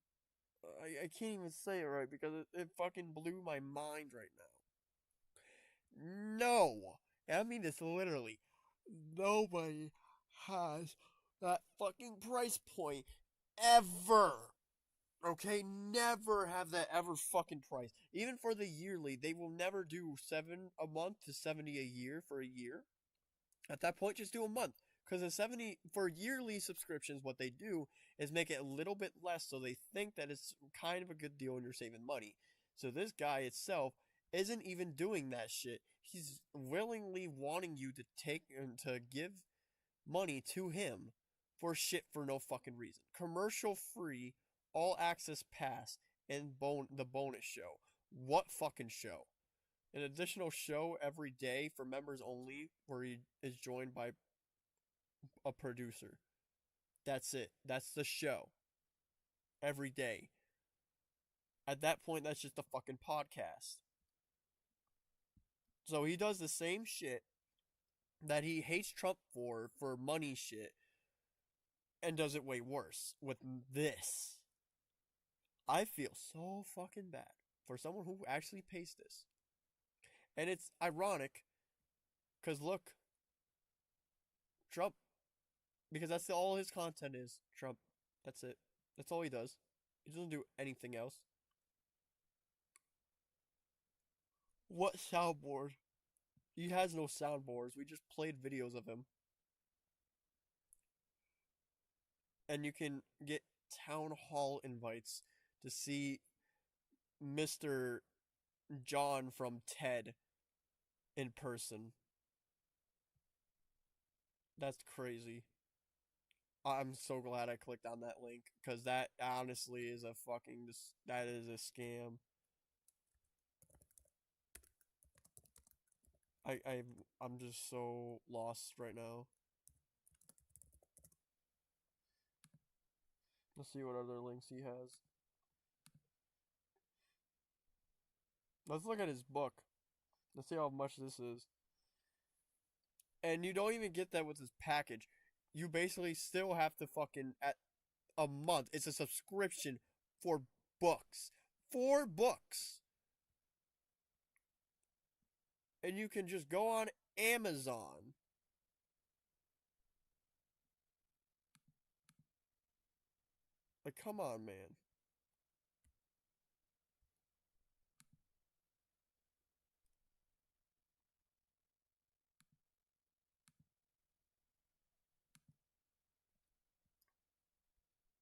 I can't even say it right because it fucking blew my mind right now. No. I mean this literally. Nobody has that fucking price point ever. Okay? Never have that ever fucking price. Even for the yearly, they will never do 7 a month to 70 a year for a year. At that point, just do a month. Because the 70 for yearly subscriptions, what they do is make it a little bit less so they think that it's kind of a good deal and you're saving money. So this guy itself isn't even doing that shit. He's willingly wanting you to take and to give money to him for shit for no fucking reason. Commercial free All Access Pass and the bonus show. What fucking show? An additional show every day for members only, where he is joined by a producer. That's it. That's the show. Every day. At that point, that's just a fucking podcast. So he does the same shit that he hates Trump for money shit, and does it way worse with this. I feel so fucking bad for someone who actually pays this. And it's ironic, because look, Trump, because that's all his content is. Trump. That's it. That's all he does. He doesn't do anything else. What soundboard? He has no soundboards. We just played videos of him. And you can get town hall invites to see Mr. John from TED in person. That's crazy. I'm so glad I clicked on that link, because that honestly is a fucking, that is a scam. I'm just so lost right now. Let's see what other links he has. Let's look at his book. Let's see how much this is. And you don't even get that with his package. You basically still have to fucking, at a month, it's a subscription for books. 4 books. And you can just go on Amazon. Like, come on, man.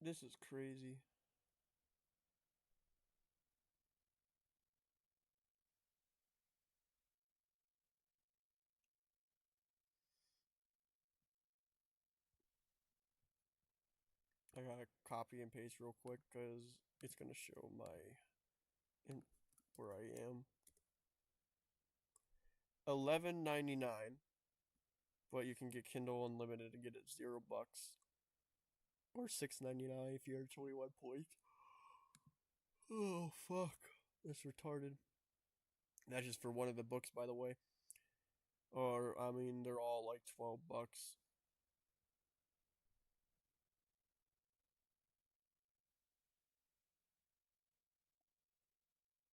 This is crazy. I gotta copy and paste real quick, because it's gonna show where I am. $11.99, but you can get Kindle Unlimited and get it $0, or $6.99 if you're 21 points. Oh fuck, that's retarded. That's just for one of the books, by the way. Or I mean, they're all like $12.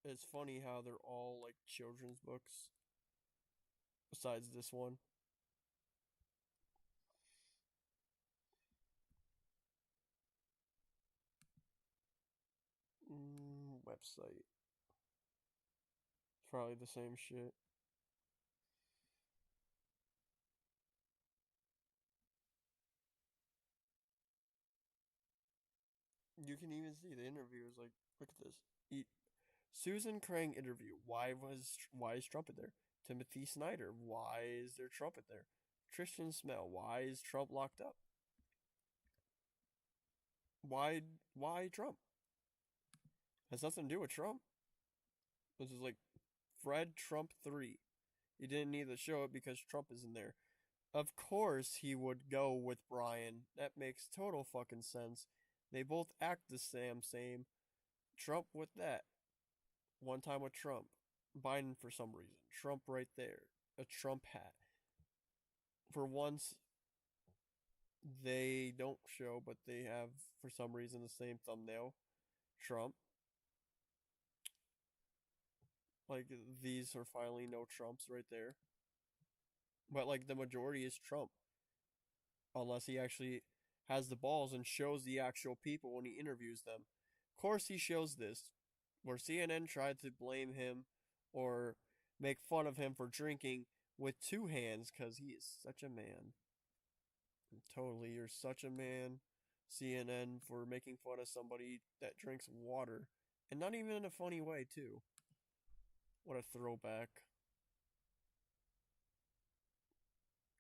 It's funny how they're all like children's books, besides this one. Website. It's probably the same shit. You can even see the interviewers. Like, look at this. Susan Krang interview. Why is Trump in there? Timothy Snyder. Why is there Trump in there? Tristan Smell. Why is Trump locked up? Why Trump? Has nothing to do with Trump. This is like Fred Trump 3. He didn't need to show it because Trump is in there. Of course he would go with Brian. That makes total fucking sense. They both act the same. Trump with that. One time with Trump. Biden for some reason. Trump right there. A Trump hat. For once, they don't show, but they have, for some reason, the same thumbnail. Trump. Like, these are finally no Trumps right there. But, like, the majority is Trump. Unless he actually has the balls and shows the actual people when he interviews them. Of course he shows this, where CNN tried to blame him or make fun of him for drinking with 2 hands, because he is such a man. Totally, you're such a man, CNN, for making fun of somebody that drinks water. And not even in a funny way, too. What a throwback.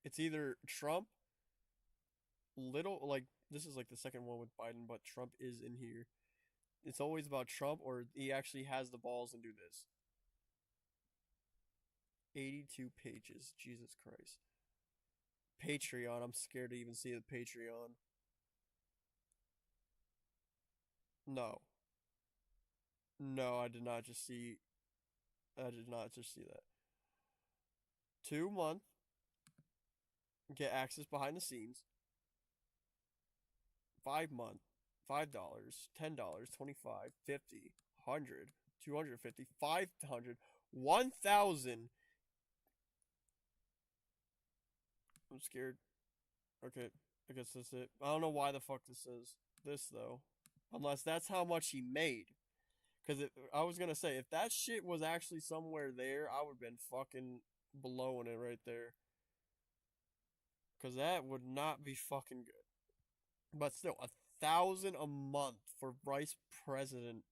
It's either Trump, this is like the second one with Biden, but Trump is in here. it's always about Trump, or he actually has the balls and do this. 82 pages. Jesus Christ. Patreon. I'm scared to even see the Patreon. No. No, I did not just see. I did not just see that. 2 month. Get access behind the scenes. 5 month. $5, $10, 25, 50, 100, 250, 500, 1,000. I'm scared. Okay, I guess that's it. I don't know why the fuck this is this though, unless that's how much he made. Because I was gonna say, if that shit was actually somewhere there, I would have been fucking blowing it right there. Because that would not be fucking good. But still, 1,000 a month for vice president.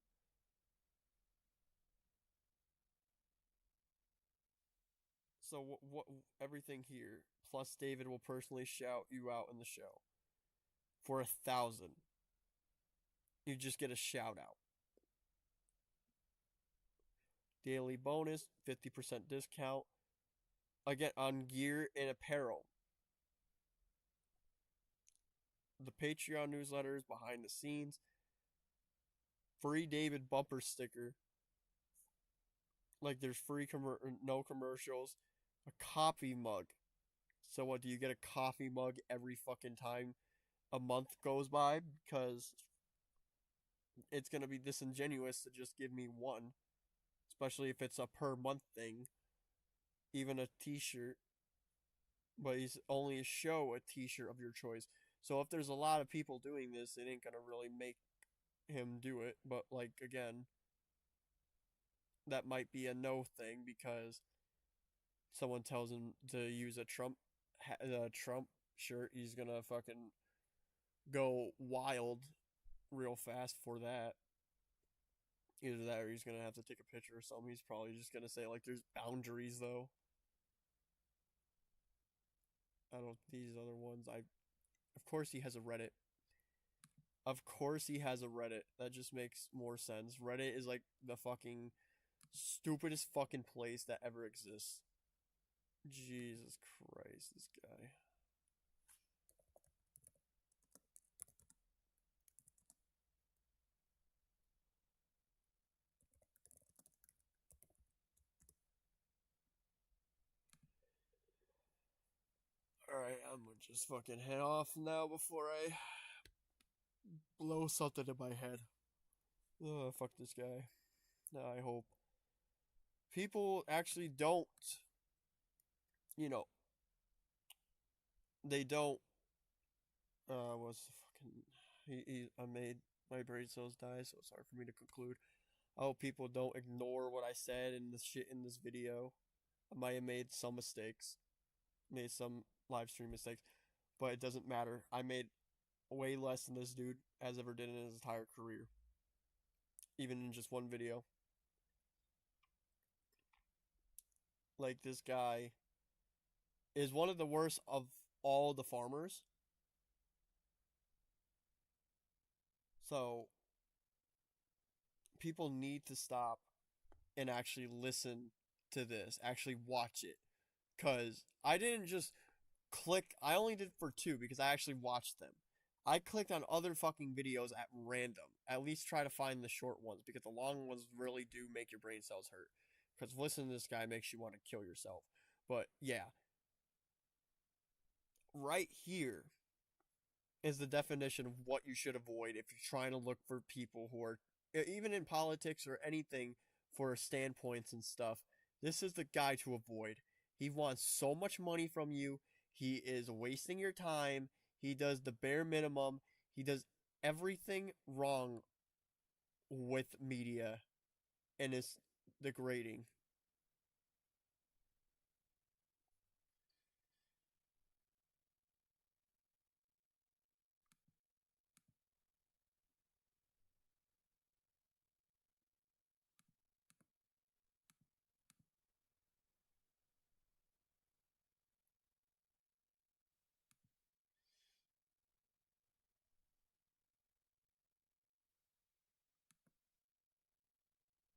So what everything here, plus David will personally shout you out in the show. For 1,000. You just get a shout out. Daily bonus, 50% discount. Again, on gear and apparel. The Patreon newsletters, behind the scenes. Free David bumper sticker. Like there's free no commercials. A coffee mug. So what, do you get a coffee mug every fucking time a month goes by? Because it's going to be disingenuous to just give me one. Especially if it's a per month thing. Even a t-shirt. But he's only show a t-shirt of your choice. So if there's a lot of people doing this, it ain't going to really make him do it. But like, again, that might be a no thing because someone tells him to use a Trump shirt, he's gonna fucking go wild real fast for that. Either that or he's gonna have to take a picture or something. He's probably just gonna say, like, there's boundaries though. These other ones, of course he has a Reddit. Of course he has a Reddit. That just makes more sense. Reddit is like the fucking stupidest fucking place that ever exists. Jesus Christ, this guy. Alright, I'm gonna just fucking head off now before I blow something in my head. Oh, fuck this guy. I hope people actually don't, they don't, what's the fucking, I made my brain cells die, so it's hard for me to conclude. I hope people don't ignore what I said in the shit in this video. I might have made some mistakes, made some live stream mistakes, but it doesn't matter. I made way less than this dude has ever did in his entire career, even in just one video. Like, this guy is one of the worst of all the farmers. So people need to stop and actually listen to this, actually watch it. Because I didn't just click, I only did for 2 because I actually watched them. I clicked on other fucking videos at random. At least try to find the short ones, because the long ones really do make your brain cells hurt. Because listening to this guy makes you want to kill yourself. But yeah. Right here is the definition of what you should avoid if you're trying to look for people who are, even in politics or anything, for standpoints and stuff. This is the guy to avoid. He wants so much money from you. He is wasting your time. He does the bare minimum. He does everything wrong with media and is degrading.